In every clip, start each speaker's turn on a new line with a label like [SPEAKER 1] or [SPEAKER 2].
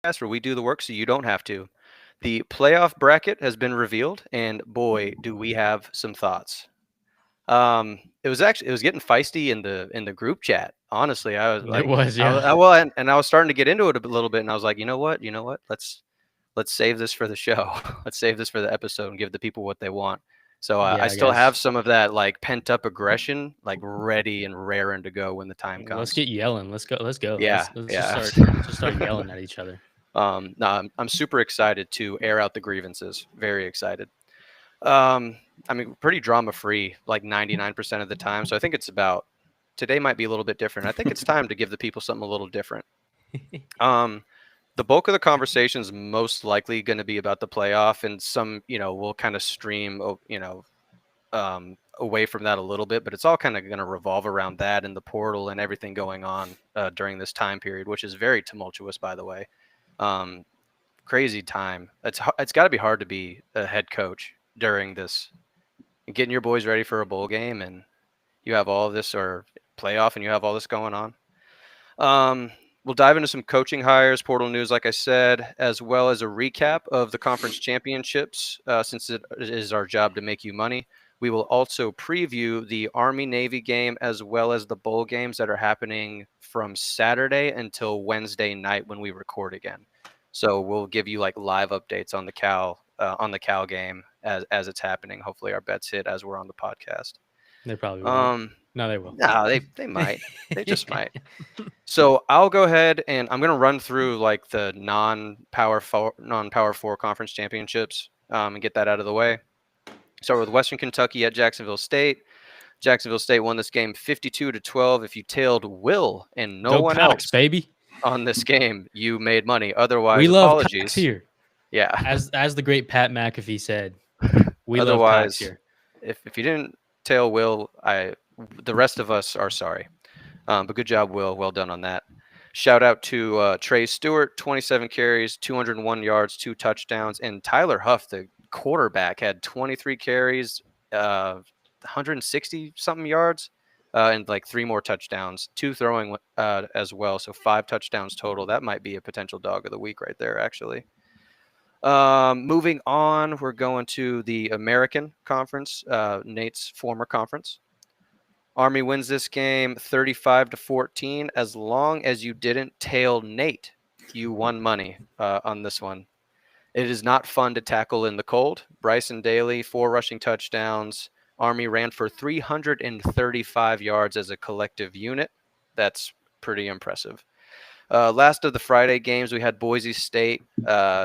[SPEAKER 1] where we do the work so you don't have to. The playoff bracket has been revealed, and boy, do we have some thoughts. It was getting feisty in the group chat. Honestly, I was
[SPEAKER 2] It
[SPEAKER 1] like,
[SPEAKER 2] was, yeah.
[SPEAKER 1] and I was starting to get into it a little bit, and I was like, you know what, let's save this for the show. Let's save this for the episode and give the people what they want. So I
[SPEAKER 2] Yeah,
[SPEAKER 1] still
[SPEAKER 2] guys.
[SPEAKER 1] have some of that like pent up aggression, like ready and raring to go when the time
[SPEAKER 2] Let's
[SPEAKER 1] comes.
[SPEAKER 2] get yelling. Let's go. Let's go.
[SPEAKER 1] Yeah,
[SPEAKER 2] Let's just
[SPEAKER 1] yeah.
[SPEAKER 2] start. Just start yelling at each other.
[SPEAKER 1] No, I'm super excited to air out the grievances. Very excited. Um, I mean, pretty drama free, like 99% of the time. So I think it's about today might be a little bit different. I think it's time to give the people something a little different. Um, the bulk of the conversation is most likely going to be about the playoff, and some, we'll kind of stream, away from that a little bit, but it's all kind of going to revolve around that and the portal and everything going on during this time period, which is very tumultuous, by the way. Um, Crazy time. It's got to be hard to be a head coach during this, getting your boys ready for a bowl game, and you have all of this or playoff, and you have all this going on. Um, we'll dive into some coaching hires, portal news, like I said, as well as a recap of the conference championships, since it is our job to make you money. We will also preview the Army Navy game as well as the bowl games that are happening from Saturday until Wednesday night when we record again. So we'll give you like live updates on the Cal game as it's happening. Hopefully our bets hit as we're on the podcast.
[SPEAKER 2] They probably won't.
[SPEAKER 1] Um,
[SPEAKER 2] No, they will.
[SPEAKER 1] no, they might. They just might. So I'll go ahead and I'm going to run through like the non-power four conference championships, and get that out of the way. Start with Western Kentucky at Jacksonville State. Jacksonville State won this game 52-12. If you tailed Will and no
[SPEAKER 2] Go
[SPEAKER 1] one
[SPEAKER 2] Packs,
[SPEAKER 1] else
[SPEAKER 2] baby.
[SPEAKER 1] on this game, you made money.
[SPEAKER 2] We
[SPEAKER 1] Otherwise,
[SPEAKER 2] love Packs
[SPEAKER 1] apologies.
[SPEAKER 2] here.
[SPEAKER 1] Yeah.
[SPEAKER 2] As the great Pat McAfee said, we love Packs
[SPEAKER 1] Otherwise,
[SPEAKER 2] here.
[SPEAKER 1] if you didn't tail Will, the rest of us are sorry. But good job, Will. Well done on that. Shout out to Trey Stewart, 27 carries, 201 yards, 2 touchdowns. And Tyler Huff, the quarterback, had 23 carries, 160-something yards, and like 3 more touchdowns, 2 throwing as well. So 5 touchdowns total. That might be a potential dog of the week right there, actually. Moving on, we're going to the American Conference, Nate's former conference. Army wins this game 35-14. As long as you didn't tail Nate, you won money on this one. It is not fun to tackle in the cold. Bryson Daly, 4 rushing touchdowns. Army ran for 335 yards as a collective unit. That's pretty impressive. Last of the Friday games, we had Boise State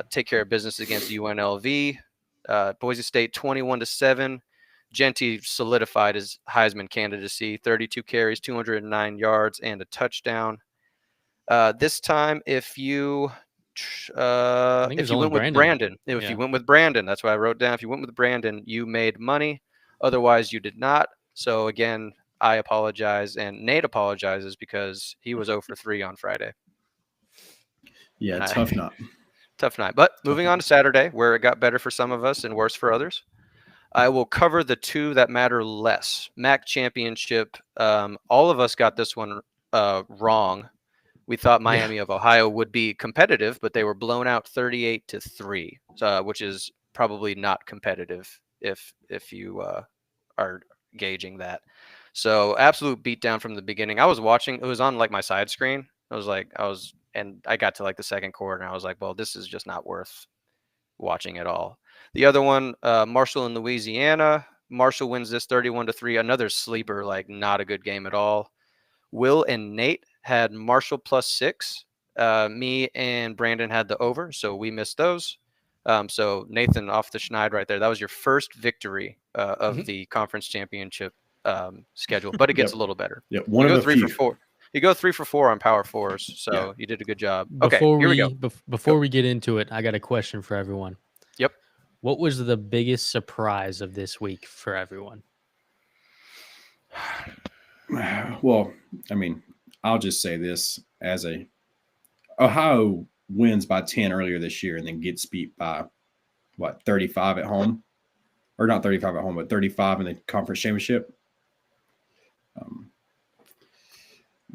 [SPEAKER 1] take care of business against UNLV. Boise State 21-7. Genty solidified his Heisman candidacy, 32 carries, 209 yards, and a touchdown. This time, if you
[SPEAKER 2] I think it was only
[SPEAKER 1] went with
[SPEAKER 2] Brandon.
[SPEAKER 1] if you
[SPEAKER 2] Yeah.
[SPEAKER 1] went with Brandon, that's what I wrote down. If you went with Brandon, you made money. Otherwise, you did not. So again, I apologize, and Nate apologizes because he was 0 for 3 on Friday.
[SPEAKER 3] Yeah, tough night.
[SPEAKER 1] Tough night. But moving on to Saturday, where it got better for some of us and worse for others. I will cover the 2 that matter less. MAC championship. All of us got this one wrong. We thought Miami of Ohio would be competitive, but they were blown out 38-3, which is probably not competitive if you are gauging that. So absolute beatdown from the beginning. I was watching. It was on like my side screen. And I got to like the second quarter, and I was like, well, this is just not worth watching at all. The other one, Marshall in Louisiana. Marshall wins this 31-3. Another sleeper, like not a good game at all. Will and Nate had Marshall +6. Me and Brandon had the over, so we missed those. So Nathan off the schneid right there. That was your first victory of the conference championship schedule, but it gets a little better.
[SPEAKER 3] Yeah, one of the
[SPEAKER 1] 3
[SPEAKER 3] few.
[SPEAKER 1] for 4. You go 3 for 4 on Power Fours, so you did a good job.
[SPEAKER 2] Before
[SPEAKER 1] here we go.
[SPEAKER 2] Before we get into it, I got a question for everyone.
[SPEAKER 1] Yep.
[SPEAKER 2] What was the biggest surprise of this week for everyone?
[SPEAKER 3] Well, I mean, I'll just say this as Ohio wins by 10 earlier this year and then gets beat by 35 at home, or not 35 at home, but 35 in the conference championship.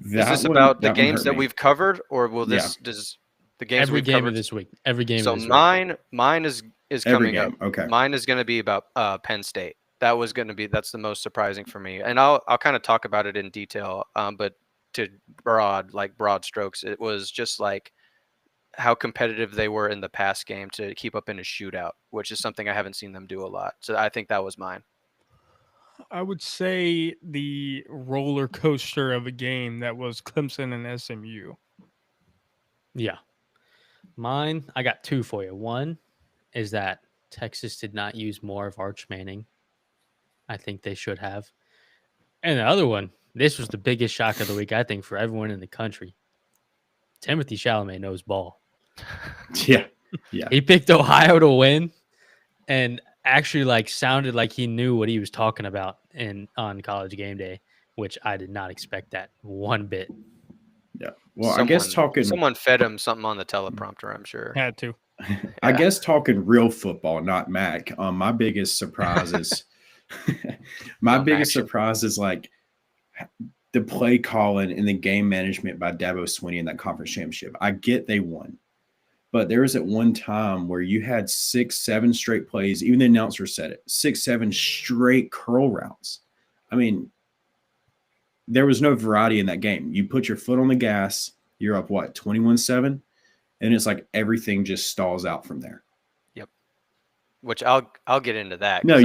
[SPEAKER 1] Is this about the games that we've covered, or will this The games
[SPEAKER 2] Every
[SPEAKER 1] we've
[SPEAKER 2] game
[SPEAKER 1] covered
[SPEAKER 2] of this week. Every game
[SPEAKER 1] So
[SPEAKER 2] of this week.
[SPEAKER 1] mine is
[SPEAKER 3] Every
[SPEAKER 1] coming up.
[SPEAKER 3] game. Okay.
[SPEAKER 1] Mine is going to be about Penn State. That's the most surprising for me, and I'll kind of talk about it in detail. But to broad strokes, it was just like how competitive they were in the pass game to keep up in a shootout, which is something I haven't seen them do a lot. So I think that was mine.
[SPEAKER 4] I would say the roller coaster of a game that was Clemson and SMU.
[SPEAKER 2] Yeah. Mine, I got two for you. One is that Texas did not use more of Arch Manning. I think they should have. And the other one, this was the biggest shock of the week, I think, for everyone in the country. Timothy Chalamet knows ball.
[SPEAKER 3] Yeah. Yeah.
[SPEAKER 2] He picked Ohio to win and actually sounded like he knew what he was talking about on College Game Day, which I did not expect that one bit.
[SPEAKER 3] Yeah. Well, I guess
[SPEAKER 1] someone fed him something on the teleprompter, I'm sure.
[SPEAKER 4] Had to.
[SPEAKER 3] I guess talking real football, not Mac. My biggest surprise is like the play calling and the game management by Dabo Swinney in that conference championship. I get they won, but there was at one time where you had 6-7 straight plays. Even the announcer said it: 6-7 straight curl routes. I mean, there was no variety in that game. You put your foot on the gas, you're up 21-7. And it's like everything just stalls out from there.
[SPEAKER 1] Yep. Which I'll get into that.
[SPEAKER 3] No,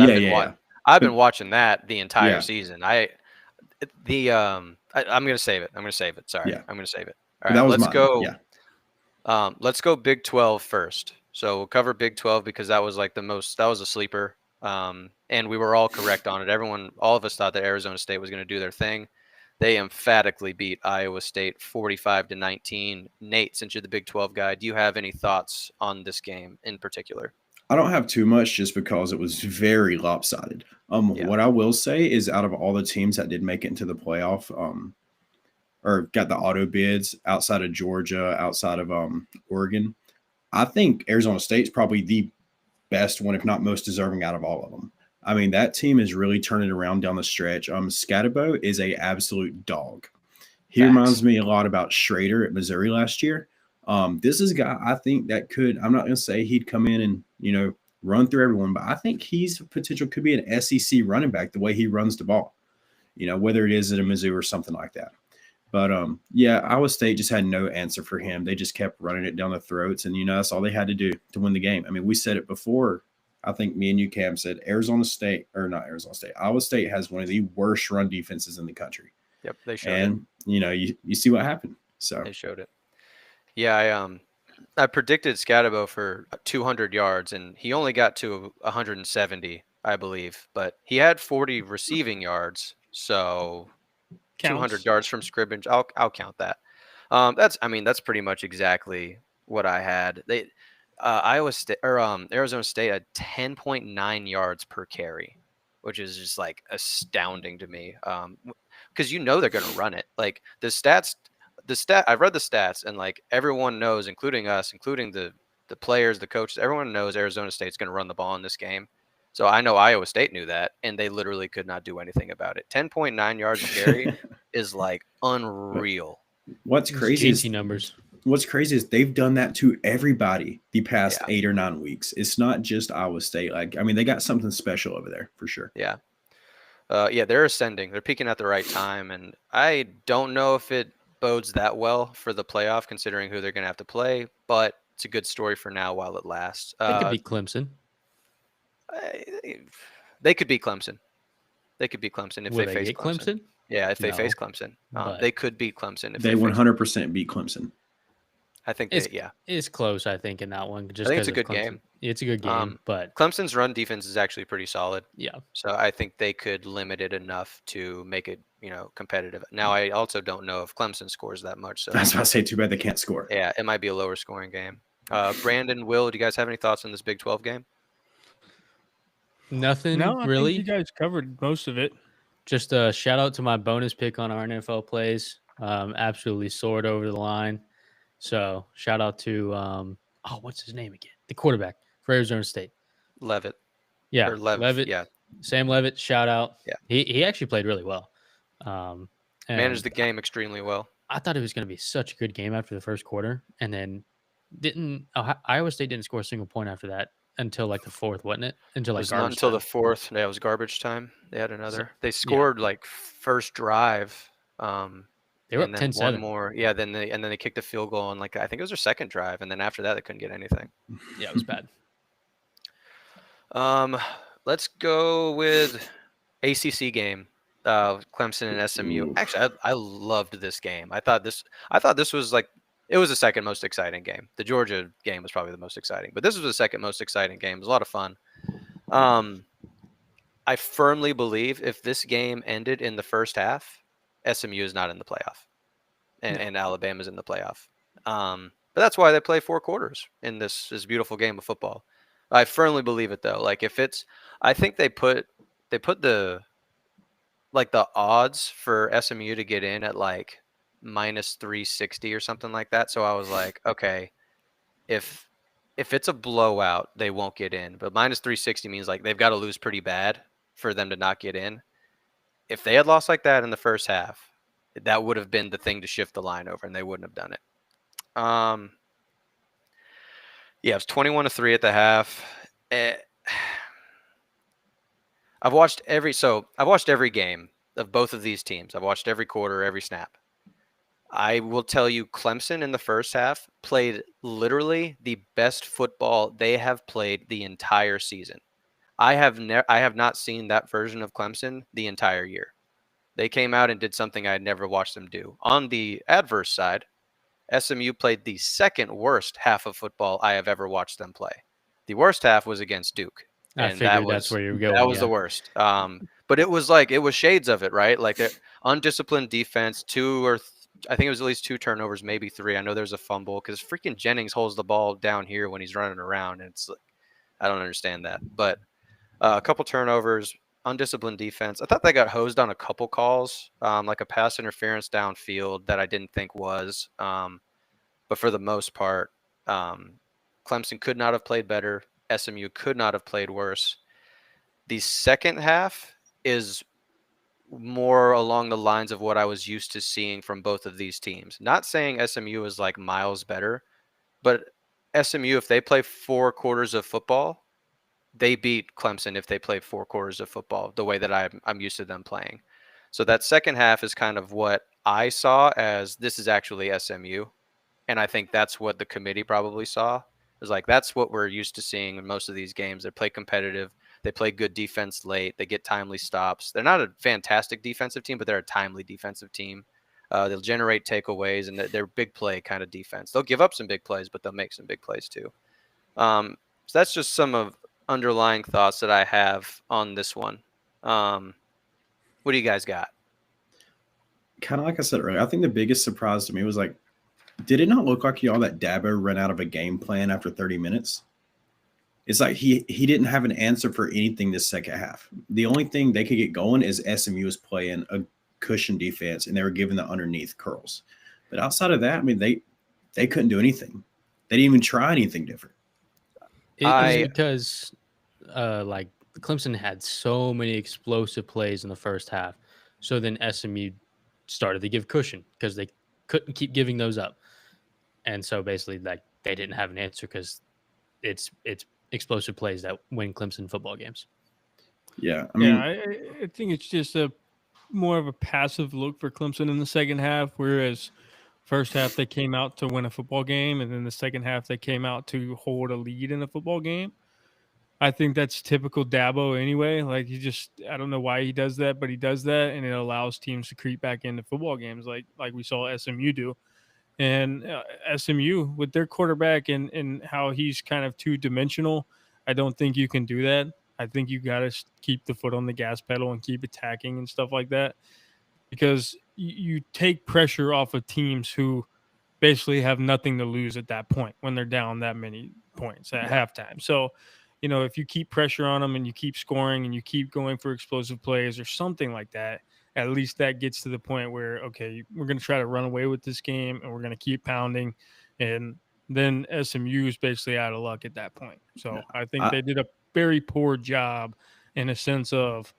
[SPEAKER 1] I've been watching that the entire
[SPEAKER 3] Yeah.
[SPEAKER 1] season. I'm gonna save it. Sorry.
[SPEAKER 3] Yeah.
[SPEAKER 1] I'm gonna save it.
[SPEAKER 3] But
[SPEAKER 1] All right,
[SPEAKER 3] that was
[SPEAKER 1] let's go.
[SPEAKER 3] Yeah.
[SPEAKER 1] Let's go Big 12 first. So we'll cover Big 12 because that was that was a sleeper. And we were all correct on it. All of us thought that Arizona State was going to do their thing. They emphatically beat Iowa State 45-19. Nate, since you're the Big 12 guy, do you have any thoughts on this game in particular?
[SPEAKER 3] I don't have too much just because it was very lopsided. What I will say is out of all the teams that did make it into the playoff, or got the auto bids outside of Georgia, outside of Oregon, I think Arizona State's probably the best one, if not most deserving out of all of them. I mean, that team is really turning around down the stretch. Scatterbo is a absolute dog. He reminds me a lot about Schrader at Missouri last year. This is a guy I think that could, I'm not going to say he'd come in and, run through everyone, but I think he's potential could be an SEC running back the way he runs the ball, whether it is at a Mizzou or something like that. But, Iowa State just had no answer for him. They just kept running it down the throats, and, that's all they had to do to win the game. I mean, we said it before. I think me and you, Cam, said Iowa State has one of the worst run defenses in the country.
[SPEAKER 1] Yep, they showed it.
[SPEAKER 3] And, you see what happened. So
[SPEAKER 1] they showed it. Yeah, I predicted Scatterbo for 200 yards, and he only got to 170, I believe. But he had 40 receiving yards, so 200 yards from scrimmage. I'll count that. That's pretty much exactly what I had. Iowa State or Arizona State had 10.9 yards per carry, which is just astounding to me. Because they're going to run it. Like the stats. I've read the stats, and everyone knows, including us, including the players, the coaches, everyone knows Arizona State's going to run the ball in this game. So I know Iowa State knew that, and they literally could not do anything about it. 10.9 yards a carry is unreal.
[SPEAKER 3] What's crazy is they've done that to everybody the past 8 or 9 weeks. It's not just Iowa State. They got something special over there for sure.
[SPEAKER 1] Yeah. They're ascending. They're peaking at the right time, and I don't know if it bodes that well for the playoff considering who they're going to have to play, but it's a good story for now while it lasts.
[SPEAKER 2] They could beat Clemson.
[SPEAKER 1] They could beat Clemson. If
[SPEAKER 2] Will
[SPEAKER 1] they face
[SPEAKER 2] Clemson.
[SPEAKER 1] Yeah, if they face Clemson. They could beat Clemson. If
[SPEAKER 3] they 100% beat Clemson.
[SPEAKER 1] I think
[SPEAKER 2] it's close, I think, in that one. Just
[SPEAKER 1] I think it's a good game.
[SPEAKER 2] It's a good game, but
[SPEAKER 1] Clemson's run defense is actually pretty solid.
[SPEAKER 2] Yeah.
[SPEAKER 1] So I think they could limit it enough to make it, competitive. Now, I also don't know if Clemson scores that much. So
[SPEAKER 3] I was about to say, too bad they can't score.
[SPEAKER 1] Yeah, it might be a lower scoring game. Brandon, Will, do you guys have any thoughts on this Big 12 game?
[SPEAKER 2] Nothing
[SPEAKER 4] No, I
[SPEAKER 2] really.
[SPEAKER 4] think you guys covered most of it.
[SPEAKER 2] Just a shout out to my bonus pick on our NFL plays. Absolutely soared over the line. So shout out to what's his name again? The quarterback for Arizona State.
[SPEAKER 1] Levitt.
[SPEAKER 2] Yeah,
[SPEAKER 1] Levitt. Yeah.
[SPEAKER 2] Sam Levitt, shout out.
[SPEAKER 1] Yeah.
[SPEAKER 2] He actually played really well.
[SPEAKER 1] Managed the game extremely well.
[SPEAKER 2] I thought it was going to be such a good game after the first quarter, and then Iowa State didn't score a single point after that until like the fourth, wasn't it? Until
[SPEAKER 1] It
[SPEAKER 2] like
[SPEAKER 1] was not
[SPEAKER 2] garbage
[SPEAKER 1] until the
[SPEAKER 2] time.
[SPEAKER 1] fourth. Yeah, it was garbage time. They had
[SPEAKER 2] So,
[SPEAKER 1] another. They
[SPEAKER 2] yeah,
[SPEAKER 1] scored like first drive,
[SPEAKER 2] they were
[SPEAKER 1] and
[SPEAKER 2] up
[SPEAKER 1] then one
[SPEAKER 2] 10-7.
[SPEAKER 1] more. Yeah, then they kicked a field goal on like I think it was their second drive, and then after that they couldn't get anything.
[SPEAKER 2] Yeah, it was bad.
[SPEAKER 1] Let's go with ACC game. Clemson and SMU.
[SPEAKER 3] Ooh.
[SPEAKER 1] Actually, I loved this game. I thought this was like it was the second most exciting game. The Georgia game was probably the most exciting, but this was the second most exciting game. It was a lot of fun. I firmly believe if this game ended in the first half, SMU is not in the playoff, and Alabama's in the playoff. But that's why they play 4 quarters in this beautiful game of football. I firmly believe it though. Like if it's, I think they put the like the odds for SMU to get in at like minus 360 or something like that. So I was like, okay, if it's a blowout, they won't get in. But minus 360 means like they've got to lose pretty bad for them to not get in. If they had lost like that in the first half, that would have been the thing to shift the line over, and they wouldn't have done it. Yeah, it was 21-3 at the half. I've watched every game of both of these teams. I've watched every quarter, every snap. I will tell you, Clemson in the first half played literally the best football they have played the entire season. I have not seen that version of Clemson the entire year. They came out and did something I had never watched them do. On the adverse side, SMU played the second worst half of football I have ever watched them play. The worst half was against Duke,
[SPEAKER 2] I
[SPEAKER 1] and that
[SPEAKER 2] figured that's
[SPEAKER 1] was
[SPEAKER 2] where you were going.
[SPEAKER 1] that was the worst. But it was shades of it, right? Like undisciplined defense, I think it was at least 2 turnovers, maybe 3. I know there's a fumble because freaking Jennings holds the ball down here when he's running around, and it's like I don't understand that. But a couple turnovers, undisciplined defense. I thought they got hosed on a couple calls, like a pass interference downfield that I didn't think was. But for the most part, Clemson could not have played better. SMU could not have played worse. The second half is more along the lines of what I was used to seeing from both of these teams. Not saying SMU is like miles better, but SMU, if they play 4 quarters of football, they beat Clemson if they play 4 quarters of football the way that I'm used to them playing. So that second half is kind of what I saw as this is actually SMU. And I think that's what the committee probably saw. Is like that's what we're used to seeing in most of these games. They play competitive. They play good defense late. They get timely stops. They're not a fantastic defensive team, but they're a timely defensive team. They'll generate takeaways, and they're big play kind of defense. They'll give up some big plays, but they'll make some big plays too. So that's just some of underlying thoughts that I have on this one. What do you guys got?
[SPEAKER 3] Kind of like I said earlier, I think the biggest surprise to me was like, did it not look like y'all that Dabo ran out of a game plan after 30 minutes? It's like he didn't have an answer for anything this second half. The only thing they could get going is SMU was playing a cushion defense, and they were giving the underneath curls. But outside of that, I mean, they couldn't do anything. They didn't even try anything different.
[SPEAKER 2] It's because like Clemson had so many explosive plays in the first half. So then SMU started to give cushion because they couldn't keep giving those up. And so basically like they didn't have an answer because it's explosive plays that win Clemson football games.
[SPEAKER 3] Yeah. I mean,
[SPEAKER 4] I think it's just more of a passive look for Clemson in the second half, whereas first half they came out to win a football game, and then the second half they came out to hold a lead in a football game. I think that's typical Dabo anyway. Like I don't know why he does that, but he does that, and it allows teams to creep back into football games, like we saw SMU do. And SMU with their quarterback and how he's kind of 2-dimensional, I don't think you can do that. I think you got to keep the foot on the gas pedal and keep attacking and stuff like that, because you take pressure off of teams who basically have nothing to lose at that point when they're down that many points at halftime. So, if you keep pressure on them and you keep scoring and you keep going for explosive plays or something like that, at least that gets to the point where, okay, we're going to try to run away with this game and we're going to keep pounding. And then SMU is basically out of luck at that point. So I think they did a very poor job in a sense of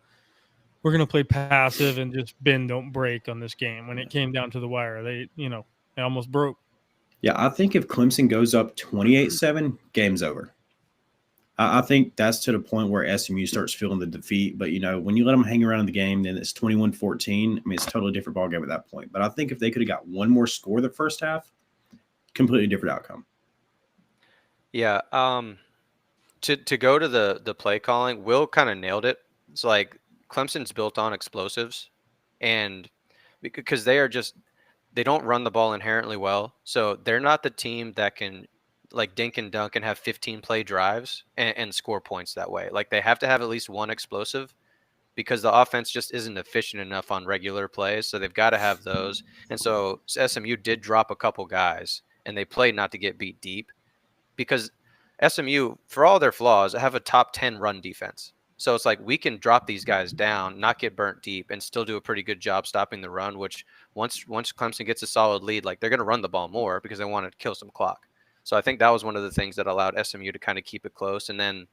[SPEAKER 4] we're going to play passive and just bend, don't break on this game. When it came down to the wire, they almost broke.
[SPEAKER 3] Yeah, I think if Clemson goes up 28-7, game's over. I think that's to the point where SMU starts feeling the defeat. But, when you let them hang around in the game, then it's 21-14. I mean, it's a totally different ballgame at that point. But I think if they could have got one more score the first half, completely different outcome.
[SPEAKER 1] Yeah. To go to the play calling, Will kind of nailed it. It's like Clemson's built on explosives, and because they don't run the ball inherently well, so they're not the team that can like dink and dunk and have 15 play drives and score points that way. Like they have to have at least one explosive because the offense just isn't efficient enough on regular plays, so they've got to have those. And so SMU did drop a couple guys, and they played not to get beat deep because SMU, for all their flaws, have a top 10 run defense. So it's like we can drop these guys down, not get burnt deep, and still do a pretty good job stopping the run. Which once Clemson gets a solid lead, like they're going to run the ball more because they want to kill some clock. So I think that was one of the things that allowed SMU to kind of keep it close. And then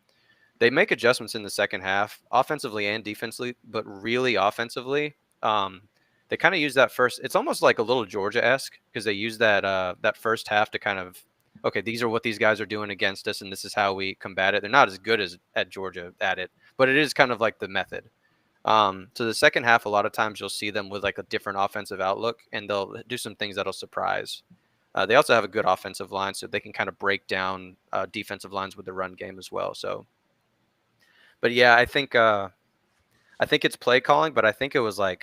[SPEAKER 1] they make adjustments in the second half, offensively and defensively, but really offensively. They kind of use that first. It's almost like a little Georgia-esque because they use that first half to kind of, okay, these are what these guys are doing against us, and this is how we combat it. They're not as good as at Georgia at it, but it is kind of like the method. So the second half, a lot of times you'll see them with like a different offensive outlook, and they'll do some things that'll surprise. They also have a good offensive line, so they can kind of break down defensive lines with the run game as well. So, but yeah, I think it's play calling, but I think it was a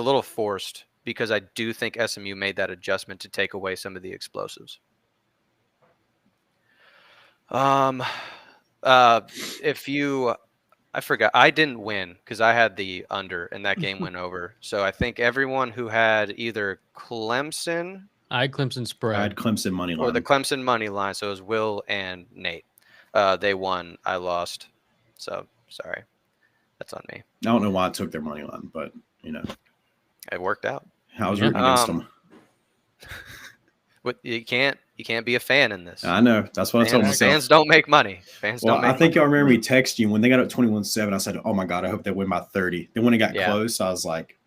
[SPEAKER 1] little forced because I do think SMU made that adjustment to take away some of the explosives. I forgot, I didn't win because I had the under and that game went over. So I think everyone who had either Clemson,
[SPEAKER 2] I had Clemson spread.
[SPEAKER 3] I had Clemson money line.
[SPEAKER 1] or the Clemson money line, so it was Will and Nate. They won. I lost. So sorry, that's on me.
[SPEAKER 3] I don't know why I took their money line, but
[SPEAKER 1] It worked out.
[SPEAKER 3] I was
[SPEAKER 2] Yeah.
[SPEAKER 3] rooting against them.
[SPEAKER 1] But you can't be a fan in this.
[SPEAKER 3] I know. That's what I told myself.
[SPEAKER 1] Fans don't make money. Fans
[SPEAKER 3] Well,
[SPEAKER 1] don't make
[SPEAKER 3] I think
[SPEAKER 1] money.
[SPEAKER 3] y'all remember me texting you when they got up 21-7. I said, "Oh my god, I hope they win by 30." Then when it got
[SPEAKER 1] Yeah.
[SPEAKER 3] close, I was like,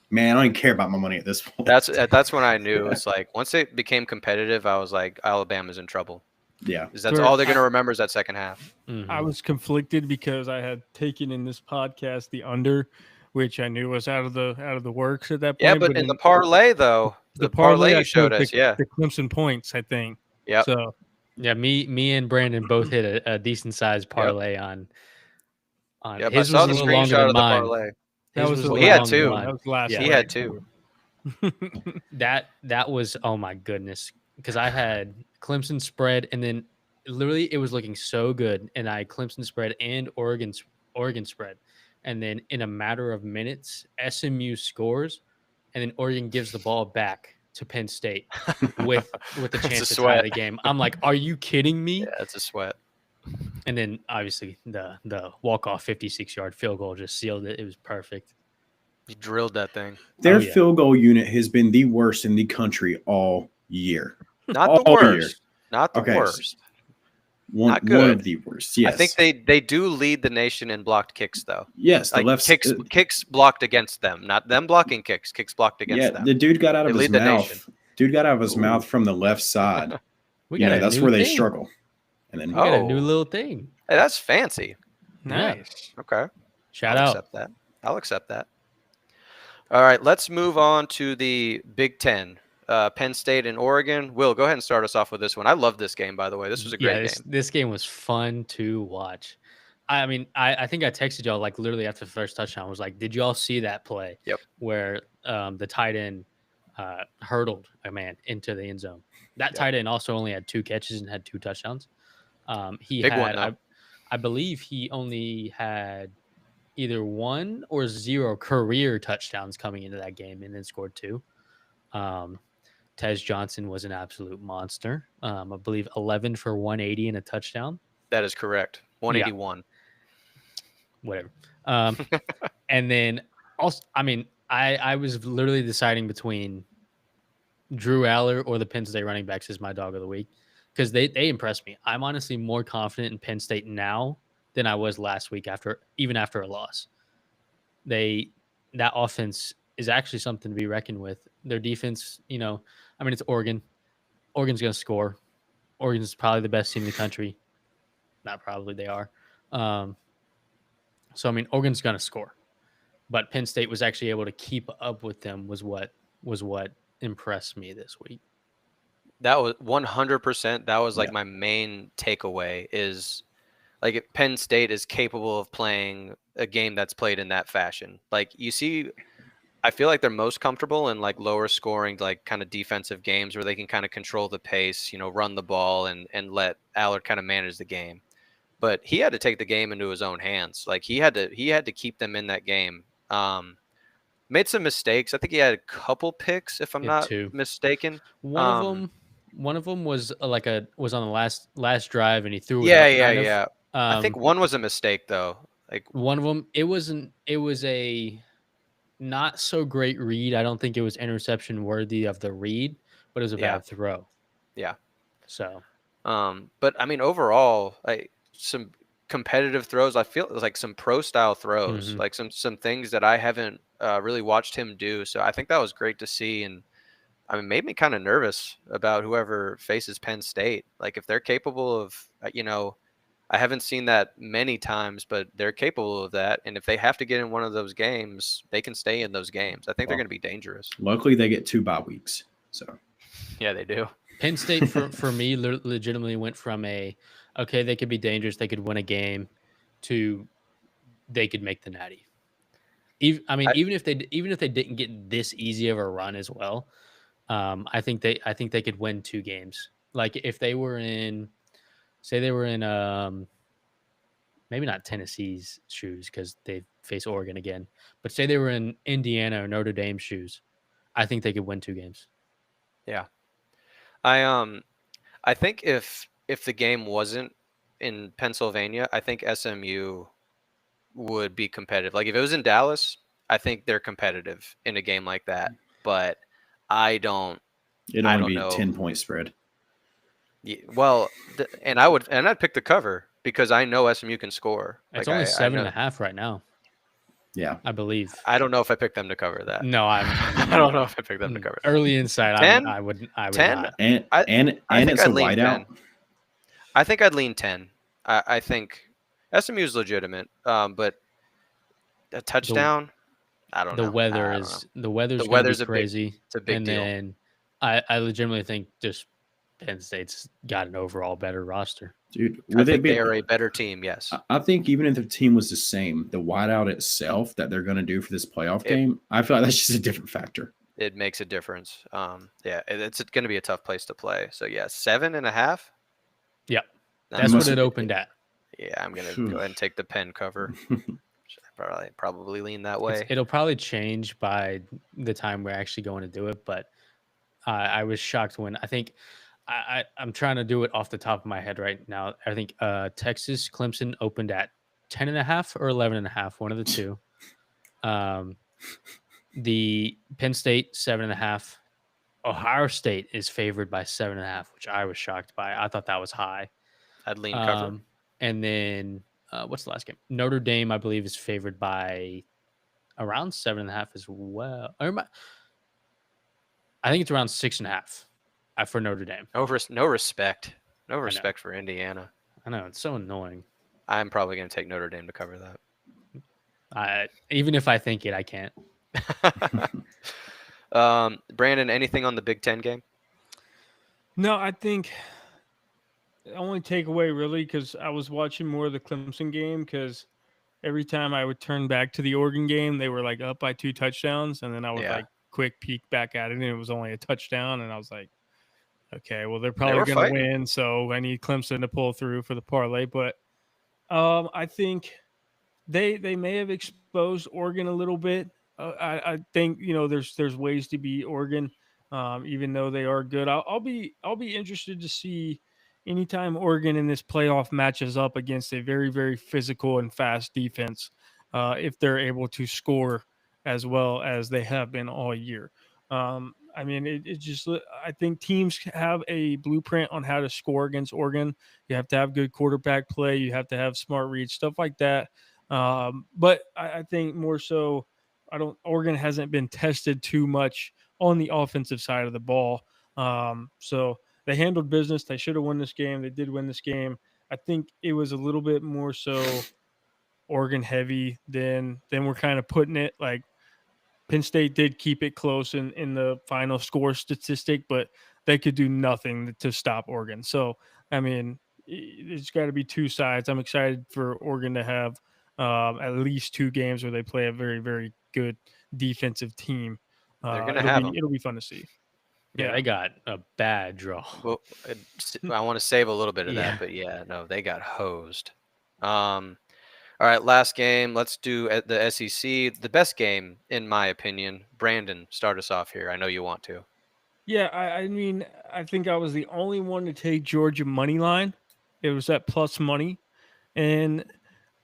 [SPEAKER 3] "Man, I don't even care about my money at this point."
[SPEAKER 1] That's when I knew. It's like once it became competitive, I was like, Alabama's in trouble.
[SPEAKER 3] Yeah.
[SPEAKER 1] 'Cause that's
[SPEAKER 4] Sure.
[SPEAKER 1] all they're gonna remember is that second half.
[SPEAKER 2] Mhm.
[SPEAKER 4] I was conflicted because I had taken in this podcast the under, which I knew was out of the works at that point.
[SPEAKER 1] Yeah, but in the parlay though, the parlay
[SPEAKER 4] I
[SPEAKER 1] you showed
[SPEAKER 4] took
[SPEAKER 1] us, yeah.
[SPEAKER 4] the Clemson points, I think.
[SPEAKER 1] Yep.
[SPEAKER 4] So
[SPEAKER 2] Yeah, me and Brandon both hit a decent sized parlay on.
[SPEAKER 1] Yep,
[SPEAKER 2] His
[SPEAKER 1] I saw
[SPEAKER 2] was a
[SPEAKER 1] the
[SPEAKER 2] little longer
[SPEAKER 1] screenshot
[SPEAKER 2] than
[SPEAKER 1] of the
[SPEAKER 2] mine.
[SPEAKER 1] parlay.
[SPEAKER 4] that
[SPEAKER 2] His
[SPEAKER 4] was
[SPEAKER 2] was
[SPEAKER 4] the
[SPEAKER 2] a
[SPEAKER 1] Well,
[SPEAKER 2] little
[SPEAKER 1] he had
[SPEAKER 4] last
[SPEAKER 2] longer than
[SPEAKER 1] two.
[SPEAKER 2] mine.
[SPEAKER 4] That was last
[SPEAKER 2] Yeah.
[SPEAKER 1] He
[SPEAKER 4] week.
[SPEAKER 1] had two.
[SPEAKER 2] That was, oh my goodness, because I had Clemson spread, and then literally it was looking so good, and I had Clemson spread and Oregon spread, and then in a matter of minutes, SMU scores, and then Oregon gives the ball back to Penn State with the
[SPEAKER 1] It's a
[SPEAKER 2] chance to tie
[SPEAKER 1] sweat.
[SPEAKER 2] the game. I'm like, are you kidding me?
[SPEAKER 1] Yeah, it's a sweat.
[SPEAKER 2] And then obviously the walk-off 56-yard field goal just sealed it. It was perfect.
[SPEAKER 1] You drilled that thing.
[SPEAKER 3] Their
[SPEAKER 2] Oh, yeah.
[SPEAKER 3] field goal unit has been the worst in the country all year.
[SPEAKER 1] Not
[SPEAKER 3] All
[SPEAKER 1] the
[SPEAKER 3] year.
[SPEAKER 1] worst. Not the
[SPEAKER 3] Okay,
[SPEAKER 1] worst.
[SPEAKER 3] One
[SPEAKER 1] Not good.
[SPEAKER 3] of the worst. Yes.
[SPEAKER 1] I think they do lead the nation in blocked kicks though.
[SPEAKER 3] Yes, the
[SPEAKER 1] Like
[SPEAKER 3] left
[SPEAKER 1] kicks blocked against them, not them blocking kicks. Kicks blocked against
[SPEAKER 3] Yeah,
[SPEAKER 1] them.
[SPEAKER 3] the dude got out
[SPEAKER 1] They
[SPEAKER 3] of his
[SPEAKER 1] lead the
[SPEAKER 3] mouth.
[SPEAKER 1] nation.
[SPEAKER 3] Dude got out of his
[SPEAKER 2] Ooh.
[SPEAKER 3] mouth from the left side.
[SPEAKER 2] We got a
[SPEAKER 3] That's
[SPEAKER 2] new
[SPEAKER 3] where they
[SPEAKER 2] thing.
[SPEAKER 3] struggle. And then
[SPEAKER 2] We got a new
[SPEAKER 1] Oh.
[SPEAKER 2] little thing.
[SPEAKER 1] Hey, that's fancy.
[SPEAKER 4] Nice.
[SPEAKER 1] Okay.
[SPEAKER 2] Shout
[SPEAKER 1] I'll
[SPEAKER 2] out.
[SPEAKER 1] accept that. I'll accept that. All right, let's move on to the Big Ten. Penn State and Oregon. Will, go ahead and start us off with this one. I love this game, by the way. This was a great game.
[SPEAKER 2] This game was fun to watch. I mean, I think I texted y'all like literally after the first touchdown. I was like, did y'all see that play?
[SPEAKER 1] Yep.
[SPEAKER 2] Where the tight end hurdled a man into the end zone. That tight end also only had 2 catches and had 2 touchdowns. He
[SPEAKER 1] Big
[SPEAKER 2] had,
[SPEAKER 1] one, though.
[SPEAKER 2] I believe he only had either 1 or 0 career touchdowns coming into that game and then scored 2. Tez Johnson was an absolute monster. I believe 11 for 180 and a touchdown.
[SPEAKER 1] That is correct. 181.
[SPEAKER 2] Whatever. And then also, I mean, I was literally deciding between Drew Aller or the Penn State running backs as my dog of the week because they impressed me. I'm honestly more confident in Penn State now than I was last week even after a loss. That offense is actually something to be reckoned with. Their defense, I mean, it's Oregon. Oregon's going to score. Oregon's probably the best team in the country. Not probably, they are. So I mean, Oregon's going to score, but Penn State was actually able to keep up with them. Was what impressed me this week.
[SPEAKER 1] That was 100%. That was like
[SPEAKER 3] Yeah.
[SPEAKER 1] my main takeaway is like if Penn State is capable of playing a game that's played in that fashion. Like you see, I feel like they're most comfortable in like lower scoring, like kind of defensive games where they can kind of control the pace, run the ball and let Allard kind of manage the game. But he had to take the game into his own hands. Like he had to keep them in that game. Made some mistakes. I think he had a couple picks, if I'm
[SPEAKER 2] Had
[SPEAKER 1] not
[SPEAKER 2] two.
[SPEAKER 1] mistaken.
[SPEAKER 2] One of them was was on the last drive, and he threw it
[SPEAKER 1] Yeah,
[SPEAKER 2] up.
[SPEAKER 1] yeah,
[SPEAKER 2] Kind of.
[SPEAKER 1] yeah. I think one was a mistake though. Like
[SPEAKER 2] one of them, it was a not so great read. I don't think it was interception worthy of the read, but it was a
[SPEAKER 1] Yeah.
[SPEAKER 2] bad throw.
[SPEAKER 1] Yeah.
[SPEAKER 2] So,
[SPEAKER 1] but I mean, overall, some competitive throws. I feel like some pro style throws,
[SPEAKER 2] Mhm.
[SPEAKER 1] like some things that I haven't really watched him do. So I think that was great to see, and I mean, made me kind of nervous about whoever faces Penn State. Like if they're capable of, I haven't seen that many times, but they're capable of that. And if they have to get in one of those games, they can stay in those games. I think they're
[SPEAKER 3] Well,
[SPEAKER 1] going to be dangerous.
[SPEAKER 3] Luckily, they get 2 bye weeks. So
[SPEAKER 1] Yeah, they do.
[SPEAKER 2] Penn State for me legitimately went from okay, they could be dangerous, they could win a game, to they could make the Natty. Even if they didn't get this easy of a run as well, I think they could win 2 games. Like if they were in, say they were in maybe not Tennessee's shoes because they face Oregon again, but say they were in Indiana or Notre Dame shoes, I think they could win 2 games.
[SPEAKER 1] Yeah. I think if the game wasn't in Pennsylvania, I think SMU would be competitive. Like if it was in Dallas, I think they're competitive in a game like that. But I don't
[SPEAKER 3] it'd
[SPEAKER 1] I
[SPEAKER 3] only
[SPEAKER 1] don't
[SPEAKER 3] be
[SPEAKER 1] know.
[SPEAKER 3] 10-point spread.
[SPEAKER 1] Well, and I'd pick the cover because I know SMU can score.
[SPEAKER 2] It's
[SPEAKER 1] Like
[SPEAKER 2] only
[SPEAKER 1] I
[SPEAKER 2] 7.5 right now,
[SPEAKER 3] Yeah.
[SPEAKER 2] I believe.
[SPEAKER 1] I don't know if I picked them to cover that.
[SPEAKER 2] No,
[SPEAKER 1] I don't know if I picked them to cover that.
[SPEAKER 2] early inside.
[SPEAKER 1] 10?
[SPEAKER 2] I would
[SPEAKER 1] 10?
[SPEAKER 2] not.
[SPEAKER 3] And
[SPEAKER 1] I think
[SPEAKER 3] it's
[SPEAKER 1] I'd
[SPEAKER 3] a
[SPEAKER 1] lean 10.
[SPEAKER 3] whiteout.
[SPEAKER 1] I think I'd lean 10. I think SMU is legitimate, but a touchdown. I don't know.
[SPEAKER 2] The weather
[SPEAKER 1] I don't know.
[SPEAKER 2] is the weather's
[SPEAKER 1] The
[SPEAKER 2] going to
[SPEAKER 1] weather's
[SPEAKER 2] be crazy.
[SPEAKER 1] it's a big
[SPEAKER 2] and
[SPEAKER 1] deal.
[SPEAKER 2] then I legitimately think just Penn State's got an overall better roster.
[SPEAKER 3] Dude,
[SPEAKER 1] I think they are a better team. Yes.
[SPEAKER 3] I think even if the team was the same, the whiteout itself that they're going to do for this playoff game, I feel like that's just a different factor.
[SPEAKER 1] It makes a difference. Yeah, it's going to be a tough place to play. So yeah, 7.5.
[SPEAKER 2] Yep.
[SPEAKER 1] Nah,
[SPEAKER 2] That's
[SPEAKER 3] must-
[SPEAKER 2] what it opened at.
[SPEAKER 1] Yeah, I'm going to go ahead and take the pen cover. Probably lean that way.
[SPEAKER 2] It'll probably change by the time we're actually going to do it, but I was shocked when I think I'm trying to do it off the top of my head right now. I think Texas Clemson opened at 10.5 or 11.5, one of the two. The Penn State 7.5. Ohio State is favored by 7.5, which I was shocked by. I thought that was high.
[SPEAKER 1] I'd lean cover.
[SPEAKER 2] And then what's the last game? Notre Dame, I believe, is favored by around 7.5 as well. I think it's around 6.5 for Notre Dame.
[SPEAKER 1] No respect. No respect for Indiana.
[SPEAKER 2] I know, it's so annoying.
[SPEAKER 1] I'm probably going to take Notre Dame to cover that.
[SPEAKER 2] Even if I think it, I can't.
[SPEAKER 1] Brandon, anything on the Big Ten game?
[SPEAKER 4] No, I think the only takeaway really, because I was watching more of the Clemson game, because every time I would turn back to the Oregon game, they were like up by 2 touchdowns, and then I would like quick peek back at it, and it was only a touchdown, and I was like, okay, well they're probably going to win, so I need Clemson to pull through for the parlay. But I think they may have exposed Oregon a little bit. I think there's ways to beat Oregon, even though they are good. I'll be interested to see anytime Oregon in this playoff matches up against a very, very physical and fast defense, if they're able to score as well as they have been all year. I mean, I think teams have a blueprint on how to score against Oregon. You have to have good quarterback play. You have to have smart reads, stuff like that. But I think more so, Oregon hasn't been tested too much on the offensive side of the ball. So they handled business. They should have won this game. They did win this game. I think it was a little bit more so Oregon heavy than we're kind of putting it. Like Penn State did keep it close in the final score statistic, but they could do nothing to stop Oregon. So, I mean, it's got to be two sides. I'm excited for Oregon to have at least 2 games where they play a very, very good defensive team.
[SPEAKER 1] They're gonna have them.
[SPEAKER 4] It'll be fun to see.
[SPEAKER 2] Yeah, they got a bad draw.
[SPEAKER 1] Well, I want to save a little bit of
[SPEAKER 2] Yeah.
[SPEAKER 1] that, but yeah, no, they got hosed. All right, last game. Let's do the SEC. The best game, in my opinion. Brandon, start us off here. I know you want to.
[SPEAKER 4] Yeah, I mean, I think I was the only one to take Georgia money line. It was at plus money. And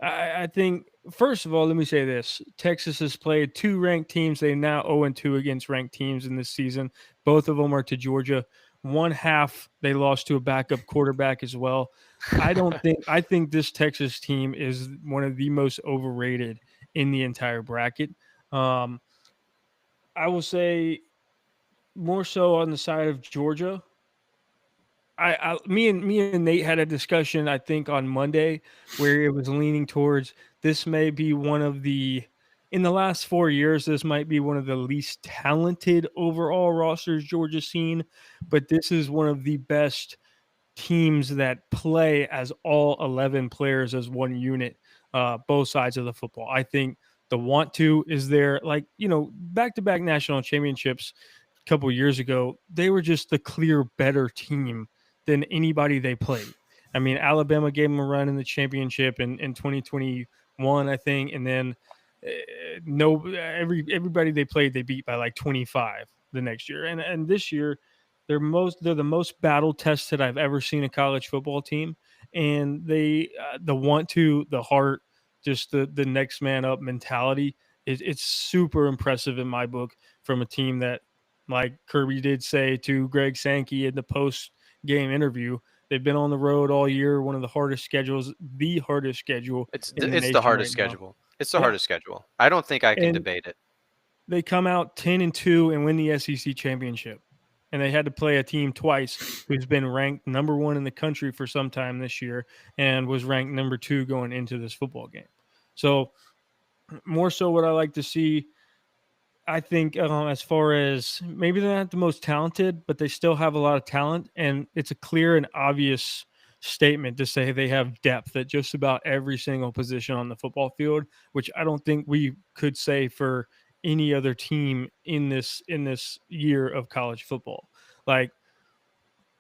[SPEAKER 4] I think, first of all, let me say this. Texas has played 2 ranked teams. They now 0-2 against ranked teams in this season. Both of them are to Georgia. One half, they lost to a backup quarterback as well. I think this Texas team is one of the most overrated in the entire bracket. I will say more so on the side of Georgia. Me and Nate had a discussion, I think, on Monday where it was leaning towards this may be one of the, in the last 4 years, this might be one of the least talented overall rosters Georgia's seen, but this is one of the best teams that play as all 11 players as one unit, both sides of the football. I think the want to is there, like, back-to-back national championships a couple of years ago, they were just the clear better team than anybody they played. I mean, Alabama gave them a run in the championship in 2021, I think, and then everybody they played they beat by like 25 the next year, and this year they're the most battle tested I've ever seen a college football team, and they the want to, the heart, just the next man up mentality. It's super impressive in my book from a team that, like Kirby did say to Greg Sankey in the post game interview, they've been on the road all year. One of the hardest schedules, the hardest schedule.
[SPEAKER 1] It's
[SPEAKER 4] in
[SPEAKER 1] the
[SPEAKER 4] nation
[SPEAKER 1] hardest
[SPEAKER 4] right now.
[SPEAKER 1] schedule. It's the hardest schedule. I don't think I can debate it.
[SPEAKER 4] They come out 10-2 and win the SEC championship, and they had to play a team twice who's been ranked number 1 in the country for some time this year and was ranked number 2 going into this football game. So more so what I like to see, I think, as far as maybe they're not the most talented, but they still have a lot of talent. And it's a clear and obvious statement to say they have depth at just about every single position on the football field, which I don't think we could say for any other team in this year of college football. Like,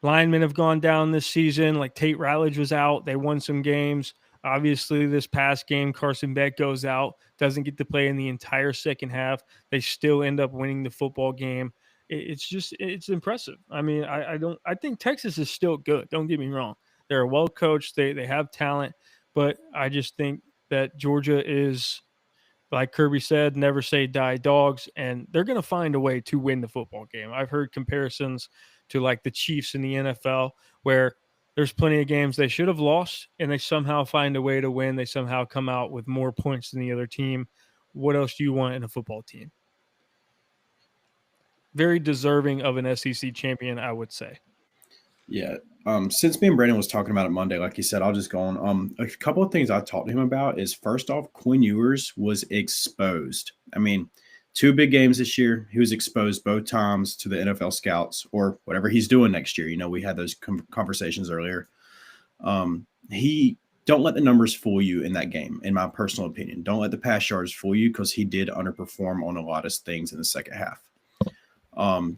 [SPEAKER 4] linemen have gone down this season. Like, Tate Ratledge was out. They won some games. Obviously, this past game, Carson Beck goes out, doesn't get to play in the entire second half. They still end up winning the football game. It's impressive. I mean, I think Texas is still good. Don't get me wrong. They're well coached. They have talent, but I just think that Georgia is, like Kirby said, never say die dogs, and they're going to find a way to win the football game. I've heard comparisons to like the Chiefs in the NFL where there's plenty of games they should have lost, and they somehow find a way to win. They somehow come out with more points than the other team. What else do you want in a football team? Very deserving of an SEC champion, I would say.
[SPEAKER 3] Yeah. Since me and Brandon was talking about it Monday, like you said, I'll just go on. A couple of things I talked to him about is, first off, Quinn Ewers was exposed. I mean, 2 big games this year. He was exposed both times to the NFL scouts or whatever he's doing next year. We had those conversations earlier. He don't let the numbers fool you in that game, in my personal opinion. Don't let the pass yards fool you, because he did underperform on a lot of things in the second half.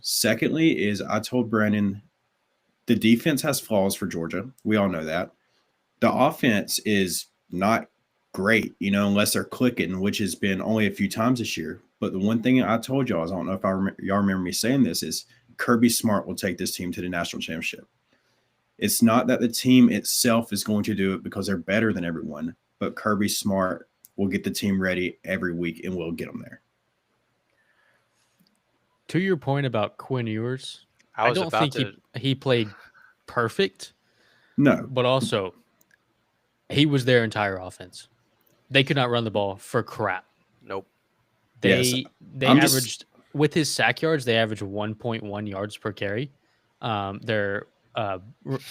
[SPEAKER 3] Secondly is, I told Brandon, the defense has flaws for Georgia. We all know that. The offense is not great, unless they're clicking, which has been only a few times this year. But the one thing I told y'all is, I don't know if y'all remember me saying this, is Kirby Smart will take this team to the national championship. It's not that the team itself is going to do it because they're better than everyone, but Kirby Smart will get the team ready every week and we'll get them there.
[SPEAKER 2] To your point about Quinn Ewers, I don't think he played perfect.
[SPEAKER 3] No.
[SPEAKER 2] But also, he was their entire offense. They could not run the ball for crap.
[SPEAKER 1] Nope.
[SPEAKER 2] They averaged, with his sack yards, they averaged 1.1 yards per carry. Their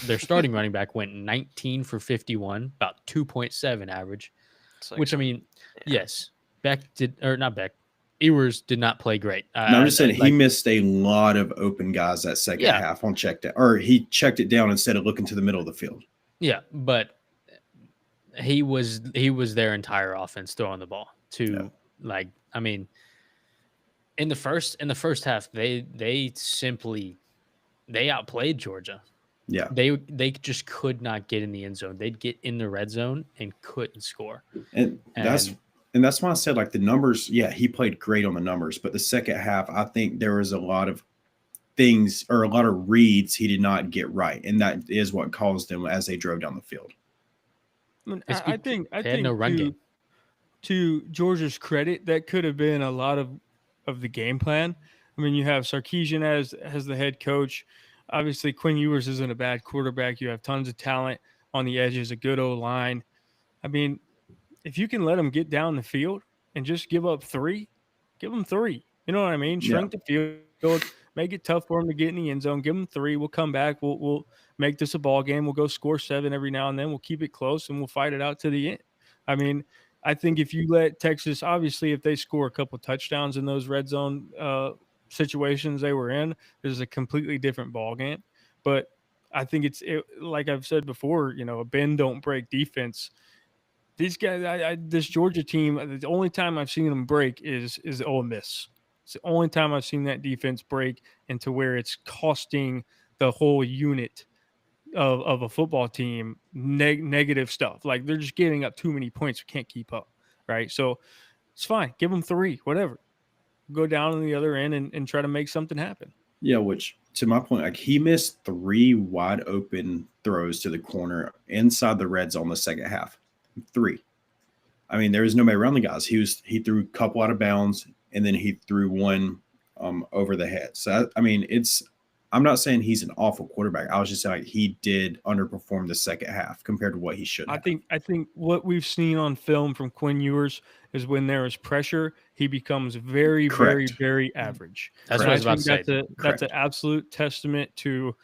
[SPEAKER 2] their starting running back went 19 for 51, about 2.7 average.
[SPEAKER 1] It's like
[SPEAKER 2] Which I
[SPEAKER 1] some-
[SPEAKER 2] mean,
[SPEAKER 1] yeah.
[SPEAKER 2] yes, not Beck. Ewers did not play great.
[SPEAKER 3] No, I'm just saying he
[SPEAKER 2] like,
[SPEAKER 3] missed a lot of open guys that second
[SPEAKER 2] Yeah.
[SPEAKER 3] half on check down, or he checked it down instead of looking to the middle of the field.
[SPEAKER 2] yeah, but he was their entire offense throwing the ball to I mean, in the first half they simply outplayed Georgia.
[SPEAKER 3] Yeah.
[SPEAKER 2] They just could not get in the end zone. They'd get in the red zone and couldn't score.
[SPEAKER 3] And that's why I said, like, the numbers, yeah, he played great on the numbers, but the second half, I think there was a lot of things or a lot of reads he did not get right. And that is what caused them as they drove down the field.
[SPEAKER 4] I think
[SPEAKER 2] they had no run game.
[SPEAKER 4] To Georgia's credit, that could have been a lot of the game plan. I mean, you have Sarkisian as the head coach. Obviously, Quinn Ewers isn't a bad quarterback. You have tons of talent on the edges, a good O-line. I mean, if you can let them get down the field and just give up 3, give them 3. You know what I mean? Shrink the field, make it tough for them to get in the end zone. Give them 3. We'll come back. We'll make this a ball game. We'll go score 7 every now and then. We'll keep it close and we'll fight it out to the end. I mean, I think if you let Texas, obviously, if they score a couple touchdowns in those red zone situations they were in, there's a completely different ball game. But I think like I've said before, a bend don't break defense. These guys, this Georgia team, the only time I've seen them break is Ole Miss. It's the only time I've seen that defense break into where it's costing the whole unit of a football team negative stuff. Like, they're just giving up too many points. We can't keep up, right? So it's fine. Give them 3, whatever. Go down on the other end and try to make something happen.
[SPEAKER 3] Yeah, which, to my point, like, he missed 3 wide open throws to the corner inside the red zone the second half. 3. I mean, there was nobody around the guys. He threw a couple out of bounds, and then he threw one over the head. So I mean, I'm not saying he's an awful quarterback. I was just saying, like, he did underperform the second half compared to what he should have.
[SPEAKER 4] I think what we've seen on film from Quinn Ewers is when there is pressure, he becomes very, very, very average.
[SPEAKER 2] That's what I was about to say.
[SPEAKER 4] That's an absolute testament to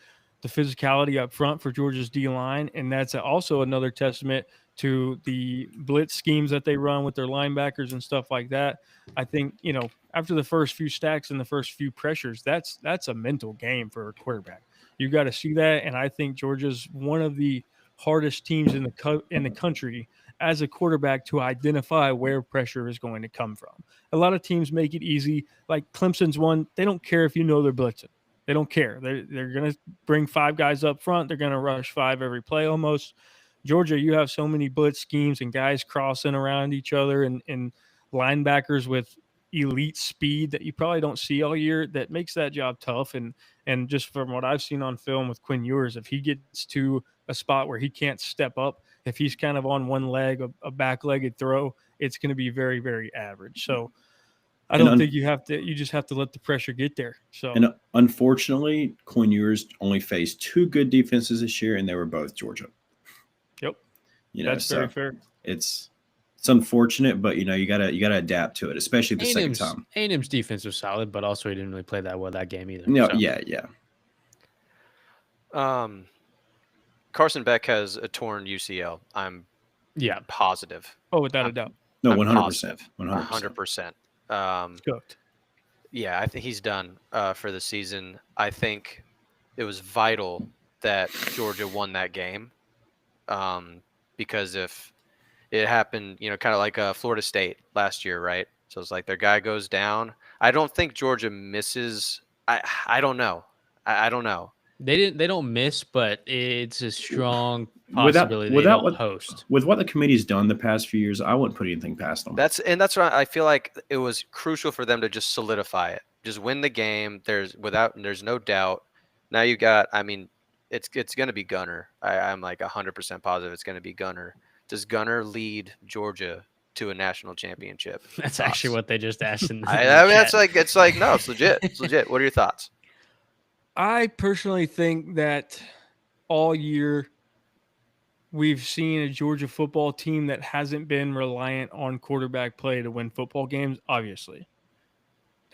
[SPEAKER 4] the physicality up front for Georgia's D-line, and that's also another testament to the blitz schemes that they run with their linebackers and stuff like that. I think, after the first few stacks and the first few pressures, that's a mental game for a quarterback. You got to see that, and I think Georgia's one of the hardest teams in the country as a quarterback to identify where pressure is going to come from. A lot of teams make it easy. Like Clemson's one, they don't care if you know they're blitzing. They don't care. They're going to bring 5 guys up front. They're going to rush 5 every play almost. Georgia, you have so many blitz schemes and guys crossing around each other and linebackers with elite speed that you probably don't see all year. That makes that job tough. And just from what I've seen on film with Quinn Ewers, if he gets to a spot where he can't step up, if he's kind of on one leg, a back-legged throw, it's going to be very, very average. So I don't think you just have to let the pressure get there. So,
[SPEAKER 3] and unfortunately, Quinn Ewers only faced 2 good defenses this year, and they were both Georgia.
[SPEAKER 4] Yep. That's very fair.
[SPEAKER 3] It's unfortunate, but you gotta adapt to it, especially the second time.
[SPEAKER 2] A&M's defense was solid, but also he didn't really play that well that game either.
[SPEAKER 3] No,
[SPEAKER 2] so.
[SPEAKER 3] yeah.
[SPEAKER 1] Carson Beck has a torn UCL. I'm positive.
[SPEAKER 4] Oh, without a doubt.
[SPEAKER 3] No, 100%.
[SPEAKER 1] 100%.
[SPEAKER 4] Cooked.
[SPEAKER 1] Yeah, I think he's done for the season. I think it was vital that Georgia won that game. Because if it happened, kind of like Florida State last year, right? So it's like their guy goes down. I don't think Georgia misses. I don't know. I don't know.
[SPEAKER 2] They don't miss, but it's a strong possibility they don't host.
[SPEAKER 3] With what the committee's done the past few years, I wouldn't put anything past them.
[SPEAKER 1] That's what I feel like it was crucial for them to just solidify it, just win the game. There's no doubt. Now you got. I mean, it's going to be Gunner. I'm like 100% positive it's going to be Gunner. Does Gunner lead Georgia to a national championship?
[SPEAKER 2] That's actually what they just asked in the
[SPEAKER 1] I mean, it's like no, it's legit. It's legit. What are your thoughts?
[SPEAKER 4] I personally think that all year we've seen a Georgia football team that hasn't been reliant on quarterback play to win football games, obviously.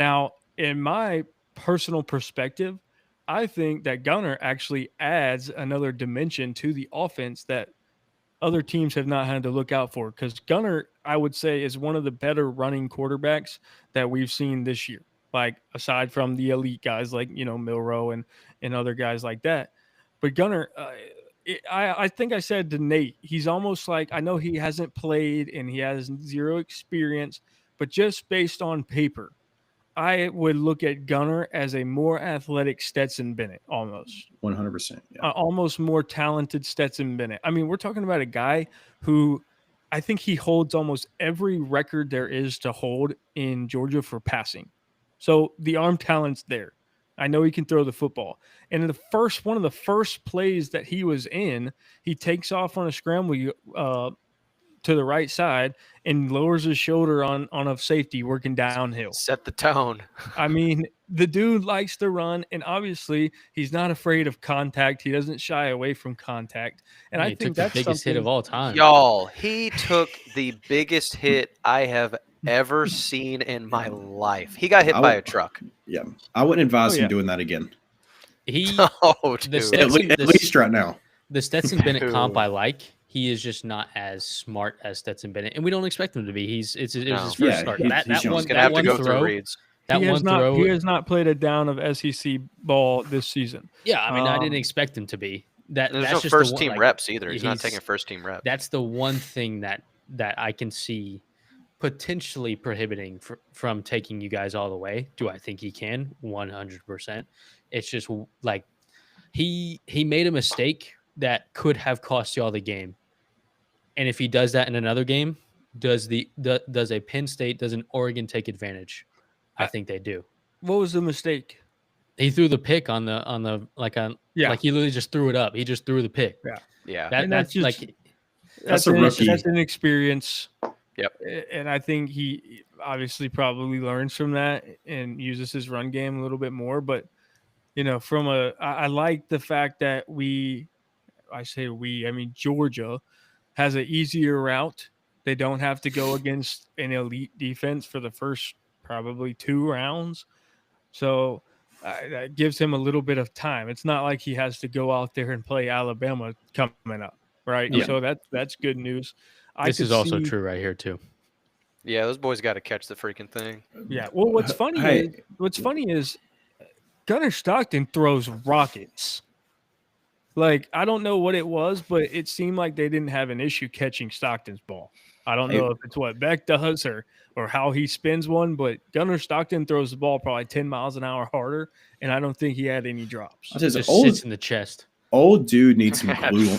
[SPEAKER 4] Now, in my personal perspective, I think that Gunner actually adds another dimension to the offense that other teams have not had to look out for. Because Gunner, I would say, is one of the better running quarterbacks that we've seen this year. Like aside from the elite guys like Milrow and other guys like that, but Gunner, I think I said to Nate, he's almost like, I know he hasn't played and he has zero experience, but just based on paper, I would look at Gunner as a more athletic Stetson Bennett, almost.
[SPEAKER 3] 100%. Yeah.
[SPEAKER 4] Almost more talented Stetson Bennett. I mean, we're talking about a guy who I think he holds almost every record there is to hold in Georgia for passing. So the arm talent's there. I know he can throw the football. And in one of the first plays that he was in, he takes off on a scramble to the right side and lowers his shoulder on a safety working downhill.
[SPEAKER 1] Set the tone.
[SPEAKER 4] I mean, the dude likes to run, and obviously he's not afraid of contact. He doesn't shy away from contact. And I
[SPEAKER 2] He
[SPEAKER 4] think
[SPEAKER 2] took
[SPEAKER 4] that's
[SPEAKER 2] the biggest hit of all time.
[SPEAKER 1] Y'all, he took the biggest hit I have ever seen in my life. He got hit by a truck.
[SPEAKER 3] Yeah. I wouldn't advise him doing that again.
[SPEAKER 2] He
[SPEAKER 1] Oh, dude.
[SPEAKER 3] At least right now.
[SPEAKER 2] The Stetson Bennett comp
[SPEAKER 1] Dude.
[SPEAKER 2] I like. He is just not as smart as Stetson Bennett, and we don't expect him to be. It was his
[SPEAKER 1] No.
[SPEAKER 2] first
[SPEAKER 3] Yeah,
[SPEAKER 2] start.
[SPEAKER 3] he's
[SPEAKER 2] That
[SPEAKER 3] young.
[SPEAKER 2] one,
[SPEAKER 1] He's gonna
[SPEAKER 2] that
[SPEAKER 1] have to
[SPEAKER 2] one
[SPEAKER 1] go
[SPEAKER 2] throw,
[SPEAKER 1] through reads.
[SPEAKER 2] that
[SPEAKER 4] he
[SPEAKER 2] one
[SPEAKER 4] has not,
[SPEAKER 2] throw.
[SPEAKER 4] he has not played a down of SEC ball this season.
[SPEAKER 2] Yeah, I mean, I didn't
[SPEAKER 4] Um,
[SPEAKER 2] expect him to be.
[SPEAKER 1] There's
[SPEAKER 2] That's
[SPEAKER 1] no
[SPEAKER 2] just
[SPEAKER 1] first
[SPEAKER 2] the one,
[SPEAKER 1] team
[SPEAKER 2] like,
[SPEAKER 1] reps either. He's not
[SPEAKER 2] he's-
[SPEAKER 1] taking first team reps.
[SPEAKER 2] That's the one thing that I can see potentially prohibiting from taking you guys all the way. Do I think he can? 100%. It's just like he made a mistake that could have cost y'all the game. And if he does that in another game, does a Penn State, does an Oregon take advantage? I think they do.
[SPEAKER 4] What was the mistake?
[SPEAKER 2] He threw the pick on the like he literally just threw it up. He just threw the pick.
[SPEAKER 1] Yeah.
[SPEAKER 4] And that's just-
[SPEAKER 2] like
[SPEAKER 3] That's a rookie.
[SPEAKER 4] That's an experience.
[SPEAKER 1] Yep.
[SPEAKER 4] And I think he obviously probably learns from that and uses his run game a little bit more. But, I like the fact that Georgia has an easier route. They don't have to go against an elite defense for the first probably 2 rounds. So that gives him a little bit of time. It's not like he has to go out there and play Alabama coming up, right?
[SPEAKER 2] Yeah.
[SPEAKER 4] So that's good news.
[SPEAKER 2] this is also true right here too.
[SPEAKER 1] Yeah, those boys got to catch the freaking thing.
[SPEAKER 4] Yeah. Well, what's funny is Gunner Stockton throws rockets. Like, I don't know what it was, but it seemed like they didn't have an issue catching Stockton's ball. I don't know if it's what Beck does or how he spins one, but Gunner Stockton throws the ball probably 10 miles an hour harder, and I don't think he had any drops.
[SPEAKER 3] I'll tell you,
[SPEAKER 2] Just
[SPEAKER 3] old,
[SPEAKER 2] sits in the chest.
[SPEAKER 3] old dude needs some glue.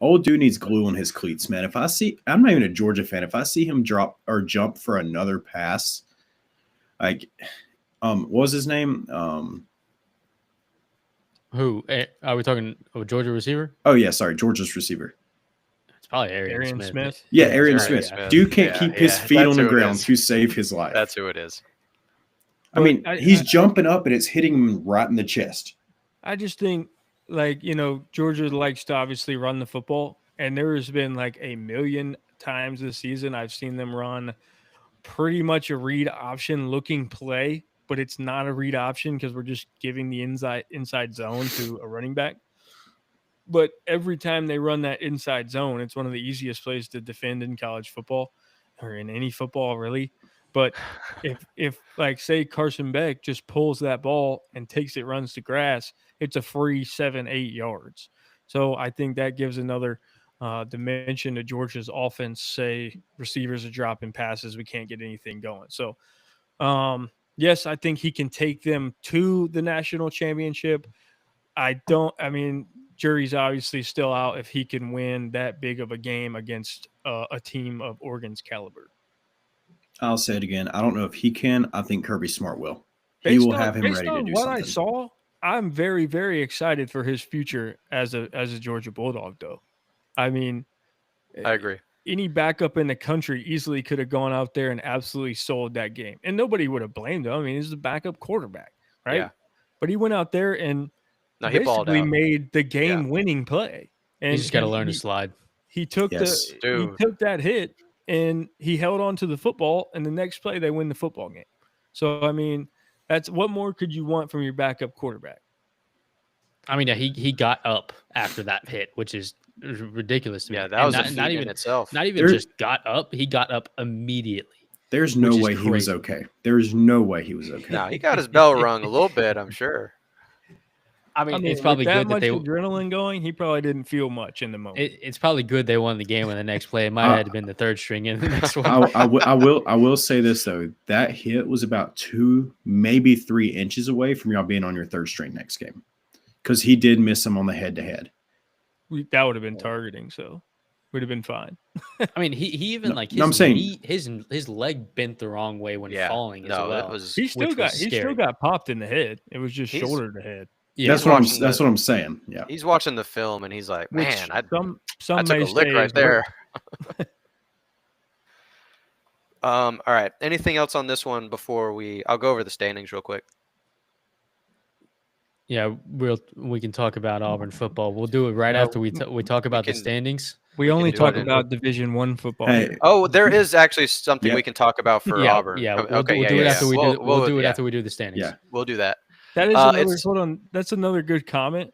[SPEAKER 3] Old dude needs glue on his cleats, man. I'm not even a Georgia fan. If I see him drop or jump for another pass, like, what was his name?
[SPEAKER 2] Who are we talking? A Georgia receiver?
[SPEAKER 3] Oh yeah, sorry, Georgia's receiver.
[SPEAKER 2] It's probably Arian
[SPEAKER 4] Arian
[SPEAKER 2] Smith.
[SPEAKER 4] Smith.
[SPEAKER 3] Yeah,
[SPEAKER 1] Yeah,
[SPEAKER 3] Arian
[SPEAKER 1] Arian
[SPEAKER 3] Smith.
[SPEAKER 1] Smith.
[SPEAKER 3] Dude can't
[SPEAKER 1] Yeah,
[SPEAKER 3] keep his
[SPEAKER 1] yeah,
[SPEAKER 3] feet
[SPEAKER 1] that's
[SPEAKER 3] on the
[SPEAKER 1] who it
[SPEAKER 3] ground
[SPEAKER 1] is.
[SPEAKER 3] to save his life.
[SPEAKER 1] That's who it is.
[SPEAKER 3] I mean,
[SPEAKER 4] But
[SPEAKER 3] he's jumping up and it's hitting him right in the chest.
[SPEAKER 4] I just think, Georgia likes to obviously run the football, and there has been like a million times this season I've seen them run pretty much a read option looking play, but it's not a read option because we're just giving the inside zone to a running back. But every time they run that inside zone, it's one of the easiest plays to defend in college football or in any football really. But if like say Carson Beck just pulls that ball and takes it, runs to grass, it's a free 7-8 yards. So I think that gives another dimension to Georgia's offense. Say receivers are dropping passes, we can't get anything going. So yes, I think he can take them to the national championship. Jury's obviously still out if he can win that big of a game against a team of Oregon's caliber.
[SPEAKER 3] I'll say it again. I don't know if he can. I think Kirby Smart will. He will have him ready to do
[SPEAKER 4] what
[SPEAKER 3] something.
[SPEAKER 4] I saw, I'm very, very excited for his future as a Georgia Bulldog, though. I mean,
[SPEAKER 1] I agree.
[SPEAKER 4] any backup in the country easily could have gone out there and absolutely sold that game, and nobody would have blamed him. I mean, he's a backup quarterback, right?
[SPEAKER 1] Yeah.
[SPEAKER 4] But he went out there and
[SPEAKER 1] No, he balled
[SPEAKER 4] basically
[SPEAKER 1] out.
[SPEAKER 4] made the game-winning play. And
[SPEAKER 2] You just got to learn to
[SPEAKER 4] he-
[SPEAKER 2] slide.
[SPEAKER 4] He took
[SPEAKER 3] Yes.
[SPEAKER 4] he
[SPEAKER 1] Dude.
[SPEAKER 4] took that hit and he held on to the football, and the next play they win the football game. So I mean, that's what more could you want from your backup quarterback?
[SPEAKER 2] I mean, yeah, he got up after that hit, which is ridiculous to me.
[SPEAKER 1] Yeah, that
[SPEAKER 2] And
[SPEAKER 1] was a
[SPEAKER 2] not,
[SPEAKER 1] feat in itself.
[SPEAKER 2] not even
[SPEAKER 3] There-
[SPEAKER 2] just got up; he got up immediately.
[SPEAKER 3] There's no
[SPEAKER 2] Which is
[SPEAKER 3] way he was
[SPEAKER 2] crazy.
[SPEAKER 3] okay. There's no way he was okay.
[SPEAKER 1] No, he got his bell rung a little bit, I'm sure.
[SPEAKER 2] I
[SPEAKER 4] I
[SPEAKER 2] mean,
[SPEAKER 4] mean,
[SPEAKER 2] it's probably
[SPEAKER 4] with that
[SPEAKER 2] good that
[SPEAKER 4] much
[SPEAKER 2] they.
[SPEAKER 4] adrenaline going, he probably didn't feel much in the moment.
[SPEAKER 2] It's probably good they won the game on the next play. It might have been the third string in the next one.
[SPEAKER 3] I will say this though. That hit was about 2, maybe 3 inches away from y'all being on your third string next game, because he did miss him on the head to head.
[SPEAKER 4] That would have been targeting, so would have been fine.
[SPEAKER 2] I mean, he even
[SPEAKER 3] No,
[SPEAKER 2] like
[SPEAKER 3] no,
[SPEAKER 2] his
[SPEAKER 3] I'm saying-
[SPEAKER 2] knee, his leg bent the wrong way when
[SPEAKER 1] Yeah,
[SPEAKER 2] falling as
[SPEAKER 1] no,
[SPEAKER 2] well.
[SPEAKER 1] it was.
[SPEAKER 4] He still
[SPEAKER 2] scary.
[SPEAKER 4] got popped in the head. It was just
[SPEAKER 1] He's-
[SPEAKER 4] shoulder to head.
[SPEAKER 2] Yeah,
[SPEAKER 3] That's what
[SPEAKER 1] watching
[SPEAKER 3] that's what I'm saying. Yeah.
[SPEAKER 1] He's watching the film and he's like,
[SPEAKER 4] Which
[SPEAKER 1] man, I
[SPEAKER 4] some
[SPEAKER 1] took
[SPEAKER 4] may
[SPEAKER 1] a lick
[SPEAKER 4] say
[SPEAKER 1] right
[SPEAKER 4] is
[SPEAKER 1] there.
[SPEAKER 4] worse.
[SPEAKER 1] All right. Anything else on this one before I'll go over the standings real quick.
[SPEAKER 2] yeah. We can talk about Auburn football. We'll do it right
[SPEAKER 4] No,
[SPEAKER 2] after we talk about the
[SPEAKER 1] can-
[SPEAKER 2] standings.
[SPEAKER 4] We only
[SPEAKER 1] do
[SPEAKER 4] talk
[SPEAKER 1] it in-
[SPEAKER 4] about Division One football.
[SPEAKER 3] Hey,
[SPEAKER 4] here.
[SPEAKER 1] Oh, there is actually something
[SPEAKER 3] Yeah.
[SPEAKER 1] we can talk about for
[SPEAKER 2] yeah,
[SPEAKER 1] Auburn.
[SPEAKER 2] yeah.
[SPEAKER 1] Okay,
[SPEAKER 2] We'll do
[SPEAKER 1] yeah,
[SPEAKER 2] it
[SPEAKER 1] yeah,
[SPEAKER 2] after
[SPEAKER 1] yeah.
[SPEAKER 2] we do. We'll do it
[SPEAKER 1] yeah,
[SPEAKER 2] after we do the standings.
[SPEAKER 3] Yeah.
[SPEAKER 1] We'll do that.
[SPEAKER 4] That is another
[SPEAKER 1] it's-
[SPEAKER 4] hold on. That's another good comment.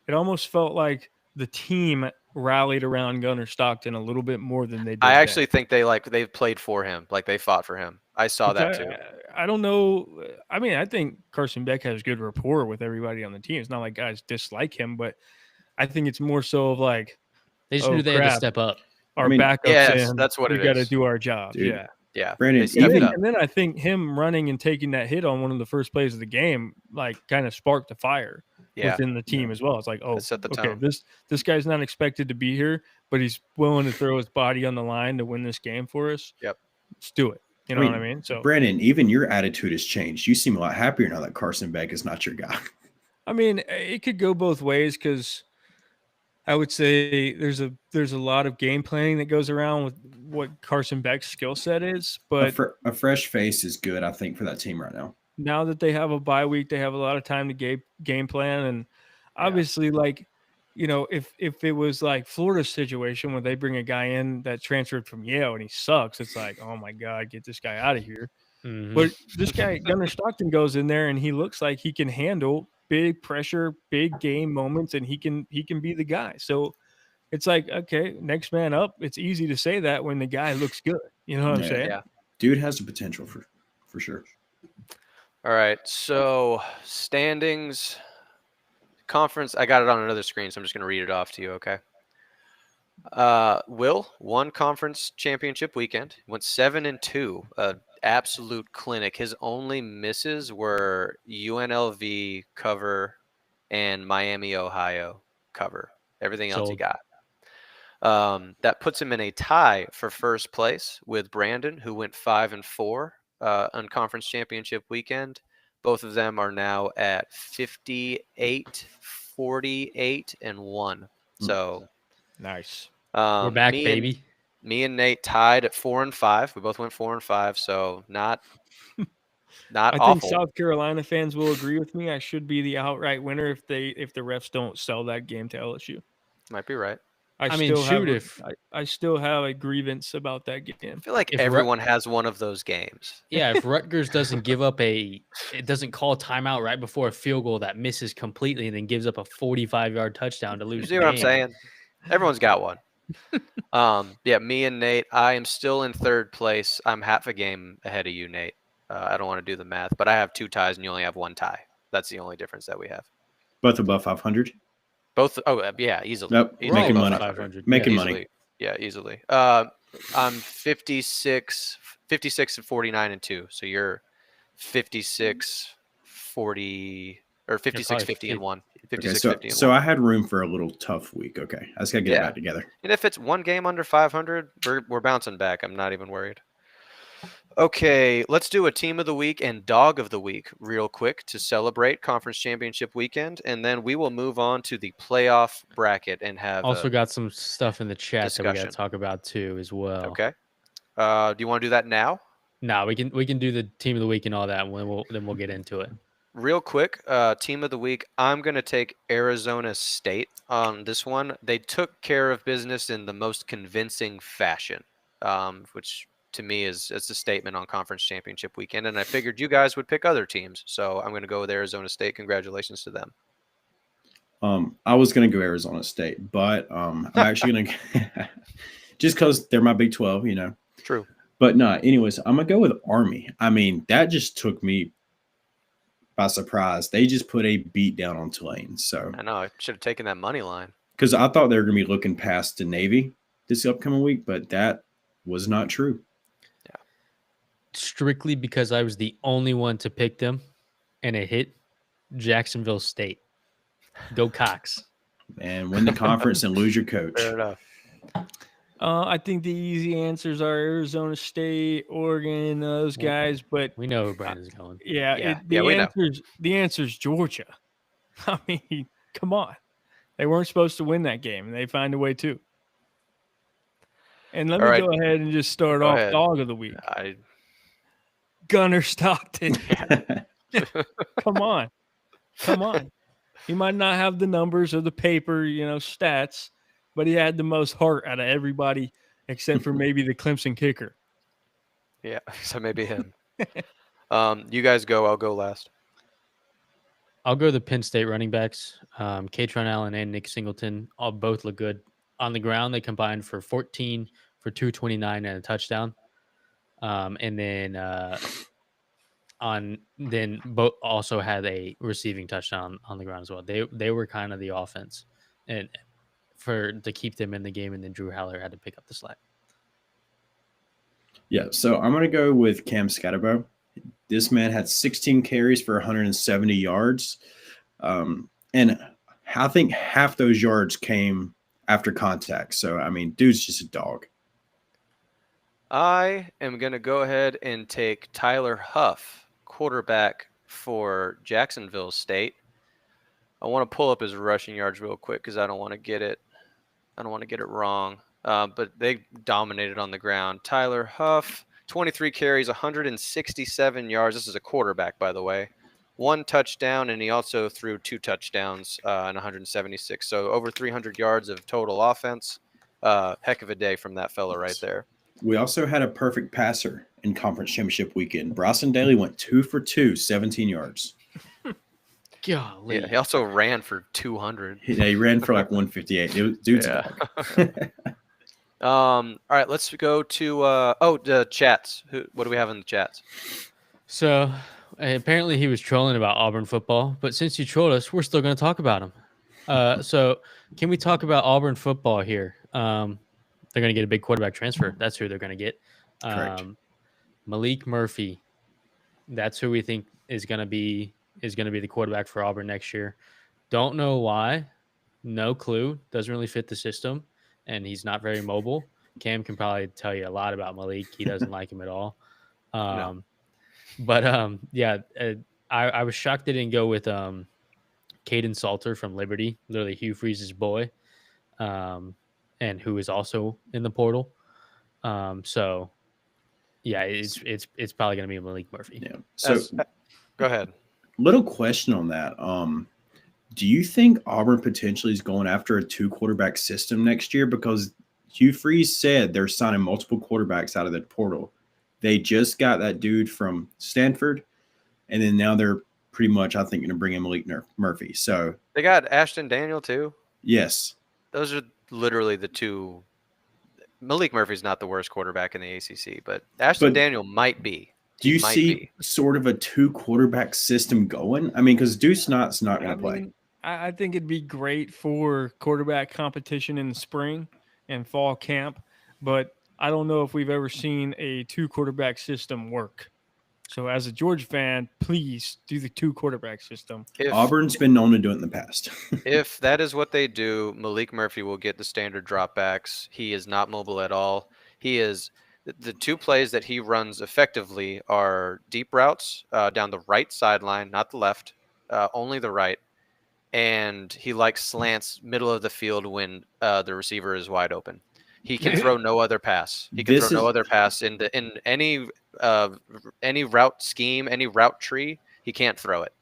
[SPEAKER 4] It almost felt like the team rallied around Gunnar Stockton a little bit more than they did.
[SPEAKER 1] I
[SPEAKER 4] then.
[SPEAKER 1] actually think they played for him, like they fought for him. I saw
[SPEAKER 4] Which
[SPEAKER 1] that too.
[SPEAKER 4] I don't know. I mean, I think Carson Beck has good rapport with everybody on the team. It's not like guys dislike him, but I think it's more so of like
[SPEAKER 2] They just
[SPEAKER 4] Oh,
[SPEAKER 2] knew they had to
[SPEAKER 4] crap.
[SPEAKER 2] step up.
[SPEAKER 4] our
[SPEAKER 3] I mean,
[SPEAKER 4] backups
[SPEAKER 1] yes,
[SPEAKER 4] in.
[SPEAKER 1] that's what
[SPEAKER 4] we
[SPEAKER 1] it
[SPEAKER 4] got to
[SPEAKER 1] is.
[SPEAKER 4] do our job.
[SPEAKER 3] Dude.
[SPEAKER 4] Yeah.
[SPEAKER 1] Yeah,
[SPEAKER 3] Brandon,
[SPEAKER 1] they stepped
[SPEAKER 3] even-
[SPEAKER 1] up.
[SPEAKER 4] And then I think him running and taking that hit on one of the first plays of the game, like, kind of sparked a fire
[SPEAKER 1] Yeah,
[SPEAKER 4] within the team as well. It's like, oh,
[SPEAKER 1] It set the
[SPEAKER 4] okay,
[SPEAKER 1] tone.
[SPEAKER 4] this guy's not expected to be here, but he's willing to throw his body on the line to win this game for us.
[SPEAKER 1] Yep.
[SPEAKER 4] Let's do it. You know what I mean? So,
[SPEAKER 3] Brandon, even your attitude has changed. You seem a lot happier now that Carson Beck is not your guy.
[SPEAKER 4] I mean, it could go both ways because I would say there's a lot of game planning that goes around with what Carson Beck's skill set is, but
[SPEAKER 3] A fresh face is good, I think, for that team right now.
[SPEAKER 4] now that they have a bye week, they have a lot of time to game plan. And obviously, like, you know, if it was like Florida's situation where they bring a guy in that transferred from Yale and he sucks, it's like, oh my God, get this guy out of here.
[SPEAKER 2] Mhm.
[SPEAKER 4] But this guy, Gunnar Stockton, goes in there and he looks like he can handle big pressure, big game moments, and he can be the guy. So it's like, okay, next man up. It's easy to say that when the guy looks good. You know what I'm
[SPEAKER 3] Yeah.
[SPEAKER 4] saying?
[SPEAKER 1] Yeah.
[SPEAKER 3] Dude has the potential for sure.
[SPEAKER 1] All right, so standings, conference. I got it on another screen, so I'm just going to read it off to you. Okay. Will won conference championship weekend. Went 7-2. Absolute clinic. His only misses were UNLV cover and Miami, Ohio cover. Everything else he
[SPEAKER 2] Sold.
[SPEAKER 1] got. That puts him in a tie for first place with Brandon, who went 5-4 on conference championship weekend. Both of them are now at 58, 48, and 1. So
[SPEAKER 4] Nice.
[SPEAKER 2] We're back,
[SPEAKER 1] me
[SPEAKER 2] baby.
[SPEAKER 1] me and Nate tied at 4-5. We both went 4-5, so not
[SPEAKER 4] I think
[SPEAKER 1] awful.
[SPEAKER 4] South Carolina fans will agree with me. I should be the outright winner if the refs don't sell that game to LSU.
[SPEAKER 1] Might be right.
[SPEAKER 2] I mean,
[SPEAKER 4] I still have a grievance about that game.
[SPEAKER 1] I feel like
[SPEAKER 2] If Ru-
[SPEAKER 1] everyone has one of those games.
[SPEAKER 2] if Rutgers doesn't give up it doesn't call timeout right before a field goal that misses completely and then gives up a 45-yard touchdown to
[SPEAKER 1] You
[SPEAKER 2] lose.
[SPEAKER 1] see
[SPEAKER 2] the
[SPEAKER 1] what I'm
[SPEAKER 2] game.
[SPEAKER 1] saying? Everyone's got one. Yeah, me and Nate. I am still in third place. I'm half a game ahead of you, Nate. I don't want to do the math, but I have 2 ties and you only have 1 tie. That's the only difference that we have.
[SPEAKER 3] Both above 500.
[SPEAKER 1] Both. Oh, yeah, easily.
[SPEAKER 3] Yep,
[SPEAKER 1] Easily
[SPEAKER 3] making
[SPEAKER 1] above
[SPEAKER 3] money.
[SPEAKER 1] 500.
[SPEAKER 3] Making
[SPEAKER 1] Easily.
[SPEAKER 3] money.
[SPEAKER 1] Yeah, easily. I'm 56 and 49 and 2. So you're 56, 40 or 56,
[SPEAKER 2] probably
[SPEAKER 1] 50 and 1. 56,
[SPEAKER 3] Okay,
[SPEAKER 1] 50 and
[SPEAKER 3] so
[SPEAKER 1] 1.
[SPEAKER 3] I had room for a little tough week. Okay, I just gotta get it
[SPEAKER 1] Yeah.
[SPEAKER 3] back together.
[SPEAKER 1] And if it's one game under 500, we're bouncing back. I'm not even worried. Okay, let's do a team of the week and dog of the week real quick to celebrate conference championship weekend, and then we will move on to the playoff bracket and have
[SPEAKER 2] Also got some stuff in the chat that we got
[SPEAKER 1] discussion.
[SPEAKER 2] to talk about too as well.
[SPEAKER 1] okay. Do you want to do that now?
[SPEAKER 2] No, we can do the team of the week and all that, and then we'll get into it.
[SPEAKER 1] Real quick, team of the week. I'm going to take Arizona State on this one. They took care of business in the most convincing fashion, which to me is a statement on conference championship weekend. And I figured you guys would pick other teams. So I'm going to go with Arizona State. Congratulations to them.
[SPEAKER 3] I was going to go Arizona State, but I'm actually going to just because they're my Big 12,
[SPEAKER 1] True.
[SPEAKER 3] But no, anyways, I'm going to go with Army. I mean, that just took me by surprise. They just put a beat down on Tulane. So
[SPEAKER 1] I know. I should have taken that money line.
[SPEAKER 3] because I thought they were going to be looking past the Navy this upcoming week, but that was not true.
[SPEAKER 2] Strictly because I was the only one to pick them, and it hit Jacksonville State. Go Cox.
[SPEAKER 3] And win the conference and lose your coach.
[SPEAKER 1] Fair enough.
[SPEAKER 4] I think the easy answers are Arizona State, Oregon, those guys. But
[SPEAKER 2] We know where Brandon's going.
[SPEAKER 1] Yeah, we know.
[SPEAKER 4] The answer's Georgia. I mean, come on. They weren't supposed to win that game, and they find a way to. And let
[SPEAKER 1] All
[SPEAKER 4] me
[SPEAKER 1] right.
[SPEAKER 4] go ahead and just start
[SPEAKER 1] Go
[SPEAKER 4] off
[SPEAKER 1] ahead.
[SPEAKER 4] dog of the week.
[SPEAKER 1] I
[SPEAKER 4] Gunnar Stockton. Come on. Come on. He might not have the numbers or the paper, stats, but he had the most heart out of everybody except for maybe the Clemson kicker.
[SPEAKER 1] Yeah, so maybe him. You guys go. I'll go last.
[SPEAKER 2] I'll go the Penn State running backs. Katron Allen and Nick Singleton all both look good. On the ground, they combined for 14 for 229 and a touchdown. And then both also had a receiving touchdown on the ground as well. They were kind of the offense, and to keep them in the game. And then Drew Haller had to pick up the slack.
[SPEAKER 3] Yeah, so I'm going to go with Cam Scatterbo. This man had 16 carries for 170 yards. And I think half those yards came after contact. So, I mean, dude's just a dog.
[SPEAKER 1] I am going to go ahead and take Tyler Huff, quarterback for Jacksonville State. I want to pull up his rushing yards real quick because I don't want to get it. I don't want to get it wrong. But they dominated on the ground. Tyler Huff, 23 carries, 167 yards. This is a quarterback, by the way. 1 touchdown, and he also threw 2 touchdowns and 176. So over 300 yards of total offense. Heck of a day from that fella right there.
[SPEAKER 3] We also had a perfect passer in conference championship weekend. Bryson Daly went 2 for 2, 17 yards.
[SPEAKER 2] Golly.
[SPEAKER 1] Yeah, he also ran for 200.
[SPEAKER 3] He ran for like 158. Dude's a dog.
[SPEAKER 1] All right, let's go to the chats. What do we have in the chats?
[SPEAKER 2] So apparently he was trolling about Auburn football, but since you trolled us, we're still going to talk about him. So can we talk about Auburn football here? They're going to get a big quarterback transfer. That's who they're going to get.
[SPEAKER 3] Correct.
[SPEAKER 2] Malik Murphy. That's who we think is going to be the quarterback for Auburn next year. Don't know why. No clue. Doesn't really fit the system, and he's not very mobile. Cam can probably tell you a lot about Malik. He doesn't like him at all.
[SPEAKER 1] No.
[SPEAKER 2] But I was shocked they didn't go with Caden Salter from Liberty, literally Hugh Freeze's boy, and who is also in the portal. So yeah, it's probably going to be Malik Murphy.
[SPEAKER 3] Yeah. So
[SPEAKER 1] Go ahead.
[SPEAKER 3] little question on that. Do you think Auburn potentially is going after a 2-quarterback system next year? Because Hugh Freeze said they're signing multiple quarterbacks out of the portal. They just got that dude from Stanford, and then now they're pretty much, I think, going to bring in Malik Murphy. So
[SPEAKER 1] They got Ashton Daniel too.
[SPEAKER 3] yes,
[SPEAKER 1] Those are literally the two. Malik Murphy's not the worst quarterback in the ACC, but Ashton Daniel might be.
[SPEAKER 3] do you see sort of a 2-quarterback system going? I mean, because Deuce Knott's not going to play.
[SPEAKER 4] I think it'd be great for quarterback competition in the spring and fall camp, but I don't know if we've ever seen a 2-quarterback system work. So as a Georgia fan, please do the 2-quarterback system.
[SPEAKER 3] Auburn's been known to do it in the past.
[SPEAKER 1] If that is what they do, Malik Murphy will get the standard dropbacks. He is not mobile at all. He is the 2 plays that he runs effectively are deep routes down the right sideline, not the left, only the right. And he likes slants middle of the field when the receiver is wide open. He can throw no other pass. He can throw no other pass in any route scheme, any route tree. He can't throw it.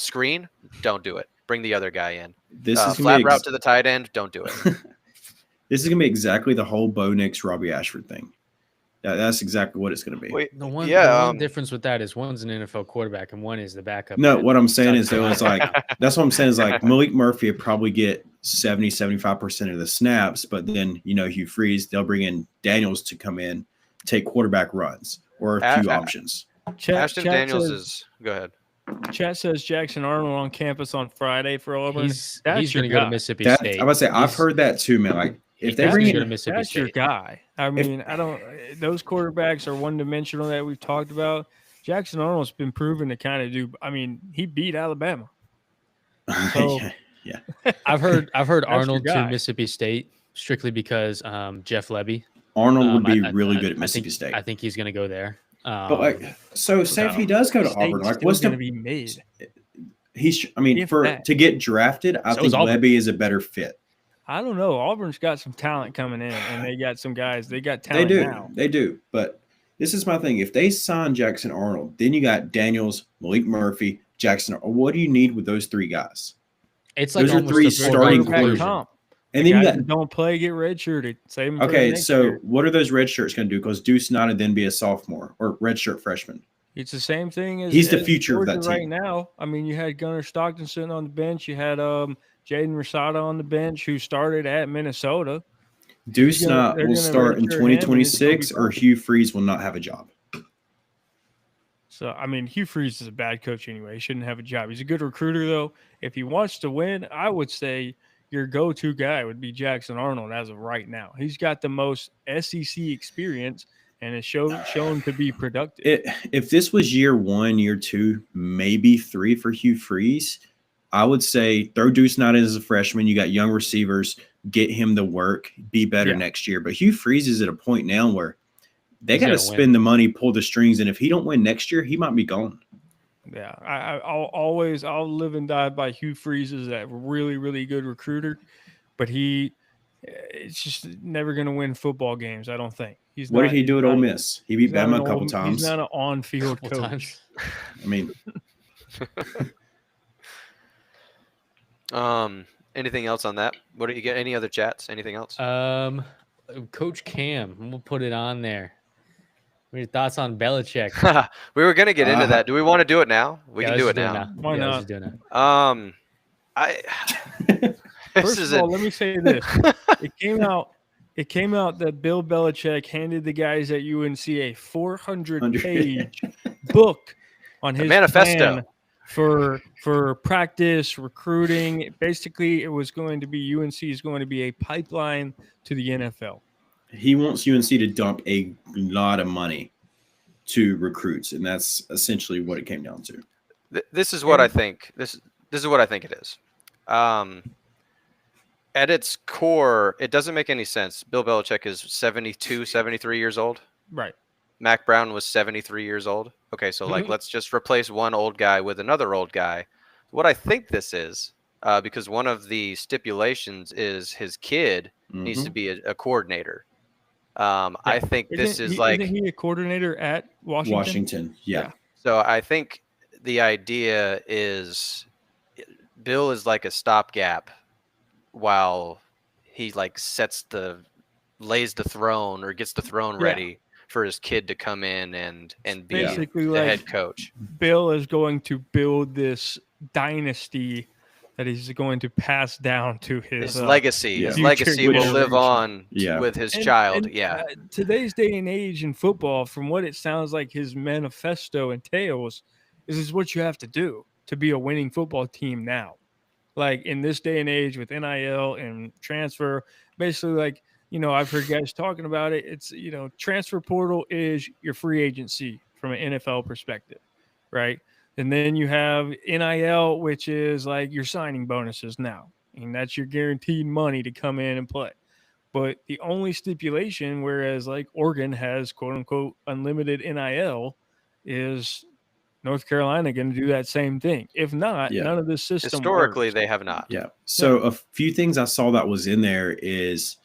[SPEAKER 1] Screen, don't do it. Bring the other guy in.
[SPEAKER 3] This is
[SPEAKER 1] flat route to the tight end, don't do it.
[SPEAKER 3] This is going to be exactly the whole Bo Nix, Robbie Ashford thing. That's exactly what it's going to be.
[SPEAKER 1] Wait,
[SPEAKER 2] The one difference with that is one's an NFL quarterback and one is the backup.
[SPEAKER 3] No,
[SPEAKER 2] at
[SPEAKER 3] what I'm saying is
[SPEAKER 2] South
[SPEAKER 3] though is like
[SPEAKER 2] Carolina.
[SPEAKER 3] that's what I'm saying is like Malik Murphy would probably get 70-75% of the snaps, but then Hugh Freeze, they'll bring in Daniels to come in, take quarterback runs or a few options.
[SPEAKER 1] Ashton Daniels is go ahead.
[SPEAKER 4] Chat says Jackson Arnold on campus on Friday for Auburn.
[SPEAKER 2] He's going to go to Mississippi State.
[SPEAKER 3] I would say I've heard that too, man. Like if they bring in
[SPEAKER 2] Mississippi
[SPEAKER 4] that's
[SPEAKER 2] State.
[SPEAKER 4] your guy. I mean, those quarterbacks are one-dimensional that we've talked about. Jackson Arnold's been proven to kind of do. I mean, he beat Alabama. So,
[SPEAKER 3] yeah.
[SPEAKER 2] I've heard Arnold to Mississippi State strictly because Jeff Levy.
[SPEAKER 3] Arnold would be really good at Mississippi State.
[SPEAKER 2] I think he's going to go there.
[SPEAKER 3] But like, so say if he does go to Auburn, like what's
[SPEAKER 4] going to be made?
[SPEAKER 3] To get drafted, I think Levy is a better fit.
[SPEAKER 4] I don't know. Auburn's got some talent coming in, and they got some guys. They got talent now.
[SPEAKER 3] They do. But this is my thing. If they sign Jackson Arnold, then you got Daniels, Malik Murphy, Jackson. What do you need with those three guys?
[SPEAKER 2] It's like
[SPEAKER 3] those are three starting quarterbacks. And then you got
[SPEAKER 4] don't play, get redshirted. Save them.
[SPEAKER 3] Okay, so what are those red shirts going to do? Because Deuce Nada then be a sophomore or redshirt freshman.
[SPEAKER 4] It's the same thing as
[SPEAKER 3] he's the future of that team
[SPEAKER 4] right now. I mean, you had Gunnar Stockton sitting on the bench. You had Jaden Rosado on the bench, who started at Minnesota.
[SPEAKER 3] Deuce Nada will start in 2026, or Hugh Freeze will not have a job.
[SPEAKER 4] So, I mean, Hugh Freeze is a bad coach anyway. He shouldn't have a job. He's a good recruiter, though. If he wants to win, I would say your go-to guy would be Jackson Arnold as of right now. He's got the most SEC experience and is shown to be productive.
[SPEAKER 3] If this was year 1, year 2, maybe 3 for Hugh Freeze, I would say throw Deuce Nada as a freshman. You got young receivers, get him the work, be better next year. But Hugh Freeze is at a point now where they got to spend the money, pull the strings, and if he don't win next year, he might be gone.
[SPEAKER 4] Yeah, I'll live and die by Hugh Freeze as a really, really good recruiter, but it's just never going to win football games. I don't think.
[SPEAKER 3] What did he do at Ole Miss? He beat Bama a couple times.
[SPEAKER 4] He's not an on-field coach.
[SPEAKER 3] I mean,
[SPEAKER 1] anything else on that? What do you get? Any other chats? Anything else?
[SPEAKER 2] Coach Cam, we'll put it on there. What are your thoughts on Belichick?
[SPEAKER 1] We were going to get into that. Do we want to do it now? We can do it now.
[SPEAKER 4] Why not?
[SPEAKER 1] First
[SPEAKER 4] of all, let me say this. It came out that Bill Belichick handed the guys at UNC a 400-page book on his
[SPEAKER 1] manifesto
[SPEAKER 4] for practice, recruiting. Basically, it was going to be UNC is going to be a pipeline to the NFL.
[SPEAKER 3] He wants UNC to dump a lot of money to recruits, and that's essentially what it came down to.
[SPEAKER 1] This is what I think. This is what I think it is. At its core, it doesn't make any sense. Bill Belichick is 72, 73 years old.
[SPEAKER 4] Right.
[SPEAKER 1] Mac Brown was 73 years old. Okay, so let's just replace one old guy with another old guy. What I think this is, because one of the stipulations is his kid needs to be a coordinator. I think isn't
[SPEAKER 4] he a coordinator at Washington?
[SPEAKER 3] Washington, yeah.
[SPEAKER 1] So I think the idea is Bill is like a stopgap while he lays the throne or gets the throne ready for his kid to come in and be
[SPEAKER 4] basically
[SPEAKER 1] the head coach.
[SPEAKER 4] Bill is going to build this dynasty that he's going to pass down to his
[SPEAKER 1] legacy. His legacy will live on with his child.
[SPEAKER 4] Today's day and age in football, from what it sounds like his manifesto entails, is what you have to do to be a winning football team now. Like in this day and age with NIL and transfer, basically I've heard guys talking about it. It's, transfer portal is your free agency from an NFL perspective, right? And then you have NIL, which is like your signing bonuses now. And that's your guaranteed money to come in and play. But the only stipulation, whereas like Oregon has quote unquote unlimited NIL, is North Carolina going to do that same thing? If not, none of this system
[SPEAKER 1] historically
[SPEAKER 4] works.
[SPEAKER 1] They have not.
[SPEAKER 3] Yeah. So a few things I saw that was in there is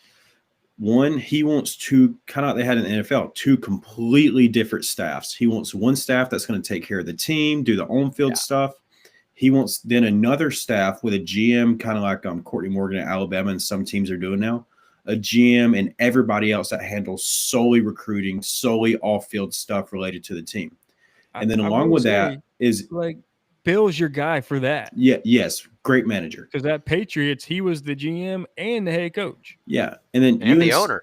[SPEAKER 3] one, he wants to kind of, they had in the NFL, 2 completely different staffs. He wants one staff that's going to take care of the team, do the on-field stuff. He wants then another staff with a GM, kind of like Courtney Morgan at Alabama and some teams are doing now, a GM, and everybody else that handles solely recruiting, solely off-field stuff related to the team. And then
[SPEAKER 4] I
[SPEAKER 3] along
[SPEAKER 4] will
[SPEAKER 3] with
[SPEAKER 4] say,
[SPEAKER 3] that is,
[SPEAKER 4] like, Bill's your guy for that.
[SPEAKER 3] yes, great manager.
[SPEAKER 4] Because that Patriots, he was the GM and the head coach.
[SPEAKER 3] Yeah. And then
[SPEAKER 1] And the owner.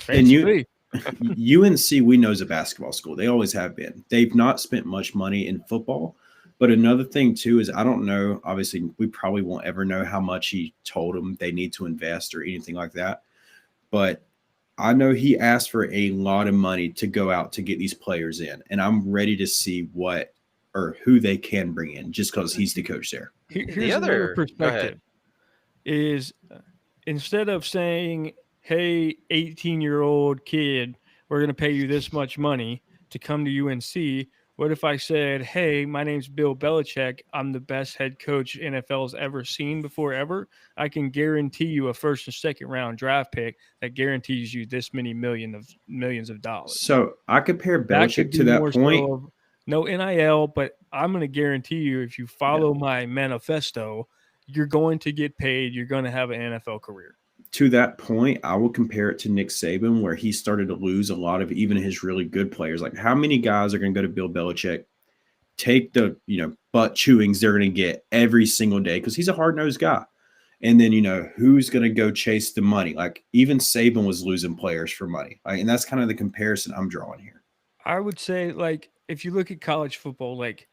[SPEAKER 3] And
[SPEAKER 4] Basically.
[SPEAKER 3] UNC, we know, is a basketball school. They always have been. They've not spent much money in football. But another thing, too, is I don't know. Obviously, we probably won't ever know how much he told them they need to invest or anything like that. But I know he asked for a lot of money to go out to get these players in. And I'm ready to see what or who they can bring in just because he's the coach there.
[SPEAKER 4] Here's another
[SPEAKER 1] Go ahead.
[SPEAKER 4] perspective is instead of saying, hey, 18-year-old kid, we're going to pay you this much money to come to UNC, what if I said, hey, my name's Bill Belichick. I'm the best head coach NFL's ever seen before ever. I can guarantee you a first and second round draft pick that guarantees you this many millions of dollars.
[SPEAKER 3] So I compare
[SPEAKER 4] That could
[SPEAKER 3] Belichick
[SPEAKER 4] be
[SPEAKER 3] to that
[SPEAKER 4] more
[SPEAKER 3] point.
[SPEAKER 4] so of no NIL, but I'm going to guarantee you if you follow my manifesto, you're going to get paid. You're going to have an NFL career.
[SPEAKER 3] To that point, I will compare it to Nick Saban, where he started to lose a lot of even his really good players. Like, how many guys are going to go to Bill Belichick, take the butt chewings they're going to get every single day because he's a hard nosed guy, and then who's going to go chase the money? Like, even Saban was losing players for money, and that's kind of the comparison I'm drawing here.
[SPEAKER 4] I would say, like, if you look at college football, like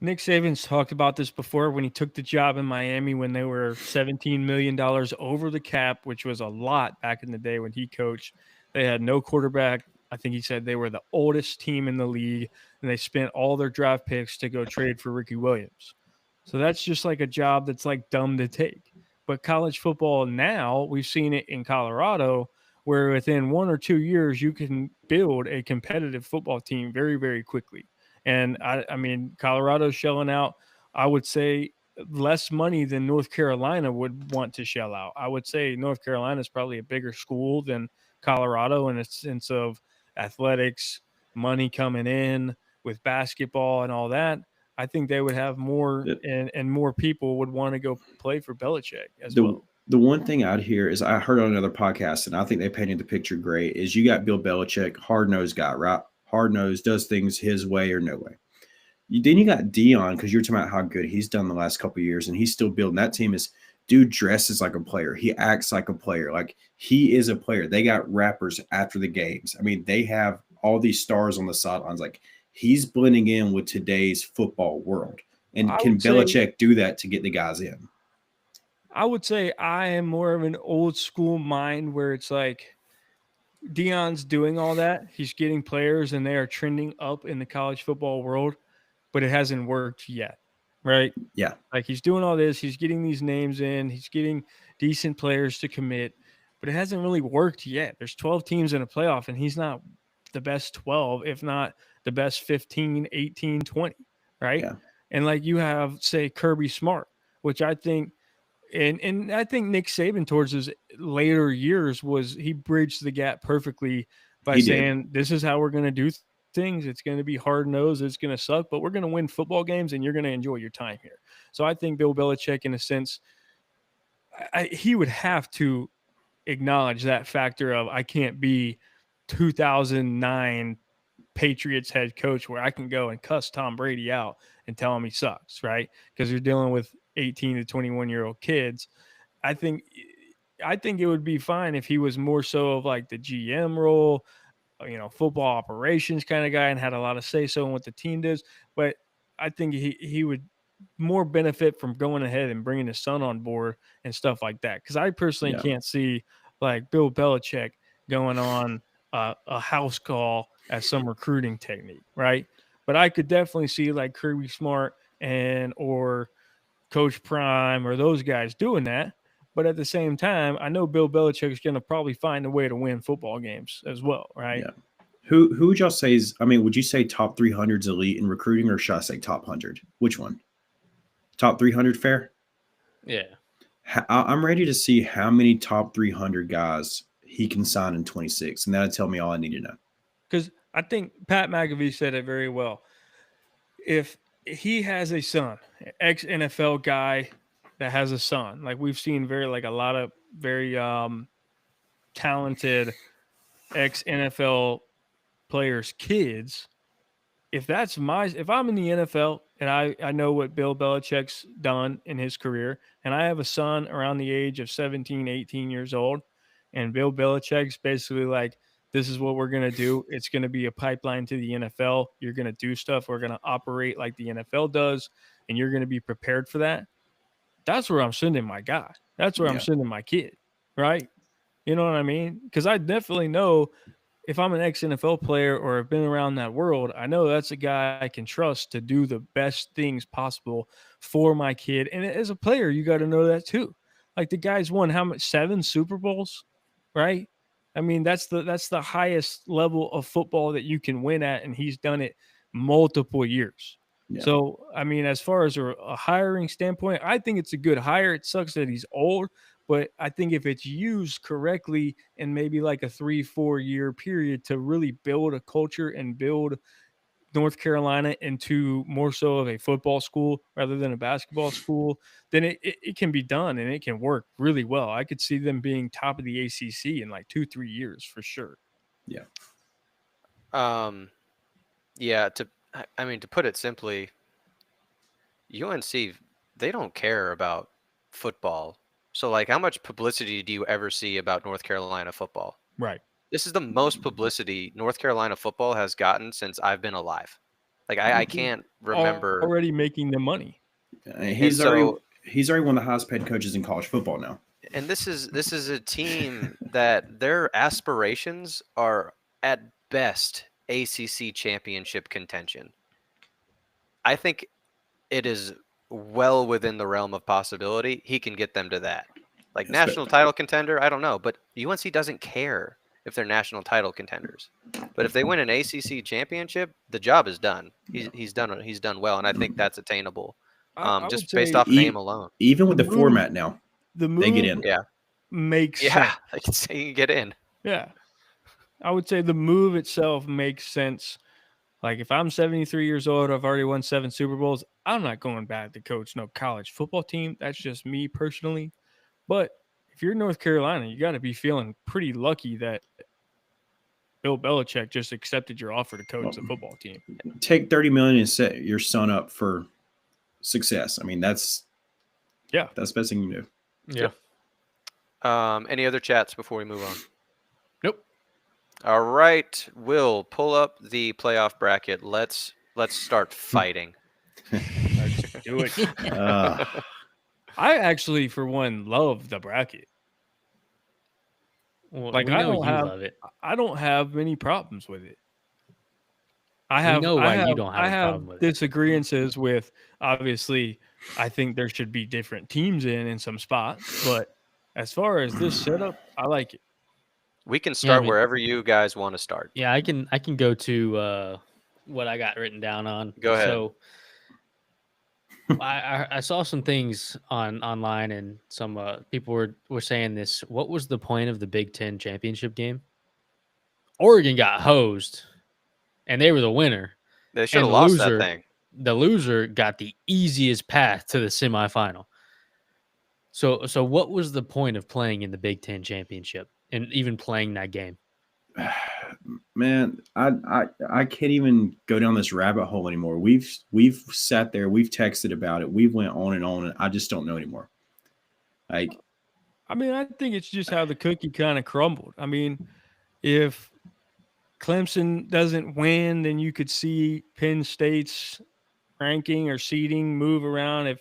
[SPEAKER 4] Nick Saban's talked about this before when he took the job in Miami when they were $17 million over the cap, which was a lot back in the day when he coached. They had no quarterback. I think he said they were the oldest team in the league, and they spent all their draft picks to go trade for Ricky Williams. So that's just like a job that's like dumb to take. But college football now, we've seen it in Colorado, where within 1 or 2 years, you can build a competitive football team very, very quickly. And I mean, Colorado's shelling out, I would say, less money than North Carolina would want to shell out. I would say North Carolina is probably a bigger school than Colorado in a sense of athletics, money coming in with basketball and all that. I think they would have more and more people would want to go play for Belichick as well.
[SPEAKER 3] The one thing out here is I heard on another podcast, and I think they painted the picture great, is you got Bill Belichick, hard-nosed guy, right? Hard-nosed, does things his way or no way. Then you got Dion, because you're talking about how good he's done the last couple of years, and he's still building. That team is, dude dresses like a player. He acts like a player. Like, he is a player. They got rappers after the games. I mean, they have all these stars on the sidelines. Like, he's blending in with today's football world. And can Belichick do that to get the guys in?
[SPEAKER 4] I would say I am more of an old school mind where it's like Dion's doing all that. He's getting players and they are trending up in the college football world, but it hasn't worked yet, right?
[SPEAKER 3] Yeah.
[SPEAKER 4] Like, he's doing all this. He's getting these names in. He's getting decent players to commit, but it hasn't really worked yet. There's 12 teams in a playoff, and he's not the best 12, if not the best 15, 18, 20, right?
[SPEAKER 3] Yeah.
[SPEAKER 4] And like you have, say, Kirby Smart, which I think – and I think Nick Saban towards his later years he bridged the gap perfectly by saying, this is how we're going to do things. It's going to be hard-nosed. It's going to suck, but we're going to win football games, and you're going to enjoy your time here. So I think Bill Belichick, in a sense, he would have to acknowledge that factor of I can't be 2009 Patriots head coach where I can go and cuss Tom Brady out and tell him he sucks, right? Because you're dealing with 18 to 21-year-old kids. I think it would be fine if he was more so of like the GM role, football operations kind of guy and had a lot of say-so in what the team does. But I think he would more benefit from going ahead and bringing his son on board and stuff like that. Because I personally can't see like Bill Belichick going on a house call as some recruiting technique, right? But I could definitely see like Kirby Smart or Coach Prime or those guys doing that. But at the same time, I know Bill Belichick is going to probably find a way to win football games as well, right?
[SPEAKER 3] Yeah. Who would y'all say is, I mean, would you say top 300 is elite in recruiting, or should I say top 100? Which one? Top 300 fair?
[SPEAKER 2] Yeah.
[SPEAKER 3] I'm ready to see how many top 300 guys he can sign in 26, and that'll tell me all I need to know.
[SPEAKER 4] Because I think Pat McAfee said it very well. If he has a son, ex-NFL guy that has a son, like we've seen a lot of very talented ex-NFL players' kids. If I'm in the NFL and I know what Bill Belichick's done in his career, and I have a son around the age of 17, 18 years old, and Bill Belichick's basically like, this is what we're going to do. It's going to be a pipeline to the NFL. You're going to do stuff. We're going to operate like the NFL does, and you're going to be prepared for that. That's where I'm sending my guy. That's where I'm sending my kid, right? You know what I mean? Because I definitely know if I'm an ex-NFL player or have been around that world, I know that's a guy I can trust to do the best things possible for my kid. And as a player, you got to know that too. Like the guy's won how much? 7 Super Bowls, right? I mean, that's the highest level of football that you can win at, and he's done it multiple years.
[SPEAKER 3] Yeah.
[SPEAKER 4] So, I mean, as far as a hiring standpoint, I think it's a good hire. It sucks that he's old, but I think if it's used correctly in maybe like a 3-4 year period to really build a culture and build North Carolina into more so of a football school rather than a basketball school, then it can be done and it can work really well. I could see them being top of the ACC in like 2-3 years for sure.
[SPEAKER 3] Yeah.
[SPEAKER 1] Yeah. To put it simply, UNC, they don't care about football. So, like, how much publicity do you ever see about North Carolina football?
[SPEAKER 4] Right.
[SPEAKER 1] This is the most publicity North Carolina football has gotten since I've been alive. Like, I can't remember.
[SPEAKER 4] Already making the money.
[SPEAKER 3] He's already one of the highest paid coaches in college football now.
[SPEAKER 1] And this is a team that their aspirations are at best ACC championship contention. I think it is well within the realm of possibility he can get them to that. Like national title contender, I don't know, but UNC doesn't care if they're national title contenders. But if they win an ACC championship, the job is done. He's done well, and I think that's attainable. Just based off name alone.
[SPEAKER 3] Even with the format now,
[SPEAKER 4] the move
[SPEAKER 3] they get in.
[SPEAKER 1] Yeah,
[SPEAKER 4] makes sense.
[SPEAKER 1] yeah, I can say you get in.
[SPEAKER 4] Yeah, I would say the move itself makes sense. Like if I'm 73 years old, I've already won 7 Super Bowls. I'm not going back to coach no college football team. That's just me personally. But if you're North Carolina, you got to be feeling pretty lucky that Bill Belichick just accepted your offer to coach the football team.
[SPEAKER 3] Take $30 million and set your son up for success. I mean, that's the best thing you can
[SPEAKER 2] Yeah.
[SPEAKER 1] Any other chats before we move on?
[SPEAKER 2] Nope.
[SPEAKER 1] All right, Will, pull up the playoff bracket. Let's start fighting.
[SPEAKER 4] Let's do it.
[SPEAKER 3] do.
[SPEAKER 4] I actually, for one, love the bracket.
[SPEAKER 2] Well,
[SPEAKER 4] Like
[SPEAKER 2] we
[SPEAKER 4] I
[SPEAKER 2] know
[SPEAKER 4] don't
[SPEAKER 2] you
[SPEAKER 4] have,
[SPEAKER 2] love it.
[SPEAKER 4] I don't have many problems with it. I
[SPEAKER 2] We know why you don't have a problem with it.
[SPEAKER 4] disagreements with, obviously, I think there should be different teams in some spots, but as far as this setup, I like it.
[SPEAKER 1] We can start
[SPEAKER 2] I mean-
[SPEAKER 1] wherever you guys want to start.
[SPEAKER 2] Yeah, I can go to what I got written down on.
[SPEAKER 1] Go ahead.
[SPEAKER 2] So I saw some things online, and some people were saying this. What was the point of the Big Ten championship game? Oregon got hosed, and they were the winner.
[SPEAKER 1] They should have
[SPEAKER 2] And
[SPEAKER 1] lost
[SPEAKER 2] loser-
[SPEAKER 1] that thing.
[SPEAKER 2] The loser got the easiest path to the semifinal. So what was the point of playing in the Big Ten championship and even playing that game?
[SPEAKER 3] Man, I can't even go down this rabbit hole anymore. We've sat there, we've texted about it, we've went on, and I just don't know anymore. Like,
[SPEAKER 4] I mean, I think it's just how the cookie kind of crumbled. I mean, if Clemson doesn't win, then you could see Penn State's ranking or seeding move around.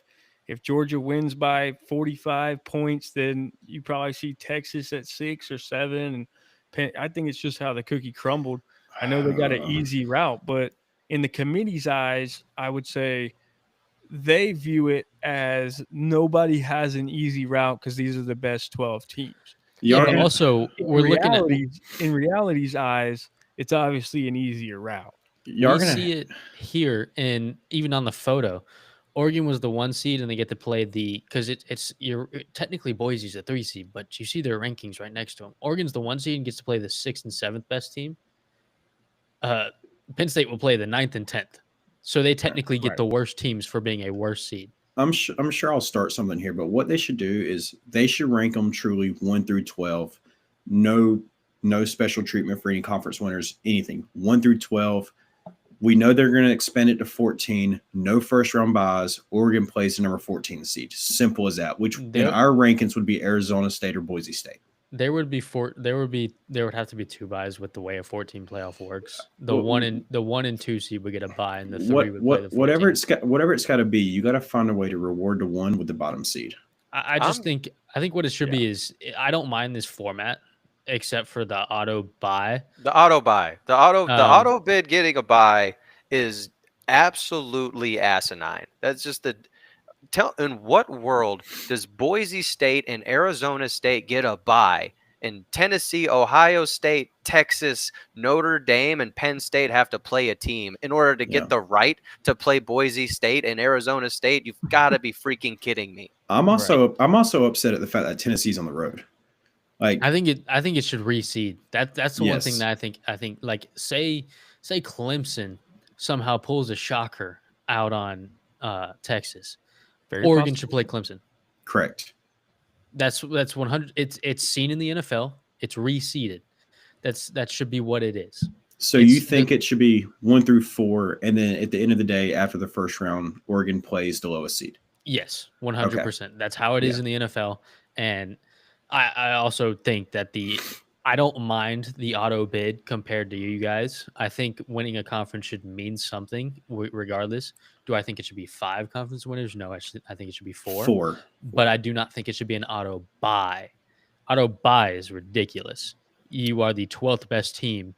[SPEAKER 4] If Georgia wins by 45 points, then you probably see Texas at 6 or 7. And Penn, I think it's just how the cookie crumbled. I know they got an easy route, but in the committee's eyes, I would say they view it as nobody has an easy route because these are the best 12 teams.
[SPEAKER 2] Yeah, but
[SPEAKER 3] Yarden-
[SPEAKER 2] also we're looking at
[SPEAKER 4] in reality's eyes, it's obviously an easier route.
[SPEAKER 3] you're
[SPEAKER 2] we
[SPEAKER 3] gonna
[SPEAKER 2] see it here, and even on the photo, Oregon was the 1 seed, and they get to play because you're technically Boise's a 3 seed, but you see their rankings right next to them. Oregon's the 1 seed and gets to play the 6th and 7th best team. Penn State will play the 9th and 10th, so they technically get the worst teams for being a worse seed.
[SPEAKER 3] I'm sure I'll start something here, but what they should do is they should rank them truly 1 through 12 no special treatment for any conference winners, anything. 1 through 12. We know they're going to expand it to 14. No first round buys. Oregon plays the number 14 seed. Simple as that. Which in our rankings would be Arizona State or Boise State.
[SPEAKER 2] There would have to be 2 buys with the way a 14 playoff works. The 1 and 2 seed would get a buy, and the 3 would play the 14.
[SPEAKER 3] Whatever it's got to be, you got to find a way to reward the 1 with the bottom seed.
[SPEAKER 2] I think what it should be is, I don't mind this format except for the auto buy.
[SPEAKER 1] The auto bid getting a buy is absolutely asinine. That's just in what world does Boise State and Arizona State get a bye, and Tennessee, Ohio State, Texas, Notre Dame, and Penn State have to play a team in order to get the right to play Boise State and Arizona State? You've got to be freaking kidding me.
[SPEAKER 3] I'm also upset at the fact that Tennessee's on the road. Like,
[SPEAKER 2] I think it should reseed. That's the one thing that I think like say Clemson somehow pulls a shocker out on Texas. Oregon should play Clemson.
[SPEAKER 3] Correct.
[SPEAKER 2] That's 100. It's seen in the NFL. It's reseeded. That should be what it is.
[SPEAKER 3] So you think it should be 1 through 4, and then at the end of the day, after the first round, Oregon plays the lowest seed?
[SPEAKER 2] Yes, 100%. That's how it is in the NFL. And I also think that I don't mind the auto bid compared to you guys. I think winning a conference should mean something regardless. Do I think it should be 5 conference winners? No, I think it should be 4.
[SPEAKER 3] 4.
[SPEAKER 2] But I do not think it should be an auto buy. Auto buy is ridiculous. You are the 12th best team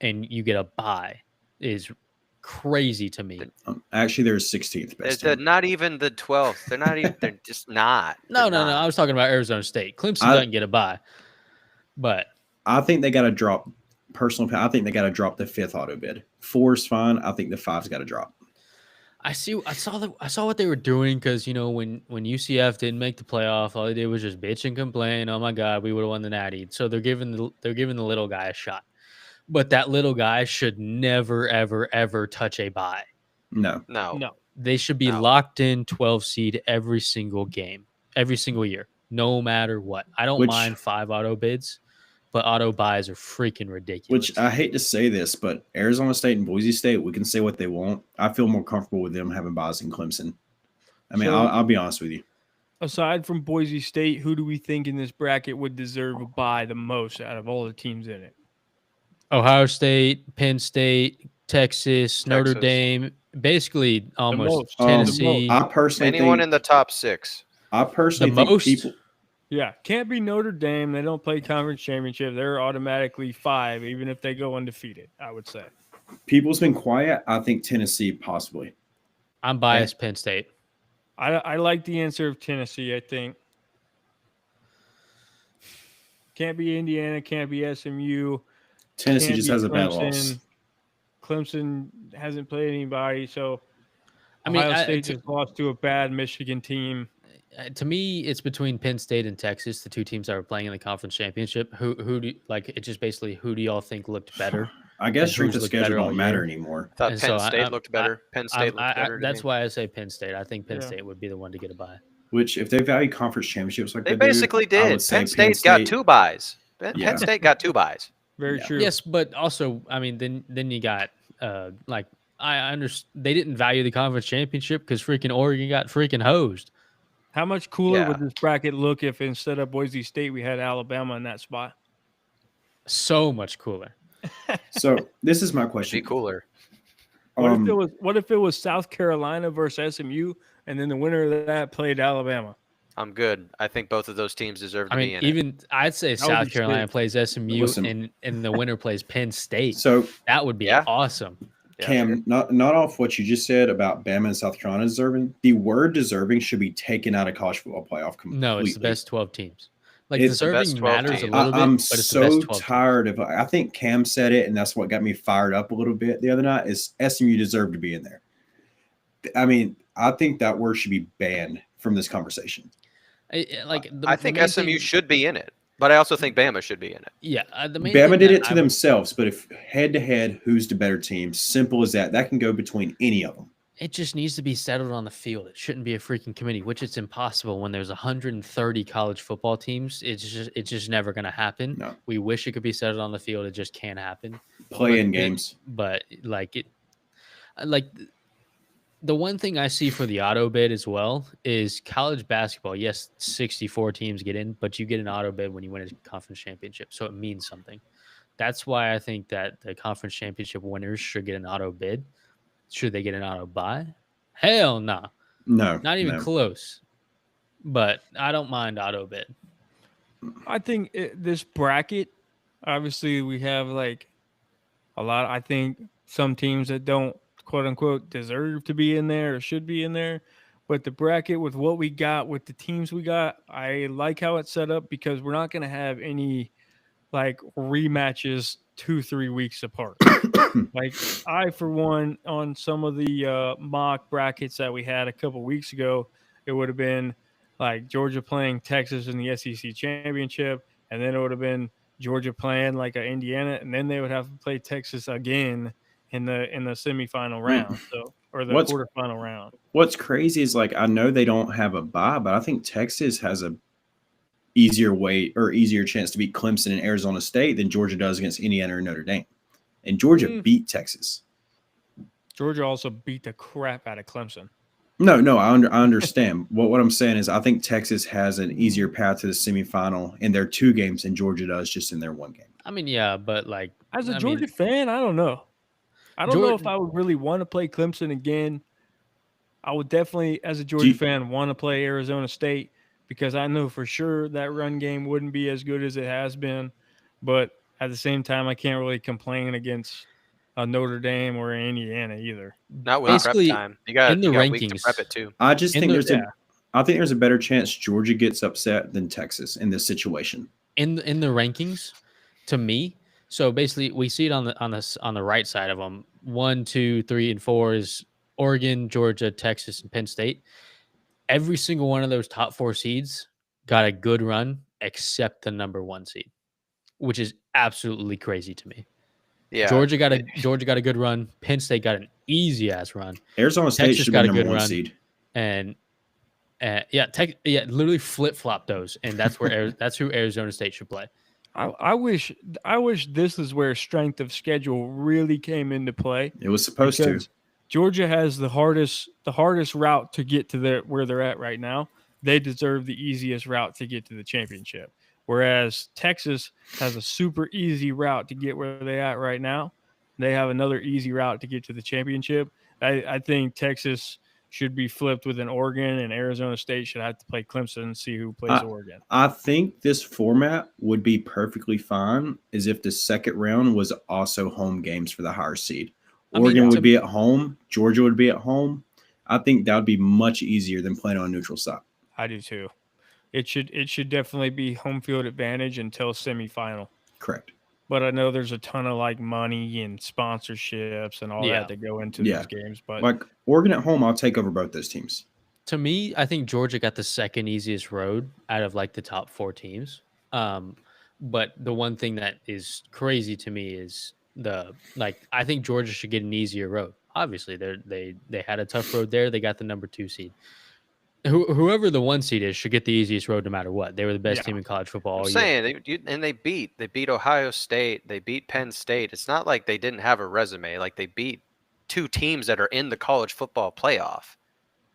[SPEAKER 2] and you get a buy is crazy to me.
[SPEAKER 3] Actually, they're 16th best.
[SPEAKER 1] They're not even the 12th. They're not even. They're just not.
[SPEAKER 2] No. I was talking about Arizona State. Clemson doesn't get a bye, but
[SPEAKER 3] I think they got to drop. I think they got to drop the 5th auto bid. 4 is fine. I think the 5's got to drop.
[SPEAKER 2] I saw what they were doing because when UCF didn't make the playoff, all they did was just bitch and complain. Oh my God, we would have won the Natty. So they're giving the little guy a shot. But that little guy should never, ever, ever touch a bye.
[SPEAKER 3] No.
[SPEAKER 2] They should be locked in 12 seed every single game, every single year, no matter what. I don't mind 5 auto bids, but auto buys are freaking ridiculous.
[SPEAKER 3] Which I hate to say this, but Arizona State and Boise State, we can say what they want. I feel more comfortable with them having buys than Clemson. I mean, I'll be honest with you.
[SPEAKER 4] Aside from Boise State, who do we think in this bracket would deserve a bye the most out of all the teams in it?
[SPEAKER 2] Ohio State, Penn State, Texas, Notre Dame, basically almost Tennessee.
[SPEAKER 3] I personally
[SPEAKER 1] anyone in the top 6.
[SPEAKER 3] I personally think people.
[SPEAKER 4] Yeah, can't be Notre Dame. They don't play conference championship. They're automatically 5, even if they go undefeated, I would say.
[SPEAKER 3] People's been quiet. I think Tennessee possibly.
[SPEAKER 2] I'm biased Penn State.
[SPEAKER 4] I like the answer of Tennessee, I think. Can't be Indiana, can't be SMU.
[SPEAKER 3] Tennessee just has a bad loss.
[SPEAKER 4] Clemson hasn't played anybody, so
[SPEAKER 2] Ohio
[SPEAKER 4] State just lost to a bad Michigan team.
[SPEAKER 2] To me, it's between Penn State and Texas, the 2 teams that were playing in the conference championship. Who do it's just basically who do y'all think looked better?
[SPEAKER 3] I guess strength of schedule don't matter anymore.
[SPEAKER 1] I thought Penn State looked better. Penn State looked better.
[SPEAKER 2] That's why I say Penn State. I think Penn State would be the one to get a bye.
[SPEAKER 3] Which, if they value conference championships like
[SPEAKER 1] they basically did, Penn State got 2 buys. Penn State got 2 buys.
[SPEAKER 4] Very true.
[SPEAKER 2] Yes, but also, I mean, then you got I understand they didn't value the conference championship because freaking Oregon got freaking hosed.
[SPEAKER 4] How much cooler would this bracket look if instead of Boise State we had Alabama in that spot?
[SPEAKER 2] So much cooler.
[SPEAKER 3] So this is my question.
[SPEAKER 1] Be cooler.
[SPEAKER 4] What if it was South Carolina versus SMU, and then the winner of that played Alabama?
[SPEAKER 1] I'm good. I think both of those teams deserve to be in it.
[SPEAKER 2] I'd say South Carolina plays SMU and the winner plays Penn State.
[SPEAKER 3] So
[SPEAKER 2] that would be awesome.
[SPEAKER 3] Cam, not off what you just said about Bama and South Carolina deserving. The word deserving should be taken out of college football playoff completely.
[SPEAKER 2] No, it's the best 12 teams. Like deserving matters a little bit.
[SPEAKER 3] I'm
[SPEAKER 2] but it's
[SPEAKER 3] so tired of. I think Cam said it, and that's what got me fired up a little bit the other night. Is SMU deserved to be in there? I mean, I think that word should be banned from this conversation.
[SPEAKER 1] I think SMU should be in it, but I also think Bama should be in it.
[SPEAKER 2] Yeah,
[SPEAKER 3] Bama did it to themselves, but if head to head, who's the better team? Simple as that. That can go between any of them.
[SPEAKER 2] It just needs to be settled on the field. It shouldn't be a freaking committee, which it's impossible when there's 130 college football teams. It's just never going to happen.
[SPEAKER 3] No.
[SPEAKER 2] We wish it could be settled on the field. It just can't happen.
[SPEAKER 3] Play-in games.
[SPEAKER 2] But like the one thing I see for the auto bid as well is college basketball. Yes, 64 teams get in, but you get an auto bid when you win a conference championship, so it means something. That's why I think that the conference championship winners should get an auto bid. Should they get an auto buy? Hell no.
[SPEAKER 3] No.
[SPEAKER 2] Not even
[SPEAKER 3] no.
[SPEAKER 2] close. But I don't mind auto bid.
[SPEAKER 4] I think this bracket, obviously, we have like a lot. I think some teams that don't quote unquote deserve to be in there or should be in there. But the bracket with what we got, with the teams we got, I like how it's set up because we're not going to have any like rematches 2-3 weeks apart. Like I, for one, on some of the mock brackets that we had a couple weeks ago, it would have been like Georgia playing Texas in the SEC championship, and then it would have been Georgia playing like a Indiana, and then they would have to play Texas again in the semifinal round, or the quarterfinal round.
[SPEAKER 3] What's crazy is like I know they don't have a bye, but I think Texas has a easier chance to beat Clemson and Arizona State than Georgia does against Indiana or Notre Dame. And Georgia beat Texas.
[SPEAKER 4] Georgia also beat the crap out of Clemson.
[SPEAKER 3] No, I understand. What I'm saying is I think Texas has an easier path to the semifinal in their 2 games than Georgia does just in their 1 game.
[SPEAKER 2] I mean, yeah, but like
[SPEAKER 4] as a Georgia fan, I don't know. I don't know if I would really want to play Clemson again. I would definitely, as a Georgia fan, want to play Arizona State because I know for sure that run game wouldn't be as good as it has been. But at the same time, I can't really complain against Notre Dame or Indiana either.
[SPEAKER 1] Not with prep time. You got week to prep it too.
[SPEAKER 3] I just think there's a better chance Georgia gets upset than Texas in this situation.
[SPEAKER 2] In the rankings, to me, so basically we see it on the right side of them. 1, 2, 3, and 4 is Oregon, Georgia, Texas, and Penn State. Every single one of those top 4 seeds got a good run except the number 1 seed, which is absolutely crazy to me. Yeah, Georgia got a good run. Penn State got an easy ass run.
[SPEAKER 3] Arizona State should got a good run seed,
[SPEAKER 2] and literally flip flop those, and that's where that's who Arizona State should play.
[SPEAKER 4] I wish this is where strength of schedule really came into play.
[SPEAKER 3] It was supposed to.
[SPEAKER 4] Georgia has the hardest route to get to where they're at right now. They deserve the easiest route to get to the championship. Whereas Texas has a super easy route to get where they're at right now. They have another easy route to get to the championship. I think Texas should be flipped with an Oregon, and Arizona State should have to play Clemson and see who plays Oregon.
[SPEAKER 3] I think this format would be perfectly fine as if the second round was also home games for the higher seed. Oregon would be at home. Georgia would be at home. I think that would be much easier than playing on a neutral site.
[SPEAKER 4] I do too. It should definitely be home field advantage until semifinal.
[SPEAKER 3] Correct.
[SPEAKER 4] But I know there's a ton of like money and sponsorships and all that that go into these games. But
[SPEAKER 3] like Oregon at home, I'll take over both those teams.
[SPEAKER 2] To me, I think Georgia got the second easiest road out of like the top 4 teams. But the one thing that is crazy to me is I think Georgia should get an easier road. Obviously, they had a tough road there. They got the number 2 seed. Whoever the 1 seed is should get the easiest road no matter what. They were the best team in college football.
[SPEAKER 1] I'm saying, they beat Ohio State. They beat Penn State. It's not like they didn't have a resume. Like they beat 2 teams that are in the college football playoff.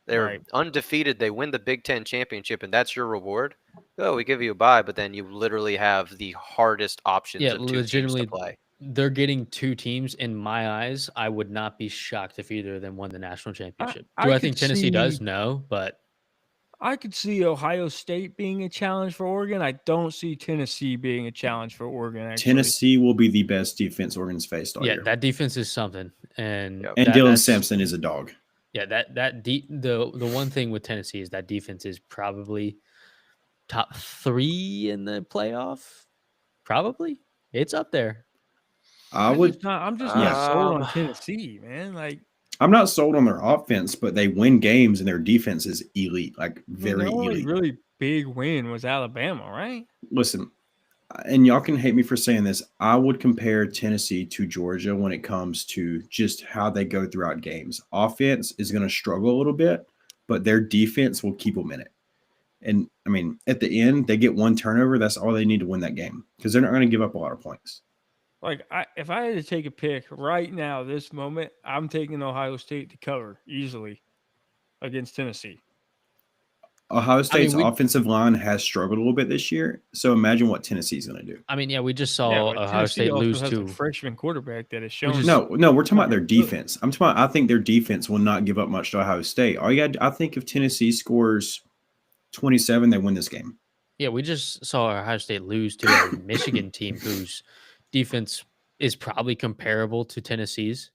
[SPEAKER 1] They're undefeated. They win the Big Ten championship, and that's your reward. Oh, we give you a bye, but then you literally have the hardest options of 2 teams to play.
[SPEAKER 2] They're getting 2 teams. In my eyes, I would not be shocked if either of them won the national championship. Do I think Tennessee does? No, but
[SPEAKER 4] I could see Ohio State being a challenge for Oregon. I don't see Tennessee being a challenge for Oregon. Actually.
[SPEAKER 3] Tennessee will be the best defense Oregon's faced all year.
[SPEAKER 2] That defense is something, and
[SPEAKER 3] Dylan Sampson is a dog.
[SPEAKER 2] Yeah, the one thing with Tennessee is that defense is probably top 3 in the playoff. Probably, it's up there.
[SPEAKER 4] I'm just not sold on Tennessee, man. Like.
[SPEAKER 3] I'm not sold on their offense, but they win games and their defense is elite, like very elite.
[SPEAKER 4] Really big win was Alabama, right?
[SPEAKER 3] Listen, and y'all can hate me for saying this, I would compare Tennessee to Georgia when it comes to just how they go throughout games. Offense is going to struggle a little bit, but their defense will keep them in it. And I mean, at the end, they get one turnover. That's all they need to win that game because they're not going to give up a lot of points.
[SPEAKER 4] Like, if I had to take a pick right now, this moment, I'm taking Ohio State to cover easily against Tennessee.
[SPEAKER 3] Ohio State's offensive line has struggled a little bit this year. So imagine what Tennessee's going to do.
[SPEAKER 2] I mean, yeah, we just saw Ohio
[SPEAKER 4] Tennessee
[SPEAKER 2] State
[SPEAKER 4] also
[SPEAKER 2] lose
[SPEAKER 4] has
[SPEAKER 2] to
[SPEAKER 4] a freshman quarterback that has shown.
[SPEAKER 3] No, we're talking about their defense. I'm talking about, I think their defense will not give up much to Ohio State. I think if Tennessee scores 27, they win this game.
[SPEAKER 2] Yeah, we just saw Ohio State lose to a Michigan team whose defense is probably comparable to Tennessee's,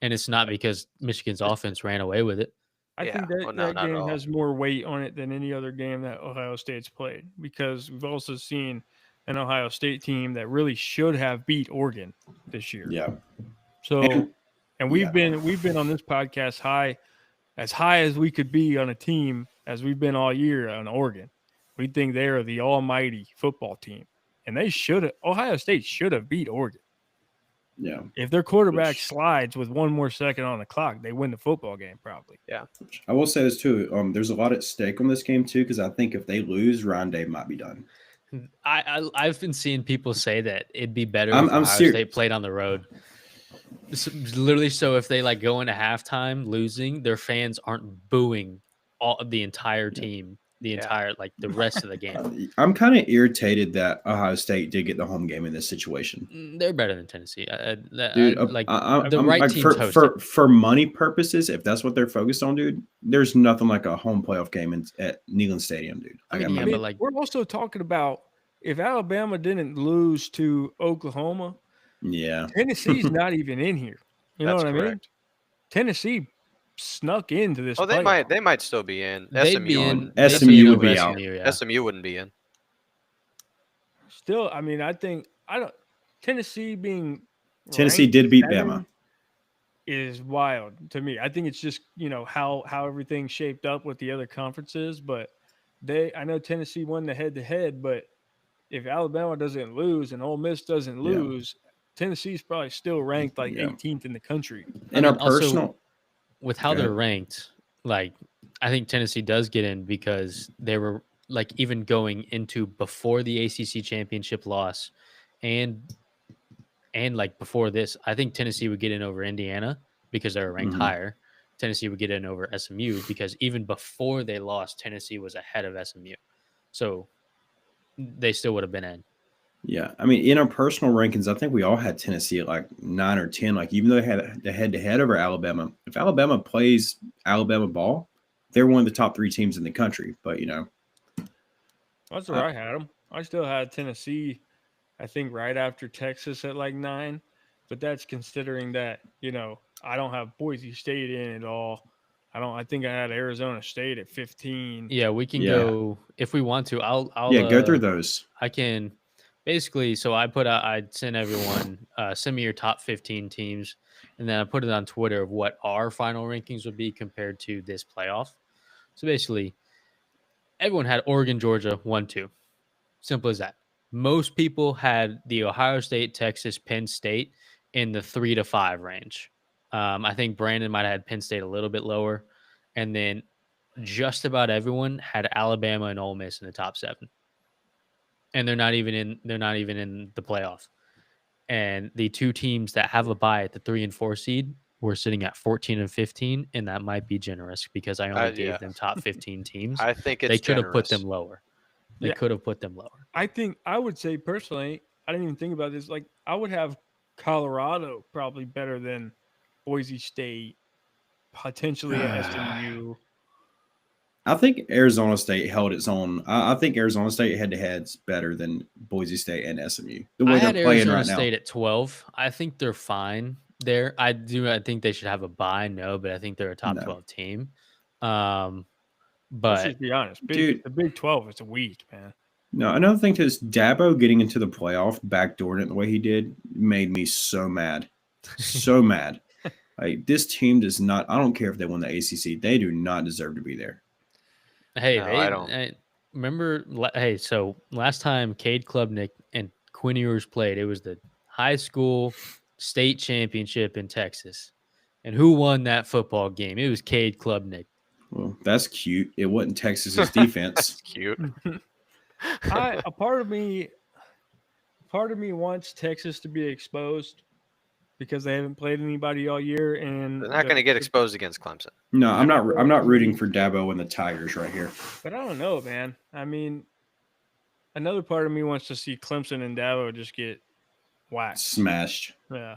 [SPEAKER 2] and it's not because Michigan's offense ran away with it.
[SPEAKER 4] I think that game has more weight on it than any other game that Ohio State's played, because we've also seen an Ohio State team that really should have beat Oregon this year.
[SPEAKER 3] Yeah.
[SPEAKER 4] So, and we've been on this podcast high as we could be on a team as we've been all year on Oregon. We think they are the almighty football team, and Ohio State should have beat Oregon.
[SPEAKER 3] Yeah.
[SPEAKER 4] If their quarterback slides with one more second on the clock, they win the football game probably.
[SPEAKER 1] Yeah.
[SPEAKER 3] I will say this too. There's a lot at stake on this game too, because I think if they lose, Ryan Day might be done.
[SPEAKER 2] I've been seeing people say that it'd be better if Ohio State played on the road. Literally, so if they go into halftime losing, their fans aren't booing the entire team. The entire the rest of the game.
[SPEAKER 3] I'm kind of irritated that Ohio State did get the home game in this situation.
[SPEAKER 2] They're better than Tennessee,
[SPEAKER 3] dude.
[SPEAKER 2] Team
[SPEAKER 3] for money purposes, if that's what they're focused on, dude. There's nothing like a home playoff game at Neyland Stadium, dude.
[SPEAKER 4] But we're also talking about if Alabama didn't lose to Oklahoma, Tennessee's not even in here. You know what I mean? Tennessee snuck into this.
[SPEAKER 1] Oh, they might still be in.
[SPEAKER 3] SMU would be out.
[SPEAKER 1] SMU wouldn't be in.
[SPEAKER 4] Still, I mean, Tennessee
[SPEAKER 3] did beat Bama
[SPEAKER 4] is wild to me. I think it's just how everything shaped up with the other conferences, but I know Tennessee won the head-to-head, but if Alabama doesn't lose and Ole Miss doesn't lose, Tennessee's probably still ranked 18th in the country.
[SPEAKER 3] In our personal.
[SPEAKER 2] With how they're ranked, I think Tennessee does get in because they were even going into before the ACC championship loss and before this, I think Tennessee would get in over Indiana because they were ranked higher. Tennessee would get in over SMU because even before they lost, Tennessee was ahead of SMU. So they still would have been in.
[SPEAKER 3] Yeah, I mean, in our personal rankings, I think we all had Tennessee at 9 or 10. Even though they had the head-to-head over Alabama, if Alabama plays Alabama ball, they're one of the top 3 teams in the country. But
[SPEAKER 4] that's where I had them. I still had Tennessee, I think, right after Texas at 9. But that's considering that I don't have Boise State in at all. I think I had Arizona State at 15.
[SPEAKER 2] Yeah, we can go if we want to. I'll
[SPEAKER 3] go through those.
[SPEAKER 2] I can. Basically, so I'd send everyone, send me your top 15 teams, and then I put it on Twitter of what our final rankings would be compared to this playoff. So basically, everyone had Oregon, Georgia, 1-2. Simple as that. Most people had the Ohio State, Texas, Penn State in the 3 to 5 range. I think Brandon might have had Penn State a little bit lower. And then just about everyone had Alabama and Ole Miss in the top 7. And they're not even in the playoff. And the 2 teams that have a bye at the 3 and 4 seed were sitting at 14 and 15, and that might be generous because I only gave them top 15 teams.
[SPEAKER 1] I think
[SPEAKER 2] they could have put them lower. They could have put them lower.
[SPEAKER 4] I think I would say personally, I didn't even think about this. I would have Colorado probably better than Boise State, potentially SMU.
[SPEAKER 3] I think Arizona State held its own. I think Arizona State head-to-head's better than Boise State and SMU. The way they're playing
[SPEAKER 2] Arizona
[SPEAKER 3] right now.
[SPEAKER 2] State at 12. I think they're fine there. I think they should have a bye. No, but I think they're a top 12 team. But
[SPEAKER 4] let's just be honest, the Big 12 is weak, man.
[SPEAKER 3] No, another thing is Dabo getting into the playoff, backdooring it the way he did, made me so mad. So mad. This team does not. I don't care if they won the ACC. They do not deserve to be there.
[SPEAKER 2] Hey, no, I don't remember. Hey, so last time Cade Klubnik and Quinn Ewers played. It was the high school state championship in Texas. And who won that football game? It was Cade Klubnik.
[SPEAKER 3] Well, that's cute. It wasn't Texas's defense.
[SPEAKER 1] That's cute.
[SPEAKER 4] A part of me wants Texas to be exposed because they haven't played anybody all year, and
[SPEAKER 1] They're not going to get exposed against Clemson.
[SPEAKER 3] No, I'm not rooting for Dabo and the Tigers right here.
[SPEAKER 4] But I don't know, man. I mean, another part of me wants to see Clemson and Dabo just get whacked.
[SPEAKER 3] Smashed.
[SPEAKER 4] Yeah.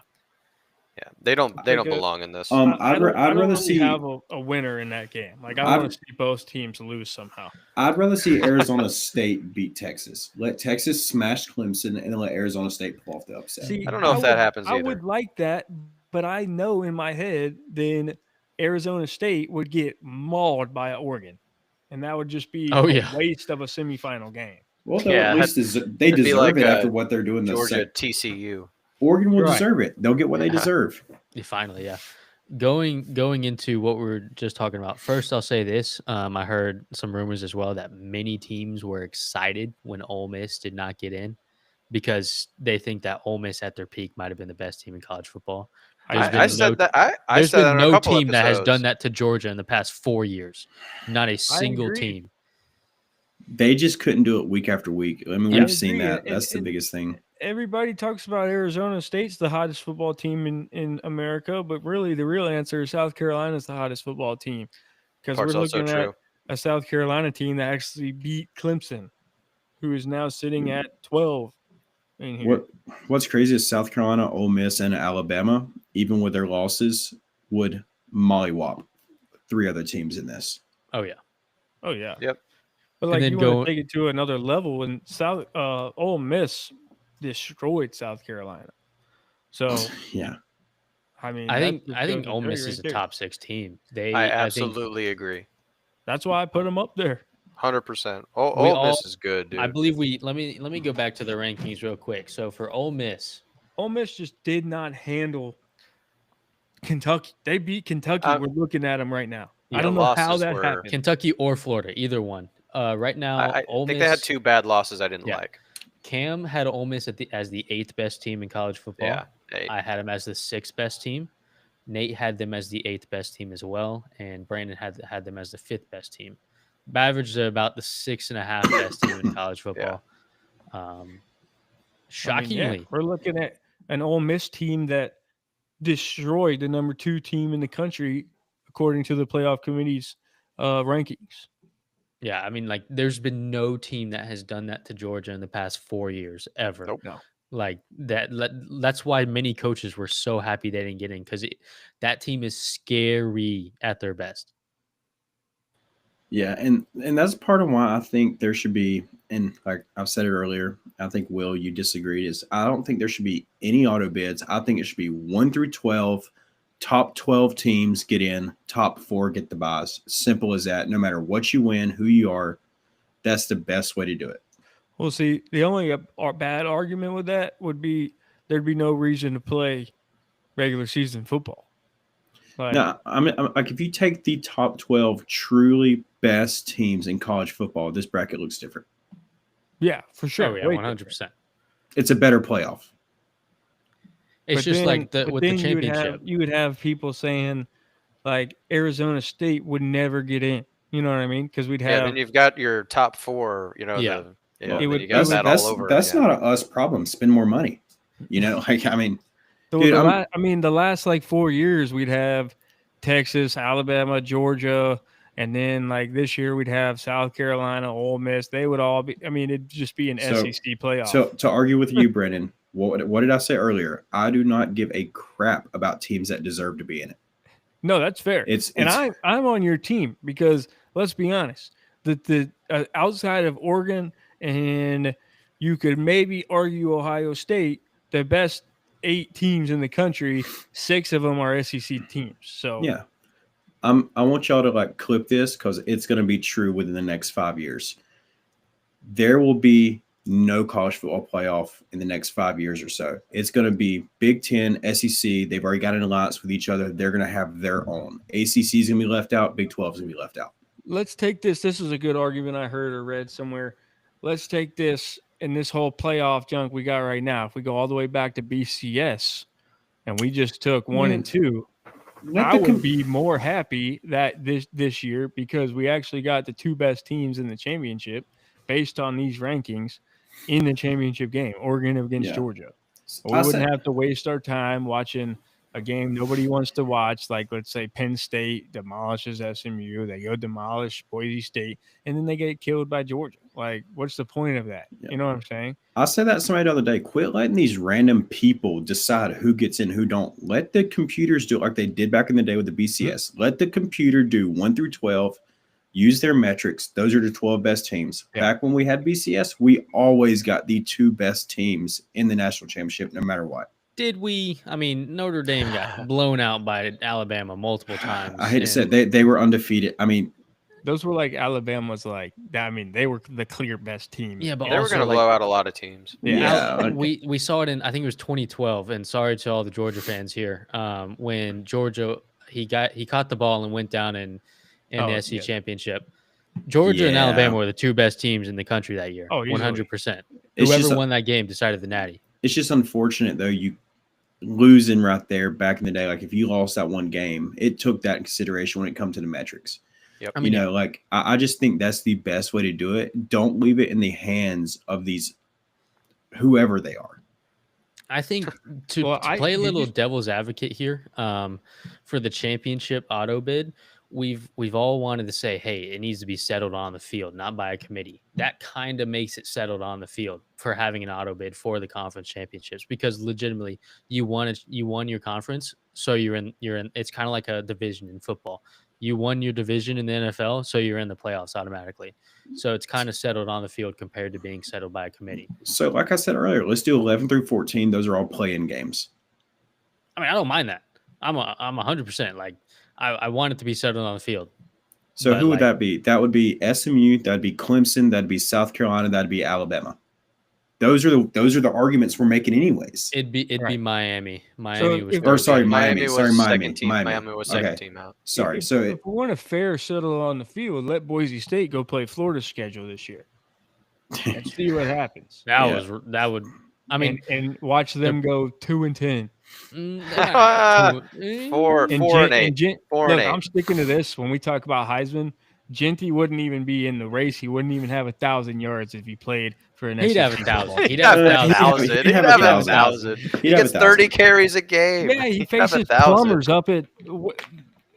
[SPEAKER 1] Yeah, they don't
[SPEAKER 4] think
[SPEAKER 1] belong in this.
[SPEAKER 3] I'd rather
[SPEAKER 4] really
[SPEAKER 3] see
[SPEAKER 4] have a winner in that game. Like I want to see both teams lose somehow.
[SPEAKER 3] I'd rather see Arizona State beat Texas. Let Texas smash Clemson and then let Arizona State pull off the upset.
[SPEAKER 4] See,
[SPEAKER 1] I don't know if that happens
[SPEAKER 4] I
[SPEAKER 1] either.
[SPEAKER 4] would like that, but I know in my head then Arizona State would get mauled by Oregon, and that would just be a waste of a semifinal game.
[SPEAKER 3] Well,
[SPEAKER 1] Yeah,
[SPEAKER 3] at least they
[SPEAKER 1] it'd be
[SPEAKER 3] deserve
[SPEAKER 1] like,
[SPEAKER 3] it after what they're doing.
[SPEAKER 1] Georgia TCU.
[SPEAKER 3] Oregon will
[SPEAKER 4] Right.
[SPEAKER 3] deserve it. They'll get what they deserve.
[SPEAKER 2] Finally, yeah. Going into what we were just talking about. First, I'll say this. I heard some rumors as well that many teams were excited when Ole Miss did not get in because they think that Ole Miss at their peak might have been the best team in college football.
[SPEAKER 1] I said that. I
[SPEAKER 2] There's
[SPEAKER 1] said that
[SPEAKER 2] been
[SPEAKER 1] on a
[SPEAKER 2] no
[SPEAKER 1] couple
[SPEAKER 2] team that has
[SPEAKER 1] episodes.
[SPEAKER 2] done that to Georgia in the past 4 years. Not a single
[SPEAKER 4] agree.
[SPEAKER 2] team.
[SPEAKER 3] They just couldn't do it week after week. I mean,
[SPEAKER 2] Yeah.
[SPEAKER 3] we've seen
[SPEAKER 4] agree.
[SPEAKER 3] that.
[SPEAKER 4] And-
[SPEAKER 3] That's the
[SPEAKER 4] and-
[SPEAKER 3] biggest thing.
[SPEAKER 4] Everybody talks about Arizona State's the hottest football team in America, but really the real answer is South Carolina is the hottest football team because we're
[SPEAKER 1] Part's also
[SPEAKER 4] looking at
[SPEAKER 1] true.
[SPEAKER 4] a South Carolina team that actually beat Clemson, who is now sitting at 12 in here.
[SPEAKER 3] What's crazy is South Carolina, Ole Miss, and Alabama, even with their losses, would mollywop 3 other teams in this.
[SPEAKER 2] Oh, yeah.
[SPEAKER 4] Oh yeah.
[SPEAKER 1] Yep.
[SPEAKER 4] But
[SPEAKER 2] And
[SPEAKER 4] like
[SPEAKER 2] then
[SPEAKER 4] you
[SPEAKER 2] go-
[SPEAKER 4] want to take it to another level, and Ole Miss destroyed South Carolina. So
[SPEAKER 3] Yeah.
[SPEAKER 4] I mean,
[SPEAKER 2] I
[SPEAKER 4] that
[SPEAKER 2] think
[SPEAKER 4] just
[SPEAKER 2] I think
[SPEAKER 4] goes to
[SPEAKER 2] Ole
[SPEAKER 4] show
[SPEAKER 2] Miss
[SPEAKER 4] you
[SPEAKER 2] is
[SPEAKER 4] right
[SPEAKER 2] a
[SPEAKER 4] there.
[SPEAKER 2] top 6 team.
[SPEAKER 1] I
[SPEAKER 2] think
[SPEAKER 1] absolutely agree.
[SPEAKER 4] That's why I put them up there.
[SPEAKER 1] 100%.
[SPEAKER 2] We
[SPEAKER 1] Ole
[SPEAKER 2] all-
[SPEAKER 1] Miss is good, dude.
[SPEAKER 2] I believe let me go back to the rankings real quick. So for Ole Miss,
[SPEAKER 4] Ole Miss just did not handle Kentucky. They beat Kentucky. We're looking at them right now.
[SPEAKER 2] Yeah,
[SPEAKER 4] I don't know how
[SPEAKER 1] losses
[SPEAKER 4] that
[SPEAKER 1] were-
[SPEAKER 4] happened.
[SPEAKER 2] Kentucky or Florida, either one. Right now,
[SPEAKER 1] I
[SPEAKER 2] Ole
[SPEAKER 1] think
[SPEAKER 2] Miss,
[SPEAKER 1] they had 2 bad losses I didn't
[SPEAKER 2] Yeah.
[SPEAKER 1] like.
[SPEAKER 2] Cam had Ole Miss as the 8th best team in college football.
[SPEAKER 1] Yeah. Hey,
[SPEAKER 2] I had them as the 6th best team. Nate had them as the 8th best team as well, and Brandon had them as the 5th best team. Averaged about the 6.5 best team in college football. Shockingly,
[SPEAKER 4] I mean, yeah, we're looking at an Ole Miss team that destroyed the number 2 team in the country, according to the playoff committee's rankings.
[SPEAKER 2] yeah, I mean, like, there's been no team that has done that to Georgia in the past 4 years ever.
[SPEAKER 1] Nope.
[SPEAKER 4] No.
[SPEAKER 2] Like that. That's why many coaches were so happy they didn't get in because that team is scary at their best.
[SPEAKER 3] Yeah, and that's part of why I think there should be, and like I've said it earlier, I think, Will, you disagreed, is I don't think there should be any auto bids. I think it should be 1 through 12. Top 12 teams get in, top 4 get the buys. Simple as that. No matter what you win, who you are, that's the best way to do it.
[SPEAKER 4] Well, see, the only bad argument with that would be there'd be no reason to play regular season football. Like,
[SPEAKER 3] Now, I'm like, if you take the top 12 truly best teams in college football, this bracket looks different.
[SPEAKER 4] yeah, for sure.
[SPEAKER 2] Oh yeah,
[SPEAKER 4] Way
[SPEAKER 2] 100%.
[SPEAKER 3] It's a better playoff.
[SPEAKER 2] It's
[SPEAKER 4] But
[SPEAKER 2] just
[SPEAKER 4] then-
[SPEAKER 2] like
[SPEAKER 4] but
[SPEAKER 2] with the
[SPEAKER 4] then
[SPEAKER 2] championship.
[SPEAKER 4] you would have people saying like Arizona State would never get in. You know what I mean? Because we'd
[SPEAKER 1] Yeah,
[SPEAKER 4] have
[SPEAKER 1] then you've got your top 4,
[SPEAKER 2] Yeah.
[SPEAKER 3] Well,
[SPEAKER 1] then
[SPEAKER 4] it would-
[SPEAKER 1] you got
[SPEAKER 4] it
[SPEAKER 1] that
[SPEAKER 4] would-
[SPEAKER 1] all over.
[SPEAKER 3] That's
[SPEAKER 1] again.
[SPEAKER 3] not a us problem. Spend more money. You know, like, I mean,
[SPEAKER 4] the
[SPEAKER 3] dude,
[SPEAKER 4] the last like 4 years we'd have Texas, Alabama, Georgia, and then like this year we'd have South Carolina, Ole Miss. They would all be. I mean, it'd just be an
[SPEAKER 3] So-
[SPEAKER 4] SEC playoff.
[SPEAKER 3] so to argue with you, Brennan, what did I say earlier? I do not give a crap about teams that deserve to be in it.
[SPEAKER 4] no, that's fair.
[SPEAKER 3] It's
[SPEAKER 4] I'm on your team because let's be honest, the outside of Oregon and you could maybe argue Ohio State, the best 8 teams in the country, 6 of them are SEC teams. So
[SPEAKER 3] yeah. I want y'all to like clip this because it's going to be true within the next 5 years. There will be no college football playoff in the next 5 years or so. It's going to be Big Ten, SEC. They've already got an alliance with each other. They're going to have their own. ACC is going to be left out. Big 12 is going to be left out.
[SPEAKER 4] let's take this. This is a good argument I heard or read somewhere. Let's take this in this whole playoff junk we got right now, if we go all the way back to BCS and we just took 1 and 2, I would be more happy that this year because we actually got the 2 best teams in the championship based on these rankings in the championship game, Oregon against Georgia. We wouldn't have to waste our time watching a game nobody wants to watch, like let's say Penn State demolishes SMU, they go demolish Boise State, and then they get killed by Georgia. Like, what's the point of that? You know what I'm saying?
[SPEAKER 3] I said that to somebody the other day. Quit letting these random people decide who gets in, who don't. Let the computers do it like they did back in the day with the BCS. Let the computer do 1 through 12. Use their metrics. Those are the 12 best teams. Back when we had BCS, we always got the 2 best teams in the national championship, no matter what.
[SPEAKER 2] Did we? I mean, Notre Dame got blown out by Alabama multiple times.
[SPEAKER 3] I hate to say it, they were undefeated. I mean,
[SPEAKER 4] those were like Alabama's like. I mean, they were the clear best team.
[SPEAKER 2] Yeah, but
[SPEAKER 1] they were going to blow out a lot of teams.
[SPEAKER 2] Yeah, we saw it in, I think it was 2012. And sorry to all the Georgia fans here, when Georgia he caught the ball and went down in the SEC championship. Georgia and Alabama were the 2 best teams in the country that year. 100%. Whoever won that game decided the Natty. It's
[SPEAKER 3] just unfortunate though. You losing right there back in the day, like if you lost that one game, it took that in consideration when it comes to the metrics.
[SPEAKER 1] Yep.
[SPEAKER 3] I mean, like I just think that's the best way to do it. Don't leave it in the hands of these whoever they are.
[SPEAKER 2] I think to play a little devil's advocate here, for the championship auto bid, we've all wanted to say, hey, it needs to be settled on the field, not by a committee. That kind of makes it settled on the field for having an auto bid for the conference championships, because legitimately you won your conference, so you're in. It's kind of like a division in football. You won your division in the NFL, so you're in the playoffs automatically. So it's kind of settled on the field compared to being settled by a committee.
[SPEAKER 3] So like I said earlier, let's do 11 through 14. Those are all play-in games.
[SPEAKER 2] I mean, I don't mind that. I'm 100%. Like, I want it to be settled on the field.
[SPEAKER 3] So who would that be? That would be SMU. That'd be Clemson. That'd be South Carolina. That'd be Alabama. Those are the arguments we're making, anyways.
[SPEAKER 2] It'd be Miami.
[SPEAKER 3] Miami was second team.
[SPEAKER 1] Miami was second team out.
[SPEAKER 3] Sorry.
[SPEAKER 4] If we want a fair settle on the field, let Boise State go play Florida's schedule this year. And see what happens.
[SPEAKER 2] That would. I mean,
[SPEAKER 4] and watch them go 2-10.
[SPEAKER 1] 4-8.
[SPEAKER 4] I'm sticking to this. When we talk about Heisman, Genty wouldn't even be in the race. He wouldn't even have 1,000 yards if he played for an SEC.
[SPEAKER 2] He'd have 1,000.
[SPEAKER 1] He'd have 1,000. He'd have 1,000. He gets 30 carries a game.
[SPEAKER 4] Yeah, he faces plumbers up in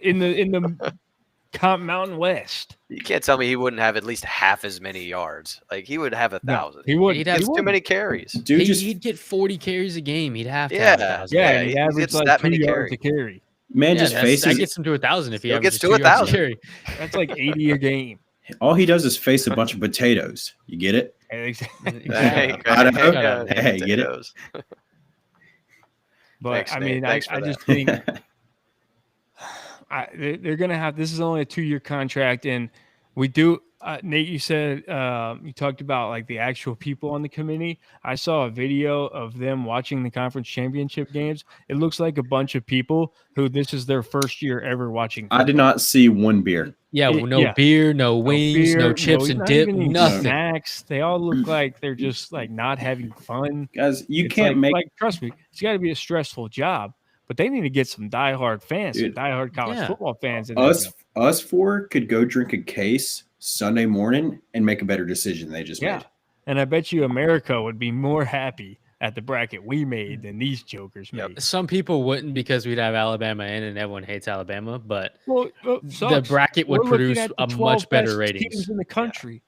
[SPEAKER 4] the Mountain West.
[SPEAKER 1] You can't tell me he wouldn't have at least half as many yards. Like, he would have 1,000.
[SPEAKER 4] He would.
[SPEAKER 1] He'd have too many carries.
[SPEAKER 2] He'd get 40 carries a game. He'd have to have 1,000.
[SPEAKER 4] Yeah, he averages like that 2 yards a carry.
[SPEAKER 3] Man,
[SPEAKER 2] that gets him to 1,000 if he
[SPEAKER 1] gets to 1,000.
[SPEAKER 4] That's like 80 a game.
[SPEAKER 3] All he does is face a bunch of potatoes. You get it?
[SPEAKER 1] Hey,
[SPEAKER 3] get it?
[SPEAKER 4] But I mean, I just think they're going to have. This is only a 2-year contract, and we do. Nate, you said you talked about like the actual people on the committee. I saw a video of them watching the conference championship games. It looks like a bunch of people who this is their first year ever watching football.
[SPEAKER 3] I did not see one beer.
[SPEAKER 2] Yeah, no beer, no wings, no chips and dip, nothing.
[SPEAKER 4] Snacks. They all look like they're just like not having fun.
[SPEAKER 3] Guys,
[SPEAKER 4] trust me, it's got to be a stressful job. But they need to get some diehard fans, some diehard college football fans.
[SPEAKER 3] Us four could go drink a case Sunday morning and make a better decision they just made.
[SPEAKER 4] And I bet you America would be more happy at the bracket we made than these jokers made.
[SPEAKER 2] Some people wouldn't, because we'd have Alabama in and everyone hates Alabama. But the bracket would produce a much better ratings.
[SPEAKER 4] Teams in the country.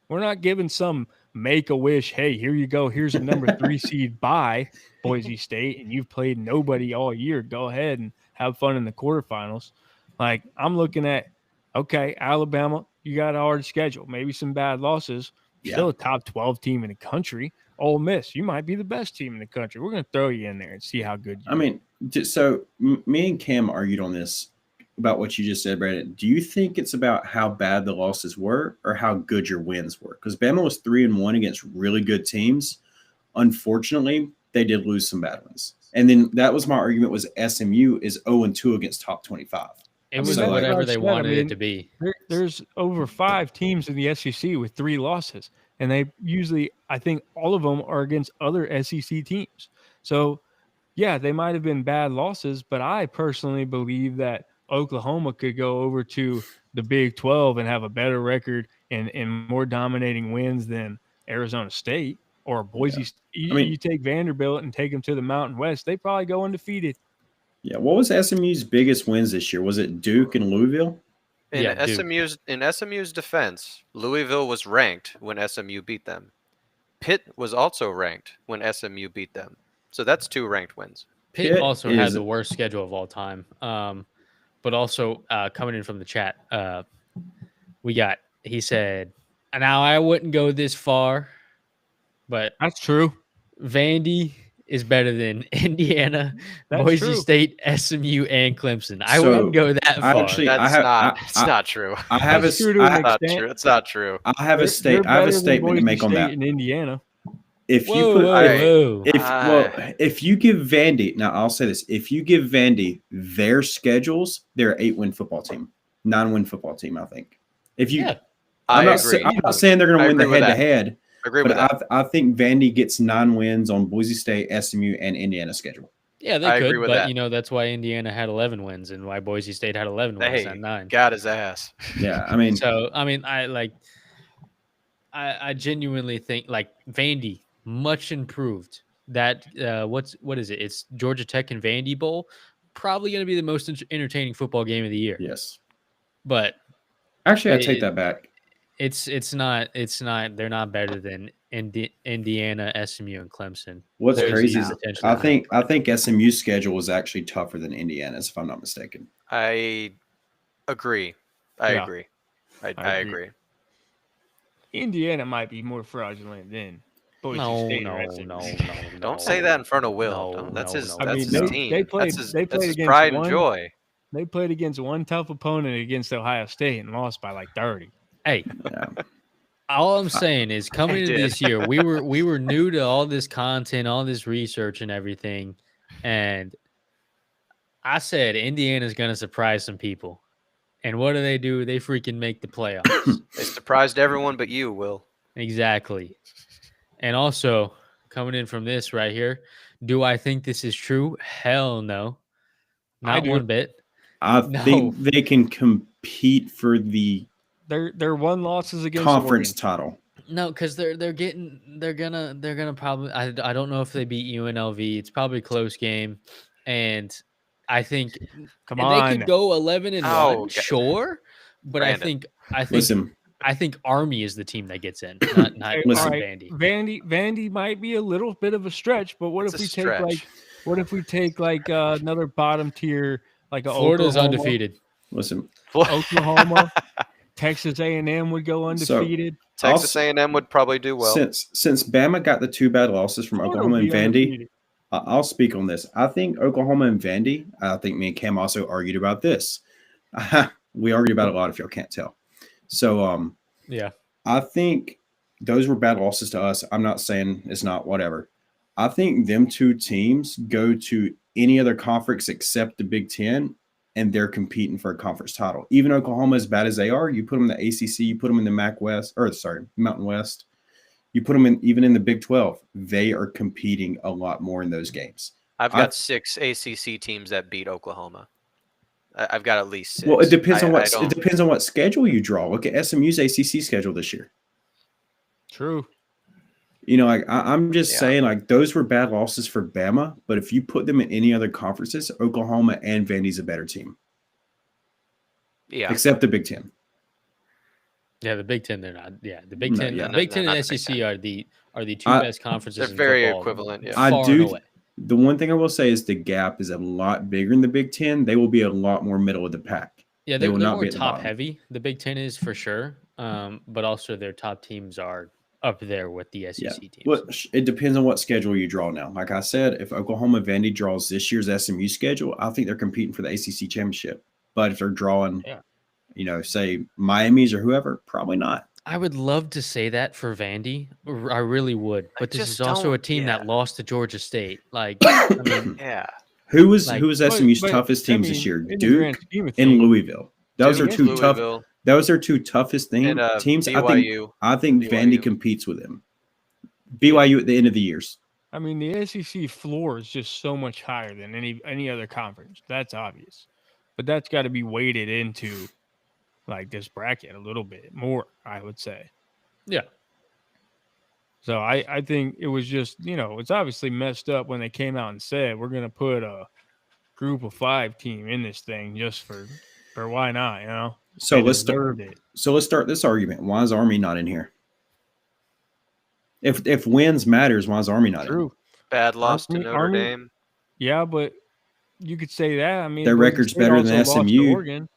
[SPEAKER 4] We're not giving some make-a-wish, hey, here you go, here's a number 3 seed by Boise State, and you've played nobody all year. Go ahead and have fun in the quarterfinals. Like, I'm looking at, okay, Alabama, you got a hard schedule, maybe some bad losses, still a top 12 team in the country. Ole Miss, you might be the best team in the country. We're going to throw you in there and see how good you are.
[SPEAKER 3] I mean, so me and Cam argued on this about what you just said, Brandon. Do you think it's about how bad the losses were or how good your wins were? Because Bama was 3-1 against really good teams. Unfortunately, they did lose some bad ones. And then that was my argument, was SMU is 0-2 against top 25.
[SPEAKER 2] It was whatever they wanted it to be.
[SPEAKER 4] There's over 5 teams in the SEC with 3 losses. and they usually, I think, all of them are against other SEC teams. So, yeah, they might have been bad losses, but I personally believe that Oklahoma could go over to the Big 12 and have a better record and more dominating wins than Arizona State or Boise.
[SPEAKER 3] I mean-
[SPEAKER 4] You take Vanderbilt and take them to the Mountain West, they probably go undefeated.
[SPEAKER 3] Yeah. What was SMU's biggest wins this year? Was it Duke and Louisville?
[SPEAKER 1] In
[SPEAKER 2] Yeah, Duke.
[SPEAKER 1] SMU's defense, Louisville was ranked when SMU beat them. Pitt was also ranked when SMU beat them. So that's 2 ranked wins.
[SPEAKER 2] Pitt
[SPEAKER 3] Pitt
[SPEAKER 2] also had
[SPEAKER 3] is-
[SPEAKER 2] the worst schedule of all time. But also coming in from the chat, he said, now I wouldn't go this far, but
[SPEAKER 4] That's true.
[SPEAKER 2] Vandy is better than Indiana,
[SPEAKER 4] That's
[SPEAKER 2] Boise
[SPEAKER 4] true.
[SPEAKER 2] State, SMU, and Clemson. I
[SPEAKER 3] So,
[SPEAKER 2] wouldn't go that
[SPEAKER 3] I
[SPEAKER 2] far.
[SPEAKER 3] actually-
[SPEAKER 1] That's
[SPEAKER 3] it's
[SPEAKER 1] not true.
[SPEAKER 3] I have
[SPEAKER 4] That's true to an
[SPEAKER 3] I,
[SPEAKER 1] Not
[SPEAKER 4] extent.
[SPEAKER 1] true. It's not true.
[SPEAKER 3] I have a
[SPEAKER 4] They're
[SPEAKER 3] state. I have
[SPEAKER 4] better
[SPEAKER 3] a
[SPEAKER 4] than
[SPEAKER 3] statement to
[SPEAKER 4] Boise
[SPEAKER 3] make on
[SPEAKER 4] State
[SPEAKER 3] that.
[SPEAKER 4] in Indiana.
[SPEAKER 3] If you
[SPEAKER 2] Whoa,
[SPEAKER 3] put,
[SPEAKER 2] whoa,
[SPEAKER 1] Hey,
[SPEAKER 2] whoa.
[SPEAKER 3] if you give Vandy, now I'll say this: if you give Vandy their schedules, they're an 8-win football team, 9-win football team. I think. If you,
[SPEAKER 2] Yeah.
[SPEAKER 3] I'm
[SPEAKER 1] I
[SPEAKER 3] not,
[SPEAKER 1] agree.
[SPEAKER 3] I'm not saying they're going
[SPEAKER 1] I
[SPEAKER 3] to win the
[SPEAKER 1] agree with that.
[SPEAKER 3] head-to-head,
[SPEAKER 1] I agree
[SPEAKER 3] but
[SPEAKER 1] with that.
[SPEAKER 3] I think Vandy gets 9 wins on Boise State, SMU, and Indiana schedule.
[SPEAKER 2] Yeah, they
[SPEAKER 1] I
[SPEAKER 2] could,
[SPEAKER 1] agree with
[SPEAKER 2] but
[SPEAKER 1] that.
[SPEAKER 2] That's why Indiana had 11 wins and why Boise State had 11 wins,
[SPEAKER 1] Hey,
[SPEAKER 2] not 9.
[SPEAKER 1] got his ass.
[SPEAKER 3] Yeah, I mean,
[SPEAKER 2] So, I genuinely think Vandy much improved. That what is it? It's Georgia Tech and Vandy Bowl. Probably going to be the most entertaining football game of the year.
[SPEAKER 3] yes.
[SPEAKER 2] But
[SPEAKER 3] Actually, I take that back.
[SPEAKER 2] it's not. They're not better than Indiana, SMU, and Clemson.
[SPEAKER 3] What's
[SPEAKER 2] Boise
[SPEAKER 3] crazy
[SPEAKER 2] is
[SPEAKER 3] is
[SPEAKER 2] potentially
[SPEAKER 3] I think SMU's schedule was actually tougher than Indiana's, if I'm not mistaken.
[SPEAKER 1] I agree. I
[SPEAKER 4] Yeah.
[SPEAKER 1] agree. I
[SPEAKER 4] agree.
[SPEAKER 1] agree.
[SPEAKER 4] Indiana might be more fraudulent than Boise
[SPEAKER 2] No,
[SPEAKER 4] State.
[SPEAKER 2] no,
[SPEAKER 4] or
[SPEAKER 2] no,
[SPEAKER 4] SMU.
[SPEAKER 2] no.
[SPEAKER 1] Don't say that in front of Will.
[SPEAKER 2] No,
[SPEAKER 1] Don't- that's
[SPEAKER 2] no,
[SPEAKER 1] his.
[SPEAKER 2] no.
[SPEAKER 1] That's
[SPEAKER 3] I
[SPEAKER 1] his
[SPEAKER 3] mean,
[SPEAKER 1] team.
[SPEAKER 4] they played-
[SPEAKER 1] that's his,
[SPEAKER 4] they
[SPEAKER 1] that's
[SPEAKER 4] played
[SPEAKER 1] his
[SPEAKER 4] against
[SPEAKER 1] pride and
[SPEAKER 4] one-
[SPEAKER 1] joy.
[SPEAKER 4] They played against one tough opponent against Ohio State and lost by like 30.
[SPEAKER 2] Hey,
[SPEAKER 3] Yeah.
[SPEAKER 2] all I'm saying is coming into
[SPEAKER 1] did.
[SPEAKER 2] this year, we were new to all this content, all this research and everything. And I said Indiana's gonna surprise some people. And what do? They freaking make the playoffs.
[SPEAKER 1] They surprised everyone but you, Will.
[SPEAKER 2] Exactly. And also coming in from this right here, do I think this is true? Hell no.
[SPEAKER 4] I
[SPEAKER 2] Not
[SPEAKER 4] do.
[SPEAKER 2] one bit.
[SPEAKER 3] I
[SPEAKER 2] No.
[SPEAKER 3] think they can compete for the
[SPEAKER 4] Their one losses against
[SPEAKER 3] conference
[SPEAKER 4] Oregon.
[SPEAKER 3] title.
[SPEAKER 2] No, because they're gonna probably I don't know if they beat UNLV. It's probably a close game, and I think
[SPEAKER 4] Come
[SPEAKER 2] they
[SPEAKER 4] on.
[SPEAKER 2] could go 11-1,
[SPEAKER 1] Oh,
[SPEAKER 2] sure. But
[SPEAKER 1] Brandon.
[SPEAKER 3] Listen,
[SPEAKER 2] I think Army is the team that gets in, not
[SPEAKER 4] Hey,
[SPEAKER 3] Listen.
[SPEAKER 4] all right,
[SPEAKER 2] Vandy.
[SPEAKER 4] Vandy might be a little bit of a stretch, but what
[SPEAKER 1] It's
[SPEAKER 4] if
[SPEAKER 1] a
[SPEAKER 4] we
[SPEAKER 1] stretch.
[SPEAKER 4] take another bottom tier like a
[SPEAKER 2] Florida's
[SPEAKER 4] Oklahoma,
[SPEAKER 2] undefeated.
[SPEAKER 3] listen.
[SPEAKER 4] Oklahoma, Texas A&M would go undefeated.
[SPEAKER 1] Texas A&M would probably do well.
[SPEAKER 3] Since Bama got the 2 bad losses from
[SPEAKER 4] Florida
[SPEAKER 3] Oklahoma
[SPEAKER 4] would
[SPEAKER 3] and
[SPEAKER 4] be
[SPEAKER 3] Vandy,
[SPEAKER 4] undefeated.
[SPEAKER 3] I'll speak on this. I think Oklahoma and Vandy. I think me and Cam also argued about this. We argued about it a lot, if y'all can't tell. So,
[SPEAKER 2] Yeah.
[SPEAKER 3] I think those were bad losses to us. I'm not saying it's not, whatever. I think them 2 teams go to any other conference except the Big Ten, and they're competing for a conference title. Even Oklahoma, as bad as they are, you put them in the ACC, you put them in the Mountain West, you put them even in the Big 12. They are competing a lot more in those games.
[SPEAKER 1] I've got 6 ACC teams that beat Oklahoma. I've got at least 6.
[SPEAKER 3] Well, it depends on
[SPEAKER 1] I don't-
[SPEAKER 3] it depends on what schedule you draw. Look at SMU's ACC schedule this year.
[SPEAKER 4] True.
[SPEAKER 3] You know, I'm just
[SPEAKER 1] Yeah.
[SPEAKER 3] saying, like, those were bad losses for Bama, but if you put them in any other conferences, Oklahoma and Vandy's a better team,
[SPEAKER 1] Yeah.
[SPEAKER 3] except the Big Ten.
[SPEAKER 2] Yeah, the Big Ten, they're not. Yeah, the Big
[SPEAKER 3] No,
[SPEAKER 2] Ten,
[SPEAKER 3] yeah.
[SPEAKER 2] the Big
[SPEAKER 1] No,
[SPEAKER 2] Ten
[SPEAKER 1] not
[SPEAKER 2] and
[SPEAKER 1] the Big
[SPEAKER 2] SEC are the 2
[SPEAKER 3] I-
[SPEAKER 2] best conferences.
[SPEAKER 1] They're
[SPEAKER 2] in
[SPEAKER 1] very
[SPEAKER 2] football,
[SPEAKER 1] equivalent, yeah.
[SPEAKER 3] I
[SPEAKER 2] far
[SPEAKER 3] do-
[SPEAKER 2] and away.
[SPEAKER 3] The one thing I will say is the gap is a lot bigger in the Big Ten. They will be a lot more middle of the pack.
[SPEAKER 2] Yeah,
[SPEAKER 3] They
[SPEAKER 2] they're
[SPEAKER 3] will not
[SPEAKER 2] more
[SPEAKER 3] be at the
[SPEAKER 2] top
[SPEAKER 3] bottom.
[SPEAKER 2] heavy. The Big Ten is for sure, but also their top teams are up there with the SEC teams.
[SPEAKER 3] Well, it depends on what schedule you draw now. Like I said, if Oklahoma Vandy draws this year's SMU schedule, I think they're competing for the ACC championship. But if they're drawing, say Miami's or whoever, probably not.
[SPEAKER 2] I would love to say that for Vandy. I really would. But this
[SPEAKER 1] just
[SPEAKER 2] is also a
[SPEAKER 1] don't-
[SPEAKER 2] team that
[SPEAKER 1] yeah.
[SPEAKER 2] lost to Georgia State. Like, I mean,
[SPEAKER 1] Yeah.
[SPEAKER 3] Who was
[SPEAKER 2] Like-
[SPEAKER 3] SMU's
[SPEAKER 4] But,
[SPEAKER 3] toughest
[SPEAKER 4] I
[SPEAKER 3] teams
[SPEAKER 4] mean,
[SPEAKER 3] this year?
[SPEAKER 4] in the
[SPEAKER 3] Duke
[SPEAKER 4] grand scheme of
[SPEAKER 3] and
[SPEAKER 4] things,
[SPEAKER 3] Louisville. Those are
[SPEAKER 1] Duke,
[SPEAKER 3] 2 tough.
[SPEAKER 1] Louisville.
[SPEAKER 3] Those are two toughest
[SPEAKER 1] And
[SPEAKER 3] teams.
[SPEAKER 1] BYU.
[SPEAKER 3] I think Vandy
[SPEAKER 1] BYU.
[SPEAKER 3] competes with them. BYU at the end of the years.
[SPEAKER 4] I mean, the SEC floor is just so much higher than any other conference. That's obvious, but that's got to be weighted into like this bracket a little bit more, I would say.
[SPEAKER 2] Yeah.
[SPEAKER 4] So I think it was just, it's obviously messed up when they came out and said we're gonna put a group of 5 team in this thing just for why not,
[SPEAKER 3] So
[SPEAKER 4] They
[SPEAKER 3] let's
[SPEAKER 4] deserved it.
[SPEAKER 3] start this argument. Why is Army not in here? If wins matters, why is Army not in?
[SPEAKER 4] True.
[SPEAKER 1] Bad loss to Notre
[SPEAKER 4] Army-
[SPEAKER 1] Dame.
[SPEAKER 4] Yeah, but you could say that. I mean,
[SPEAKER 3] Their
[SPEAKER 4] Boise
[SPEAKER 3] record's
[SPEAKER 4] State
[SPEAKER 3] better than
[SPEAKER 4] also lost to
[SPEAKER 3] SMU.
[SPEAKER 4] Oregon.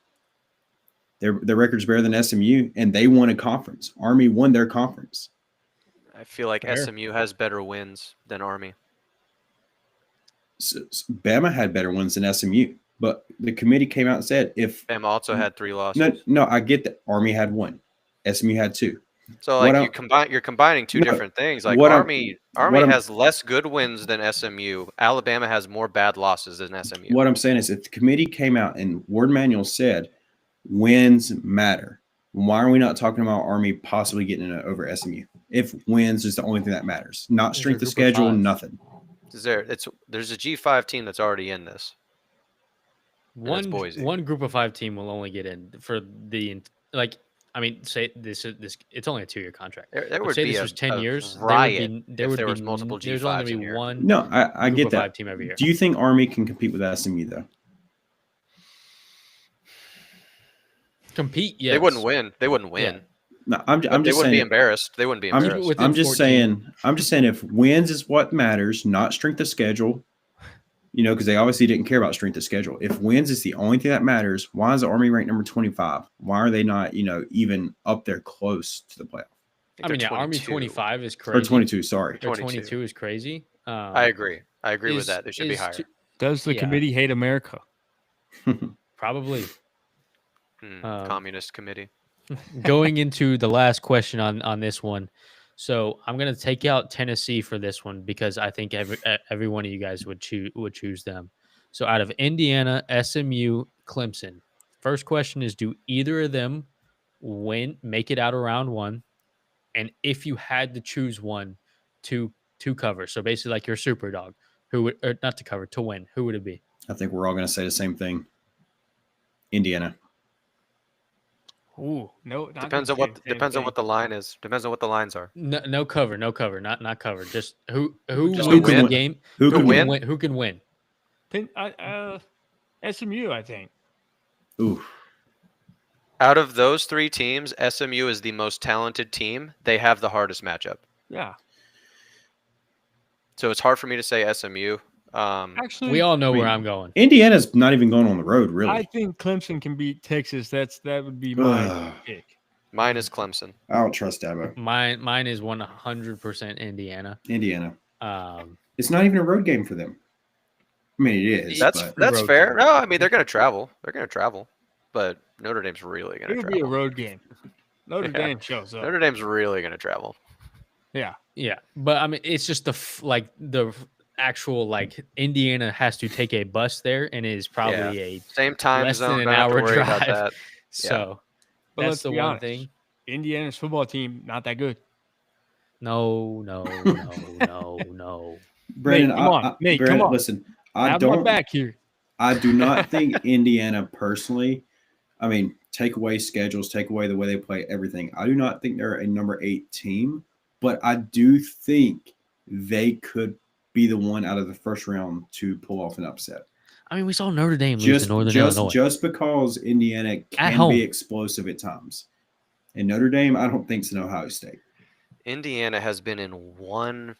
[SPEAKER 3] Their record's better than SMU, and they won a conference. Army won their conference.
[SPEAKER 1] I feel like
[SPEAKER 4] Fair.
[SPEAKER 1] SMU has better wins than Army.
[SPEAKER 3] So Bama had better wins than SMU, but the committee came out and said if
[SPEAKER 1] Bama also had 3 losses.
[SPEAKER 3] no, I get that Army had 1, SMU had 2.
[SPEAKER 1] So
[SPEAKER 3] What
[SPEAKER 1] like you're combining two
[SPEAKER 3] No,
[SPEAKER 1] different things. Like
[SPEAKER 3] what I'm-
[SPEAKER 1] Army
[SPEAKER 3] what I'm-
[SPEAKER 1] has less good wins than SMU. Alabama has more bad losses than SMU.
[SPEAKER 3] What I'm saying is, if the committee came out and Ward Manual said wins matter, why are we not talking about Army possibly getting it over SMU? If wins is the only thing that matters, not
[SPEAKER 2] There's a
[SPEAKER 3] strength of
[SPEAKER 2] group of
[SPEAKER 3] schedule,
[SPEAKER 2] 5.
[SPEAKER 3] nothing.
[SPEAKER 1] There's a G5 team that's already in this.
[SPEAKER 2] One
[SPEAKER 1] Boise.
[SPEAKER 2] one group of 5 team will only get in for the say this it's only a 2-year contract.
[SPEAKER 1] There
[SPEAKER 2] But
[SPEAKER 1] would
[SPEAKER 2] say
[SPEAKER 1] be
[SPEAKER 2] this
[SPEAKER 1] a
[SPEAKER 2] was 10 years,
[SPEAKER 1] riot
[SPEAKER 2] there would
[SPEAKER 1] there
[SPEAKER 2] be
[SPEAKER 1] was multiple
[SPEAKER 2] there's only
[SPEAKER 1] G5s in
[SPEAKER 2] be
[SPEAKER 1] here.
[SPEAKER 2] one
[SPEAKER 3] No, I
[SPEAKER 2] group
[SPEAKER 3] get
[SPEAKER 2] of
[SPEAKER 3] that.
[SPEAKER 2] 5 team every year.
[SPEAKER 3] Do you think Army can compete with SMU though?
[SPEAKER 2] Compete? Yes.
[SPEAKER 1] They wouldn't win. They wouldn't win.
[SPEAKER 3] No, I'm
[SPEAKER 1] But
[SPEAKER 3] just
[SPEAKER 1] they wouldn't be
[SPEAKER 3] saying.
[SPEAKER 1] embarrassed. They wouldn't be
[SPEAKER 3] I'm,
[SPEAKER 1] embarrassed.
[SPEAKER 2] Within
[SPEAKER 3] I'm just
[SPEAKER 2] 14.
[SPEAKER 3] saying if wins is what matters, not strength of schedule, because they obviously didn't care about strength of schedule. If wins is the only thing that matters, why is the Army ranked number 25? Why are they not, even up there close to the playoff?
[SPEAKER 2] I mean,
[SPEAKER 1] they're
[SPEAKER 2] yeah, Army
[SPEAKER 1] 22.
[SPEAKER 2] 25 is crazy.
[SPEAKER 3] Or 22, sorry.
[SPEAKER 2] Or
[SPEAKER 1] 22.
[SPEAKER 2] 22 is crazy.
[SPEAKER 1] I agree. I agree with
[SPEAKER 2] is-
[SPEAKER 1] that. They should be
[SPEAKER 2] is
[SPEAKER 1] higher.
[SPEAKER 2] to-
[SPEAKER 4] Does the
[SPEAKER 2] Yeah.
[SPEAKER 4] committee hate America?
[SPEAKER 2] Probably.
[SPEAKER 1] Communist committee.
[SPEAKER 2] Going into the last question on this one. So I'm gonna take out Tennessee for this one because I think every one of you guys would choose them. So out of Indiana, SMU, Clemson, first question is: do either of them make it out of round 1? And if you had to choose one to cover, so basically like your super dog, who would or not to cover to win, who would it be?
[SPEAKER 3] I think we're all going to say the same thing. Indiana.
[SPEAKER 4] Ooh, no. Not
[SPEAKER 1] Depends on what the line is. Depends on what the lines are.
[SPEAKER 2] No cover, not cover. Just who
[SPEAKER 1] Just
[SPEAKER 2] wins
[SPEAKER 1] to
[SPEAKER 2] the
[SPEAKER 1] win?
[SPEAKER 2] game?
[SPEAKER 3] Who
[SPEAKER 1] To
[SPEAKER 3] can
[SPEAKER 1] win?
[SPEAKER 3] win?
[SPEAKER 2] Who can win?
[SPEAKER 4] SMU, I think.
[SPEAKER 3] Ooh.
[SPEAKER 1] Out of those 3 teams, SMU is the most talented team. They have the hardest matchup.
[SPEAKER 4] Yeah.
[SPEAKER 1] So it's hard for me to say SMU.
[SPEAKER 4] Actually,
[SPEAKER 2] We all know where
[SPEAKER 3] mean,
[SPEAKER 2] I'm going.
[SPEAKER 3] Indiana's not even going on the road, really.
[SPEAKER 4] I think Clemson can beat Texas. That would be my
[SPEAKER 3] Ugh.
[SPEAKER 4] pick.
[SPEAKER 1] Mine is Clemson.
[SPEAKER 3] I don't trust Dabo.
[SPEAKER 2] Mine is 100% Indiana.
[SPEAKER 3] Indiana.
[SPEAKER 2] Um,
[SPEAKER 3] It's not even a road game for them. I mean, it is.
[SPEAKER 1] That's
[SPEAKER 3] but
[SPEAKER 4] road
[SPEAKER 1] fair.
[SPEAKER 4] game.
[SPEAKER 1] No, I mean they're going to travel. But Notre Dame's really going to
[SPEAKER 4] It'll be a
[SPEAKER 1] travel.
[SPEAKER 4] road game. Notre
[SPEAKER 1] Yeah.
[SPEAKER 4] Dame shows up.
[SPEAKER 1] Notre Dame's really going to travel.
[SPEAKER 4] Yeah.
[SPEAKER 2] yeah, but I mean, it's just the actual Indiana has to take a bus there, and it is probably a
[SPEAKER 1] Same time
[SPEAKER 2] less
[SPEAKER 1] zone.
[SPEAKER 2] than an
[SPEAKER 1] Don't have to
[SPEAKER 2] hour
[SPEAKER 1] worry about
[SPEAKER 2] drive.
[SPEAKER 1] that.
[SPEAKER 2] So
[SPEAKER 4] But
[SPEAKER 2] that's
[SPEAKER 4] let's
[SPEAKER 2] the
[SPEAKER 4] be
[SPEAKER 2] one
[SPEAKER 4] honest.
[SPEAKER 2] thing.
[SPEAKER 4] Indiana's football team, not that good.
[SPEAKER 2] No.
[SPEAKER 3] Brandon,
[SPEAKER 4] Nate, come on. Nate,
[SPEAKER 3] Brandon,
[SPEAKER 4] come on.
[SPEAKER 3] listen, I
[SPEAKER 4] Have my
[SPEAKER 3] don't.
[SPEAKER 4] back here.
[SPEAKER 3] I do not think Indiana personally. I mean, take away schedules, take away the way they play, everything. I do not think they're a number 8 team, but I do think they could be the one out of the first round to pull off an upset.
[SPEAKER 2] I mean, we saw Notre Dame lose to Northern Illinois.
[SPEAKER 3] Just because Indiana can
[SPEAKER 2] home.
[SPEAKER 3] be explosive at times. And Notre Dame, I don't think is an Ohio State.
[SPEAKER 1] Indiana has been in one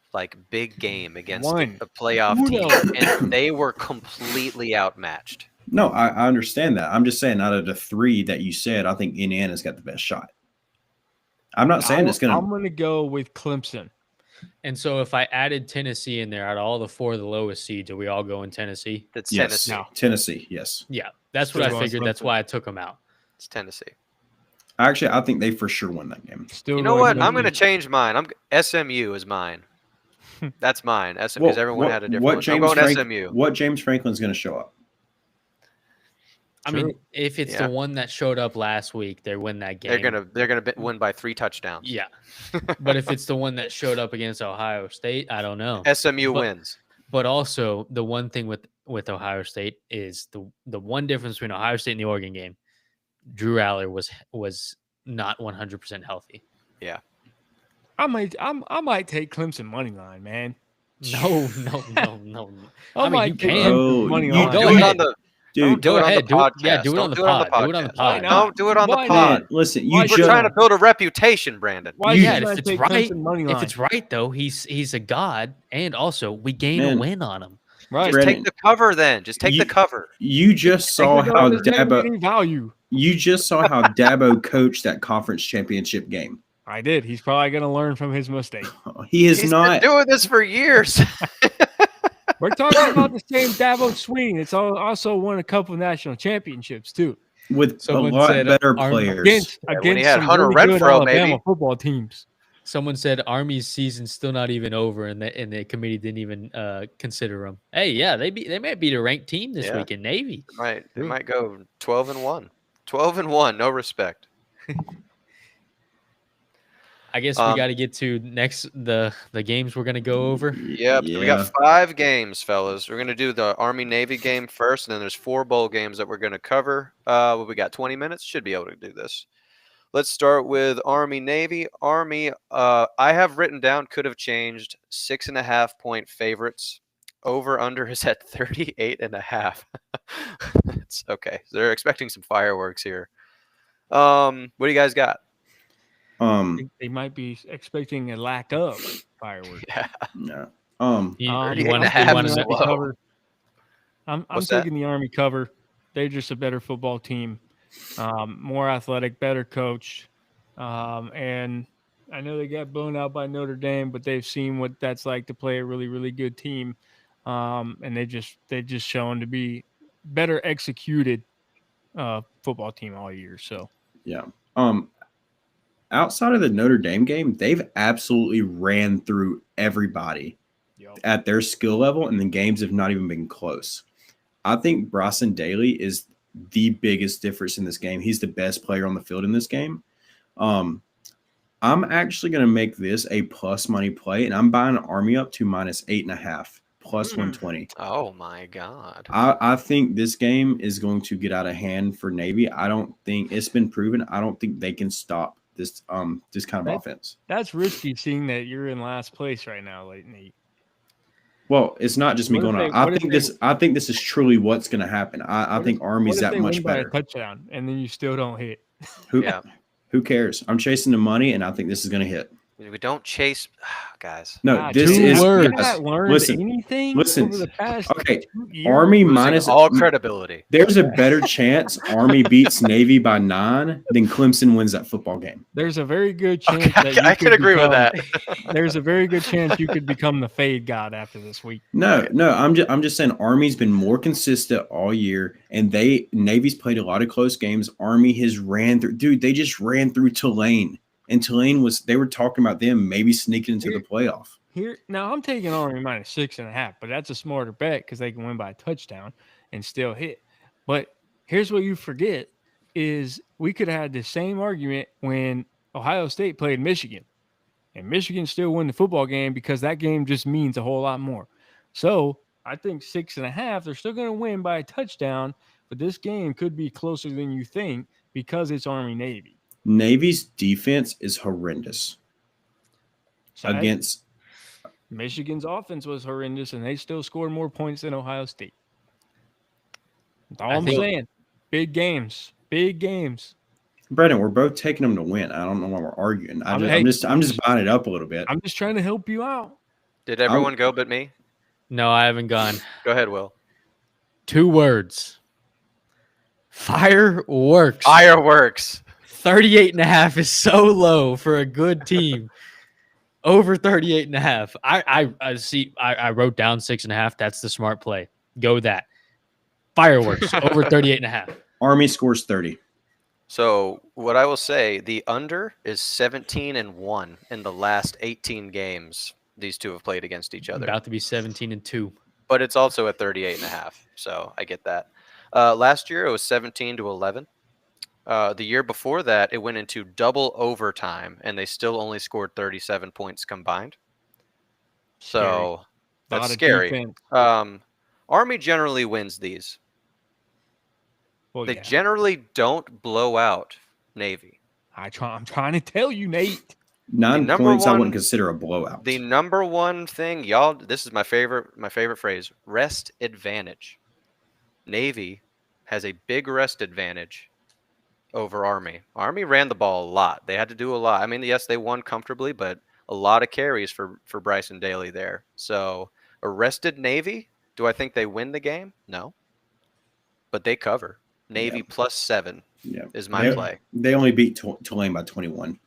[SPEAKER 1] big game against
[SPEAKER 4] One.
[SPEAKER 1] a playoff
[SPEAKER 4] Uno.
[SPEAKER 1] team, and they were completely outmatched.
[SPEAKER 3] No, I understand that. I'm just saying out of the 3 that you said, I think Indiana's got the best shot. I'm not saying it's going
[SPEAKER 4] I'm
[SPEAKER 3] to.
[SPEAKER 4] going to go with Clemson.
[SPEAKER 2] And so if I added Tennessee in there, out of all the 4 of the lowest seeds, are we all going Tennessee?
[SPEAKER 1] That's
[SPEAKER 3] Yes,
[SPEAKER 1] Tennessee.
[SPEAKER 4] No.
[SPEAKER 3] Tennessee, yes.
[SPEAKER 2] Yeah, that's
[SPEAKER 4] Still
[SPEAKER 2] what I
[SPEAKER 4] going
[SPEAKER 2] figured. That's
[SPEAKER 4] Clemson.
[SPEAKER 2] why I took them out.
[SPEAKER 1] It's Tennessee.
[SPEAKER 3] Actually, I think they for sure won that game.
[SPEAKER 4] Still
[SPEAKER 1] You know
[SPEAKER 4] going
[SPEAKER 1] what?
[SPEAKER 4] Clemson.
[SPEAKER 1] I'm going to change mine. SMU is mine. That's mine. SMU.
[SPEAKER 3] Well,
[SPEAKER 1] Because everyone had a different
[SPEAKER 3] what
[SPEAKER 1] one.
[SPEAKER 3] James
[SPEAKER 1] I'm going
[SPEAKER 3] Frank-
[SPEAKER 1] SMU.
[SPEAKER 3] What James Franklin's going to show up?
[SPEAKER 2] I mean, if it's
[SPEAKER 1] Yeah.
[SPEAKER 2] the one that showed up last week, they win that game.
[SPEAKER 1] They're gonna win by 3 touchdowns.
[SPEAKER 2] Yeah. But if it's the one that showed up against Ohio State, I don't know.
[SPEAKER 1] SMU wins.
[SPEAKER 2] But also the one thing with Ohio State is the one difference between Ohio State and the Oregon game. Drew Aller was not 100% healthy.
[SPEAKER 1] Yeah.
[SPEAKER 4] I might take Clemson money line, man.
[SPEAKER 2] No.
[SPEAKER 4] I might
[SPEAKER 2] you
[SPEAKER 4] take
[SPEAKER 2] can.
[SPEAKER 4] Clemson money
[SPEAKER 3] you
[SPEAKER 4] line.
[SPEAKER 2] go
[SPEAKER 1] do it
[SPEAKER 2] ahead.
[SPEAKER 1] on the
[SPEAKER 3] Dude,
[SPEAKER 1] do it on the
[SPEAKER 2] Do it, yeah,
[SPEAKER 1] podcast.
[SPEAKER 2] do it on
[SPEAKER 1] Don't
[SPEAKER 2] the pod. Do it on the
[SPEAKER 1] podcast.
[SPEAKER 2] pod.
[SPEAKER 1] Don't do it on the
[SPEAKER 4] Why
[SPEAKER 1] pod.
[SPEAKER 3] man, listen,
[SPEAKER 4] Why
[SPEAKER 3] you
[SPEAKER 1] We're
[SPEAKER 3] just
[SPEAKER 1] trying to build a reputation, Brandon.
[SPEAKER 4] Why
[SPEAKER 3] You-
[SPEAKER 4] should
[SPEAKER 2] Yeah,
[SPEAKER 4] I
[SPEAKER 2] if it's
[SPEAKER 4] take
[SPEAKER 2] right,
[SPEAKER 4] Clemson money line?
[SPEAKER 2] if it's right though, he's a god, and also we gain
[SPEAKER 3] Man.
[SPEAKER 2] a win on him.
[SPEAKER 4] right.
[SPEAKER 1] Just
[SPEAKER 3] Brandon,
[SPEAKER 1] take the cover then. Just take
[SPEAKER 3] you-
[SPEAKER 1] the cover.
[SPEAKER 3] you just saw
[SPEAKER 4] Take it
[SPEAKER 3] how
[SPEAKER 4] on, there's never
[SPEAKER 3] Dabo
[SPEAKER 4] any value.
[SPEAKER 3] you just saw how Dabo coached that conference championship game.
[SPEAKER 4] I did. He's probably going to learn from his mistake.
[SPEAKER 3] He is
[SPEAKER 1] He's
[SPEAKER 3] not
[SPEAKER 1] been doing this for years.
[SPEAKER 4] We're talking about the same Dabo Sweeney. It's also won a couple national championships too
[SPEAKER 3] with
[SPEAKER 2] Someone
[SPEAKER 3] a lot
[SPEAKER 2] said
[SPEAKER 3] better
[SPEAKER 2] Arm-
[SPEAKER 3] players.
[SPEAKER 4] against
[SPEAKER 1] Yeah, when he
[SPEAKER 4] against
[SPEAKER 1] had
[SPEAKER 4] some
[SPEAKER 1] Hunter
[SPEAKER 4] really good
[SPEAKER 1] Renfro,
[SPEAKER 4] Alabama
[SPEAKER 1] maybe.
[SPEAKER 4] football teams.
[SPEAKER 2] Someone said Army's season's still not even over, and the committee didn't even consider them. Hey, yeah, they might beat a ranked team this
[SPEAKER 1] Yeah.
[SPEAKER 2] week in Navy.
[SPEAKER 1] They might go 12-1. 12-1, no respect.
[SPEAKER 2] I guess we got to get to next the games we're gonna go over.
[SPEAKER 1] Yep. So we got 5 games, fellas. We're gonna do the Army Navy game first, and then there's 4 bowl games that we're gonna cover. We got 20 minutes. Should be able to do this. Let's start with Army Navy. Army, I have written down, could have changed, 6.5-point favorites. Over under is at 38.5. It's okay. They're expecting some fireworks here. What do you guys got?
[SPEAKER 4] They might be expecting a lack of fireworks.
[SPEAKER 1] Yeah.
[SPEAKER 3] No.
[SPEAKER 2] You,
[SPEAKER 4] I'm
[SPEAKER 2] you
[SPEAKER 1] want
[SPEAKER 2] want
[SPEAKER 1] to
[SPEAKER 2] to
[SPEAKER 1] have
[SPEAKER 4] taking
[SPEAKER 1] is
[SPEAKER 4] the
[SPEAKER 1] low.
[SPEAKER 4] Army cover. I'm
[SPEAKER 1] What's that?
[SPEAKER 4] taking the Army cover. They're just a better football team, more athletic, better coached, and I know they got blown out by Notre Dame, but they've seen what that's like to play a really, really good team, and they just shown to be better executed football team all year. So
[SPEAKER 3] Yeah. Outside of the Notre Dame game, they've absolutely ran through everybody at their skill level, and the games have not even been close. I think Bryson Daly is the biggest difference in this game. He's the best player on the field in this game. I'm actually going to make this a plus money play, and I'm buying Army up to -8.5, plus 120.
[SPEAKER 1] Oh my God.
[SPEAKER 3] I think this game is going to get out of hand for Navy. I don't think it's been proven. I don't think they can stop this kind of offense.
[SPEAKER 4] that's risky, seeing that you're in last place right now, Nate.
[SPEAKER 3] Well, it's not just me
[SPEAKER 4] What if
[SPEAKER 3] going
[SPEAKER 4] they-
[SPEAKER 3] on.
[SPEAKER 4] what if
[SPEAKER 3] I think this is truly what's going to happen. I think Army's
[SPEAKER 4] What if
[SPEAKER 3] that
[SPEAKER 4] they
[SPEAKER 3] much
[SPEAKER 4] win by
[SPEAKER 3] better.
[SPEAKER 4] a touchdown and then you still don't hit?
[SPEAKER 3] Who
[SPEAKER 1] Yeah.
[SPEAKER 3] who cares? I'm chasing the money, and I think this is going to hit.
[SPEAKER 1] We don't chase guys.
[SPEAKER 3] No,
[SPEAKER 4] God,
[SPEAKER 3] this
[SPEAKER 2] two
[SPEAKER 3] is
[SPEAKER 2] words.
[SPEAKER 4] You not learned
[SPEAKER 3] Listen,
[SPEAKER 4] anything
[SPEAKER 3] listen.
[SPEAKER 4] over the past
[SPEAKER 3] Okay,
[SPEAKER 4] 2 years?
[SPEAKER 3] Army
[SPEAKER 1] Losing
[SPEAKER 3] minus
[SPEAKER 1] all credibility.
[SPEAKER 3] There's a better chance Army beats Navy by 9 than Clemson wins that football game.
[SPEAKER 4] There's a very good chance
[SPEAKER 1] Okay,
[SPEAKER 4] that you
[SPEAKER 1] I can agree with that.
[SPEAKER 4] There's a very good chance you could become the fade god after this week.
[SPEAKER 3] No, I'm just saying Army's been more consistent all year, and Navy's played a lot of close games. Army has ran through. Dude, they just ran through Tulane, and Tulane they were talking about them maybe sneaking into the playoff.
[SPEAKER 4] Here now, I'm taking Army -6.5, but that's a smarter bet because they can win by a touchdown and still hit. But here's what you forget is we could have had the same argument when Ohio State played Michigan, and Michigan still won the football game because that game just means a whole lot more. So I think 6.5, they're still going to win by a touchdown, but this game could be closer than you think because it's Army Navy.
[SPEAKER 3] Navy's defense is horrendous
[SPEAKER 4] So
[SPEAKER 3] against.
[SPEAKER 4] Michigan's offense was horrendous, and they still scored more points than Ohio State. That's all I'm saying. Big games. Big games.
[SPEAKER 3] Brendan, we're both taking them to win. I don't know why we're arguing. I'm just buying it up a little bit.
[SPEAKER 4] I'm just trying to help you out.
[SPEAKER 1] Did everyone go but me?
[SPEAKER 2] No, I haven't gone.
[SPEAKER 1] Go ahead, Will.
[SPEAKER 2] 2 words. Fireworks.
[SPEAKER 1] Fireworks.
[SPEAKER 2] 38.5 is so low for a good team. Over 38.5. I see. I wrote down 6.5. That's the smart play. Go that. Fireworks over 38.5.
[SPEAKER 3] Army scores 30.
[SPEAKER 1] So what I will say, the under is 17-1 in the last 18 games these two have played against each other.
[SPEAKER 2] About to be 17-2.
[SPEAKER 1] But it's also at 38.5. So I get that. Last year it was 17-11. The year before that, it went into double overtime, and they still only scored 37 points combined. So that's
[SPEAKER 4] Lot of
[SPEAKER 1] scary.
[SPEAKER 4] defense.
[SPEAKER 1] Army generally wins these.
[SPEAKER 4] Well,
[SPEAKER 1] They
[SPEAKER 4] yeah.
[SPEAKER 1] generally don't blow out Navy.
[SPEAKER 4] I'm trying to tell you, Nate.
[SPEAKER 3] 9
[SPEAKER 1] number
[SPEAKER 3] points I
[SPEAKER 1] one-
[SPEAKER 3] wouldn't consider a blowout.
[SPEAKER 1] The number one thing, y'all, this is my favorite phrase, rest advantage. Navy has a big rest advantage over Army. Army ran the ball a lot. They had to do a lot. I mean, yes, they won comfortably, but a lot of carries for Bryson Daly there. So a rested Navy, do I think they win the game? No. But they cover. Navy +7
[SPEAKER 3] Yeah.
[SPEAKER 1] is my play.
[SPEAKER 3] They only beat Tulane by 21.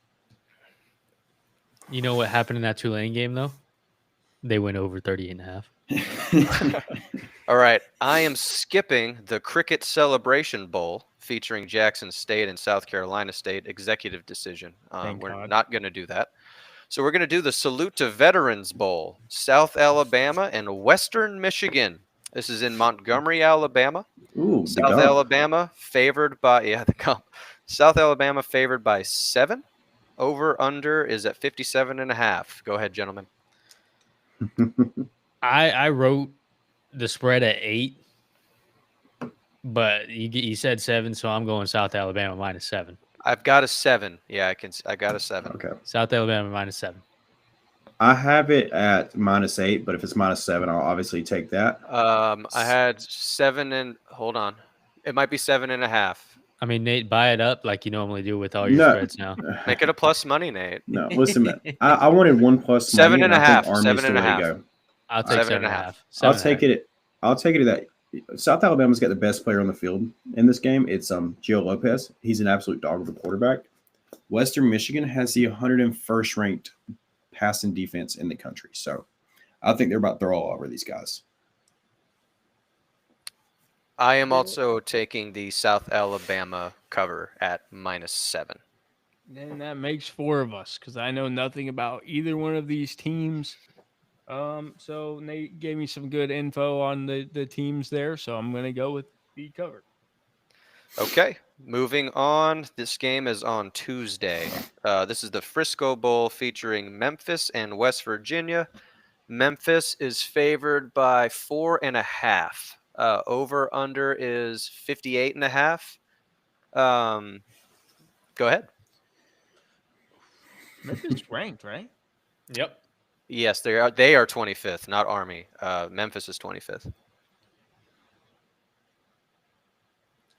[SPEAKER 2] You know what happened in that Tulane game though? They went over 38.5.
[SPEAKER 1] All right, I am skipping the Cricket Celebration Bowl featuring Jackson State and South Carolina State. Executive decision.
[SPEAKER 4] Thank
[SPEAKER 1] We're
[SPEAKER 4] God.
[SPEAKER 1] not going to do that. So we're going to do the Salute to Veterans Bowl, South Alabama and Western Michigan. This is in Montgomery, Alabama.
[SPEAKER 3] Ooh, the
[SPEAKER 1] South
[SPEAKER 3] Gump.
[SPEAKER 1] Alabama favored by the Gump. South Alabama favored by 7. Over under is at 57.5. Go ahead, gentlemen.
[SPEAKER 2] I wrote the spread at 8, but you said 7, so I'm going South Alabama -7.
[SPEAKER 1] I've got a 7. Yeah, I got a 7.
[SPEAKER 3] Okay.
[SPEAKER 2] South Alabama -7.
[SPEAKER 3] I have it at -8, but if it's -7, I'll obviously take that.
[SPEAKER 1] I had 7 and hold on. It might be 7.5.
[SPEAKER 2] I mean, Nate, buy it up like you normally do with all your
[SPEAKER 3] No.
[SPEAKER 2] spreads now.
[SPEAKER 1] Make it a plus money, Nate.
[SPEAKER 3] No, listen, man. I wanted 1+ money,
[SPEAKER 1] 7.5,
[SPEAKER 3] and I think Army's the way to
[SPEAKER 1] 7.5.
[SPEAKER 3] go.
[SPEAKER 2] I'll take
[SPEAKER 1] 7.5.
[SPEAKER 2] 7.5.
[SPEAKER 3] I'll take it. I'll take it at that. South Alabama's got the best player on the field in this game. It's Gio Lopez. He's an absolute dog of a quarterback. Western Michigan has the 101st ranked passing defense in the country. So I think they're about to throw all over these guys.
[SPEAKER 1] I am also taking the South Alabama cover at -7.
[SPEAKER 4] Then that makes 4 of us because I know nothing about either one of these teams. So Nate gave me some good info on the teams there, so I'm going to go with the cover.
[SPEAKER 1] Okay, moving on. This game is on Tuesday. This is the Frisco Bowl featuring Memphis and West Virginia. Memphis is favored by 4.5. Over under is 58.5. Go ahead.
[SPEAKER 4] Memphis ranked, right?
[SPEAKER 2] Yep.
[SPEAKER 1] Yes, they are 25th, not Army. Memphis is 25th.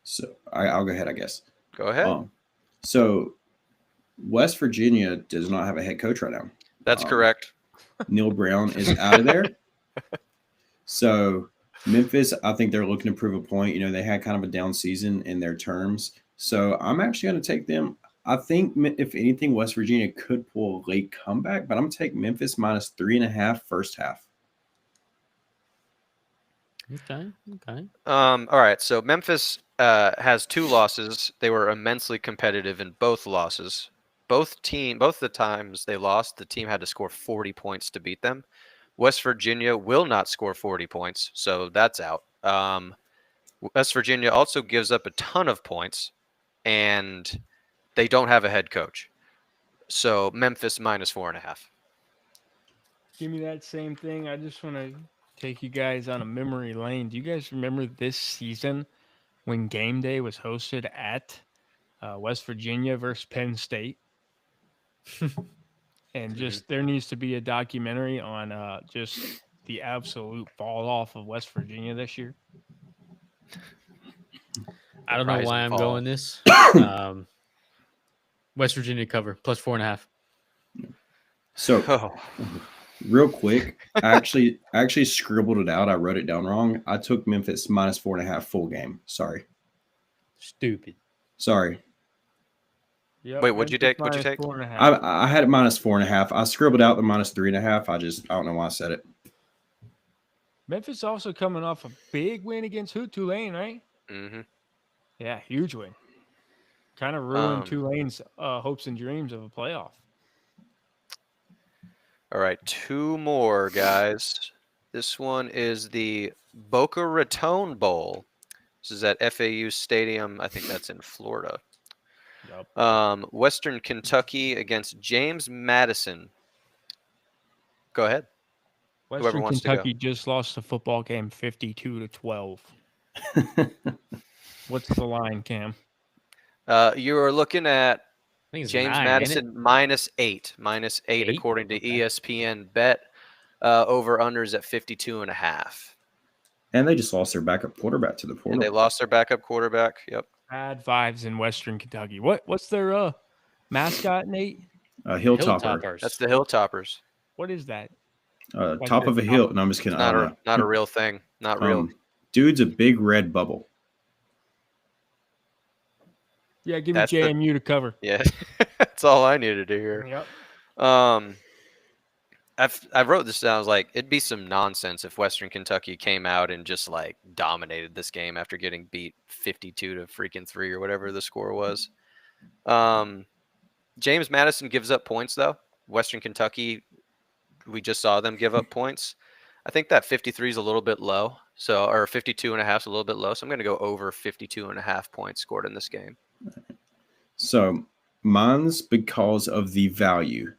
[SPEAKER 3] So I'll go ahead, I guess.
[SPEAKER 1] Go ahead.
[SPEAKER 3] So West Virginia does not have a head coach right now.
[SPEAKER 1] That's correct.
[SPEAKER 3] Neil Brown is out of there. So Memphis, I think they're looking to prove a point. You know, they had kind of a down season in their terms. So I'm actually going to take them. I think, if anything, West Virginia could pull a late comeback, but I'm going to take Memphis -3.5 first half.
[SPEAKER 2] Okay.
[SPEAKER 1] All right. So Memphis has 2 losses. They were immensely competitive in both losses. Both the times they lost, the team had to score 40 points to beat them. West Virginia will not score 40 points, so that's out. West Virginia also gives up a ton of points, and they don't have a head coach. So Memphis -4.5.
[SPEAKER 4] Give me that same thing. I just want to take you guys on a memory lane. Do you guys remember this season when game day was hosted at West Virginia versus Penn State? And just there needs to be a documentary on just the absolute fall off of West Virginia this year.
[SPEAKER 2] I don't know
[SPEAKER 1] Rise
[SPEAKER 2] why
[SPEAKER 1] and
[SPEAKER 2] I'm
[SPEAKER 1] fall.
[SPEAKER 2] going this. West Virginia cover +4.5.
[SPEAKER 3] So
[SPEAKER 1] Oh,
[SPEAKER 3] real quick, I actually scribbled it out. I wrote it down wrong. I took Memphis -4.5 full game. Sorry.
[SPEAKER 2] Stupid.
[SPEAKER 4] Yep,
[SPEAKER 1] Wait, what'd you take? What'd you take?
[SPEAKER 4] 4.5.
[SPEAKER 3] I had it -4.5. I scribbled out the -3.5. I don't know why I said it.
[SPEAKER 4] Memphis also coming off a big win against Tulane, right?
[SPEAKER 1] Mm-hmm.
[SPEAKER 4] Yeah, huge win. Kind of ruined Tulane's hopes and dreams of a playoff.
[SPEAKER 1] All right, 2 more, guys. This one is the Boca Raton Bowl This is at FAU Stadium. I think that's in Florida.
[SPEAKER 4] Yep.
[SPEAKER 1] Western Kentucky against James Madison. Go ahead. Whoever
[SPEAKER 4] Western
[SPEAKER 1] wants to go.
[SPEAKER 4] Kentucky just lost the football game 52-12. What's the line, Cam?
[SPEAKER 1] You are looking at
[SPEAKER 2] I think it's
[SPEAKER 1] James
[SPEAKER 2] 9,
[SPEAKER 1] Madison -8, -8
[SPEAKER 2] 8?
[SPEAKER 1] according to
[SPEAKER 2] Okay.
[SPEAKER 1] ESPN Bet. Over unders at 52.5.
[SPEAKER 3] And they just lost their backup quarterback to the portal.
[SPEAKER 1] And they lost their backup quarterback. Yep.
[SPEAKER 4] Bad vibes in Western Kentucky. What's their mascot, Nate?
[SPEAKER 3] Hilltopper.
[SPEAKER 2] Hilltoppers.
[SPEAKER 1] That's the Hilltoppers.
[SPEAKER 4] What is that?
[SPEAKER 3] Top of a hill. No, I'm just
[SPEAKER 1] It's
[SPEAKER 3] kidding. I don't know.
[SPEAKER 1] not a real thing. Not real.
[SPEAKER 3] Dude's a big red bubble.
[SPEAKER 4] Yeah, give me
[SPEAKER 1] That's the-
[SPEAKER 4] JMU to cover.
[SPEAKER 1] Yeah, that's all I needed to hear.
[SPEAKER 4] Yep.
[SPEAKER 1] I wrote this down. I was like, it'd be some nonsense if Western Kentucky came out and just like dominated this game after getting beat 52-3 or whatever the score was. James Madison gives up points though. Western Kentucky, we just saw them give up points. I think that 53 is a little bit low. So, or 52.5 is a little bit low. So I'm going to go over 52.5 points scored in this game.
[SPEAKER 3] So mine's because of the value.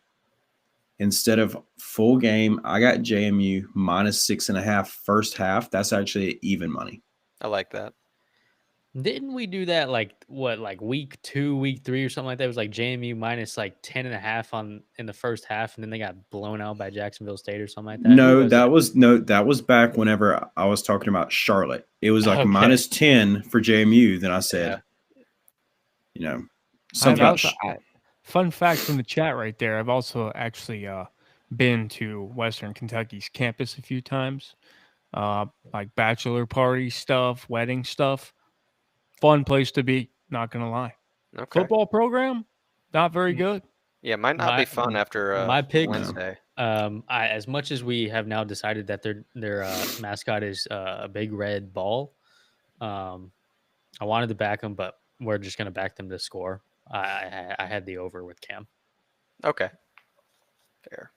[SPEAKER 3] Instead of full game, I got JMU -6.5 first half. That's actually even money.
[SPEAKER 1] I like that.
[SPEAKER 2] Didn't we do that like week 2, week 3 or something like that? It was like JMU minus like 10.5 in the first half, and then they got blown out by Jacksonville State or something like that.
[SPEAKER 3] No, that was back whenever I was talking about Charlotte. It was like
[SPEAKER 2] Okay.
[SPEAKER 3] -10 for JMU. Then I said, something about
[SPEAKER 4] Fun fact from the chat right there. I've also actually been to Western Kentucky's campus a few times, like bachelor party stuff, wedding stuff. Fun place to be. Not gonna lie.
[SPEAKER 1] Okay.
[SPEAKER 4] Football program, not very good.
[SPEAKER 1] Yeah, might not be fun after
[SPEAKER 2] my pick.
[SPEAKER 1] Wednesday.
[SPEAKER 2] As much as we have now decided that their mascot is a big red ball, I wanted to back them, but we're just gonna back them to score. I had the over with Cam.
[SPEAKER 1] Okay. Fair.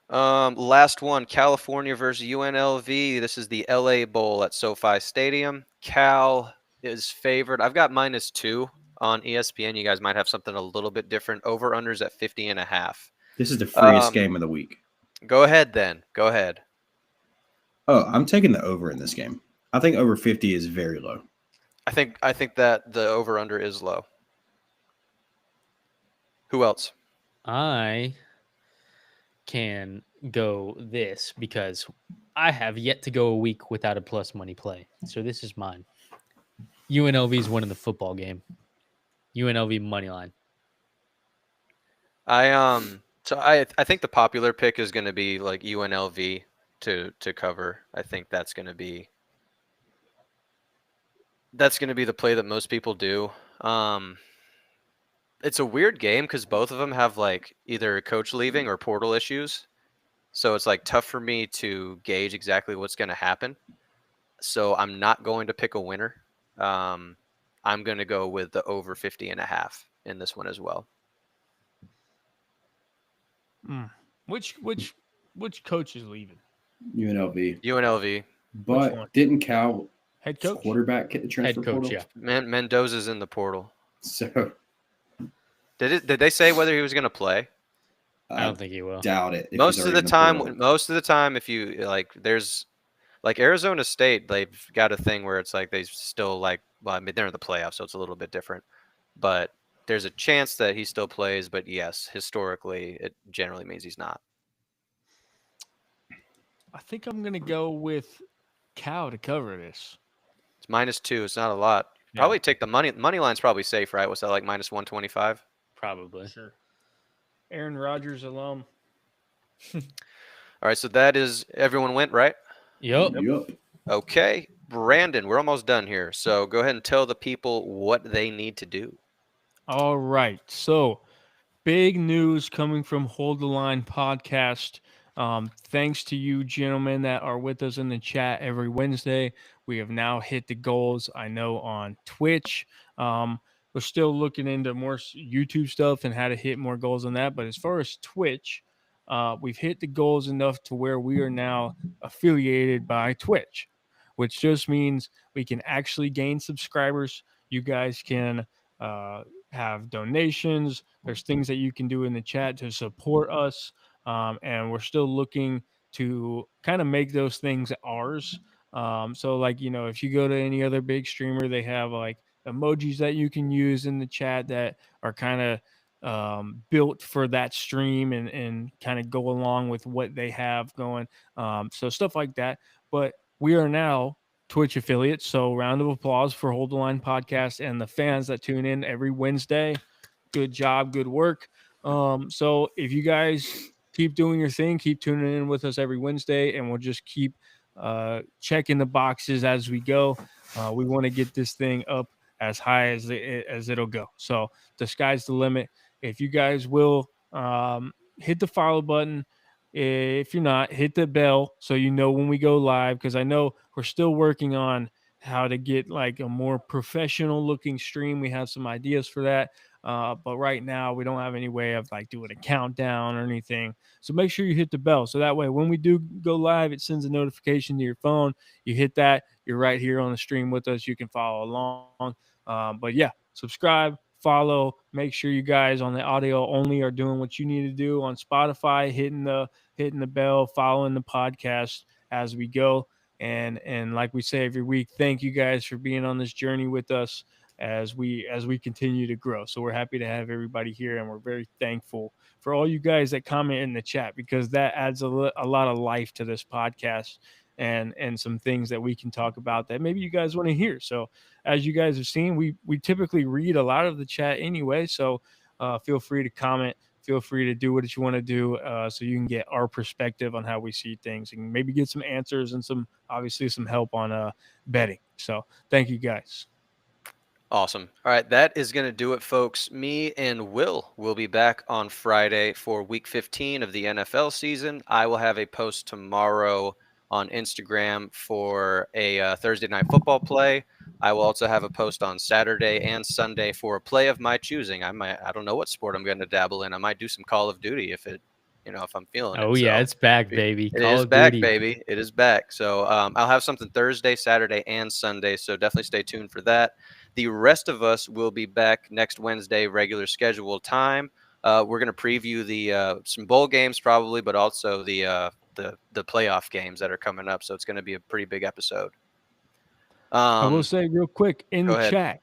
[SPEAKER 1] Last one, California versus UNLV. This is the LA Bowl at SoFi Stadium. Cal is favored. I've got -2 on ESPN. You guys might have something a little bit different. Over unders at 50.5.
[SPEAKER 3] This is the freest game of the week.
[SPEAKER 1] Go ahead then. Go ahead.
[SPEAKER 3] Oh, I'm taking the over in this game. I think over 50 is very low.
[SPEAKER 1] I think that the over under is low. Who else?
[SPEAKER 2] I can go this because I have yet to go a week without a plus money play. So this is mine. UNLV is winning the football game. UNLV money line.
[SPEAKER 1] I think the popular pick is going to be like UNLV to cover. I think that's going to be the play that most people do. It's a weird game because both of them have like either coach leaving or portal issues. So it's like tough for me to gauge exactly what's going to happen. So I'm not going to pick a winner. I'm going to go with the over 50.5 in this one as well.
[SPEAKER 4] Which coach is leaving?
[SPEAKER 3] UNLV. But didn't Cal
[SPEAKER 4] head coach
[SPEAKER 3] quarterback get the transfer portal?
[SPEAKER 2] Yeah.
[SPEAKER 1] Mendoza's in the portal.
[SPEAKER 3] So
[SPEAKER 1] did they say whether he was going to play?
[SPEAKER 2] I don't think he will.
[SPEAKER 3] Doubt it.
[SPEAKER 1] Most of the time, if you like, there's like Arizona State, they've got a thing where it's like they still like. Well, I mean, they're in the playoffs, so it's a little bit different. But there's a chance that he still plays. But yes, historically, it generally means he's not.
[SPEAKER 4] I think I'm gonna go with Cal to cover this.
[SPEAKER 1] It's -2. It's not a lot.
[SPEAKER 4] Yeah.
[SPEAKER 1] Probably take the money. Money line's probably safe, right? What's that like -125?
[SPEAKER 2] Probably.
[SPEAKER 4] Sure. Aaron Rodgers alum.
[SPEAKER 1] All right, so that is everyone went right.
[SPEAKER 2] Yep.
[SPEAKER 1] Okay, Brandon, we're almost done here. So go ahead and tell the people what they need to do.
[SPEAKER 4] All right. So big news coming from Hold the Line podcast. Thanks to you gentlemen that are with us in the chat every Wednesday. We have now hit the goals, I know, on Twitch. We're still looking into more YouTube stuff and how to hit more goals on that. But as far as Twitch, we've hit the goals enough to where we are now affiliated by Twitch, which just means we can actually gain subscribers. You guys can have donations. There's things that you can do in the chat to support us. And we're still looking to kind of make those things ours. So like, if you go to any other big streamer, they have like emojis that you can use in the chat that are kind of built for that stream and kind of go along with what they have going. So stuff like that. But we are now Twitch affiliates. So round of applause for Hold the Line podcast and the fans that tune in every Wednesday. Good job, good work. So if you guys keep doing your thing, keep tuning in with us every Wednesday, and we'll just keep checking the boxes as we go. We want to get this thing up as high as it'll go. So the sky's the limit. If you guys will hit the follow button. If you're not, hit the bell so you know when we go live, because I know we're still working on how to get like a more professional looking stream. We have some ideas for that. But right now we don't have any way of like doing a countdown or anything. So make sure you hit the bell. So that way, when we do go live, it sends a notification to your phone. You hit that, you're right here on the stream with us. You can follow along. But yeah, subscribe, follow, make sure you guys on the audio only are doing what you need to do on Spotify, hitting the bell, following the podcast as we go. And like we say every week, thank you guys for being on this journey with us as we continue to grow. So we're happy to have everybody here, and we're very thankful for all you guys that comment in the chat, because that adds a lot of life to this podcast and some things that we can talk about that maybe you guys want to hear. So as you guys have seen, we typically read a lot of the chat anyway. So feel free to comment. Feel free to do what you want to do so you can get our perspective on how we see things and maybe get some answers and obviously some help on betting. So thank you guys.
[SPEAKER 1] Awesome. All right, that is going to do it, folks. Me and Will be back on Friday for week 15 of the NFL season. I will have a post tomorrow on Instagram for a Thursday night football play. I will also have a post on Saturday and Sunday for a play of my choosing. I don't know what sport I'm going to dabble in. I might do some Call of Duty if I'm feeling it.
[SPEAKER 2] Oh yeah,
[SPEAKER 1] So,
[SPEAKER 2] it's back, baby.
[SPEAKER 1] It
[SPEAKER 2] Call
[SPEAKER 1] is
[SPEAKER 2] of
[SPEAKER 1] back,
[SPEAKER 2] Duty.
[SPEAKER 1] baby. It is back. So I'll have something Thursday, Saturday, and Sunday. So definitely stay tuned for that. The rest of us will be back next Wednesday, regular scheduled time. We're going to preview the some bowl games probably, but also the playoff games that are coming up. So it's going to be a pretty big episode.
[SPEAKER 4] I will say real quick in
[SPEAKER 1] go
[SPEAKER 4] the
[SPEAKER 1] ahead.
[SPEAKER 4] chat,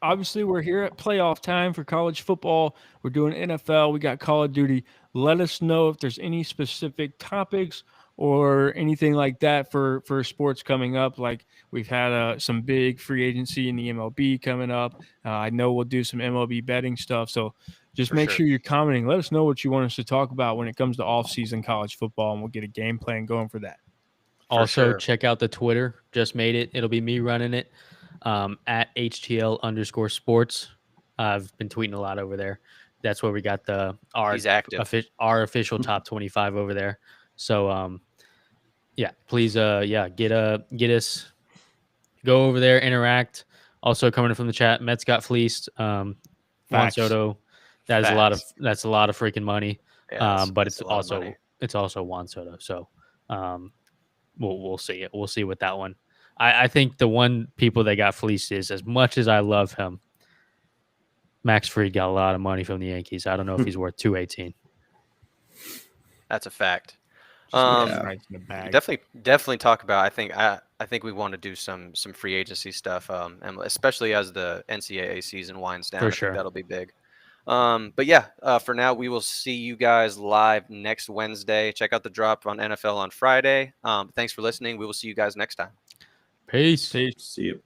[SPEAKER 4] obviously we're here at playoff time for college football. We're doing NFL. We got Call of Duty. Let us know if there's any specific topics or anything like that for sports coming up. Like we've had some big free agency in the MLB coming up. I know we'll do some MLB betting stuff. So just make sure you're commenting. Let us know what you want us to talk about when it comes to off-season college football, and we'll get a game plan going for that.
[SPEAKER 2] Also, check out the Twitter. Just made it. It'll be me running it at HTL_sports. I've been tweeting a lot over there. That's where we got
[SPEAKER 1] He's active.
[SPEAKER 2] Our official top 25 over there. So, yeah, please, get us, go over there, interact. Also, coming from the chat, Mets got fleeced. Juan Soto, that's a lot of freaking money.
[SPEAKER 1] Yeah,
[SPEAKER 2] but it's also Juan Soto. So, we'll see it. We'll see with that one. I think the one people that got fleeced is, as much as I love him, Max Fried got a lot of money from the Yankees. I don't know if he's worth $218.
[SPEAKER 1] That's a fact.
[SPEAKER 4] Definitely
[SPEAKER 1] talk about. I think we want to do some free agency stuff, and especially as the NCAA season winds down.
[SPEAKER 2] For
[SPEAKER 1] I
[SPEAKER 2] sure,
[SPEAKER 1] think that'll be big. But yeah, for now, we will see you guys live next Wednesday. Check out the drop on NFL on Friday. Thanks for listening. We will see you guys next time.
[SPEAKER 2] Peace.
[SPEAKER 3] See you.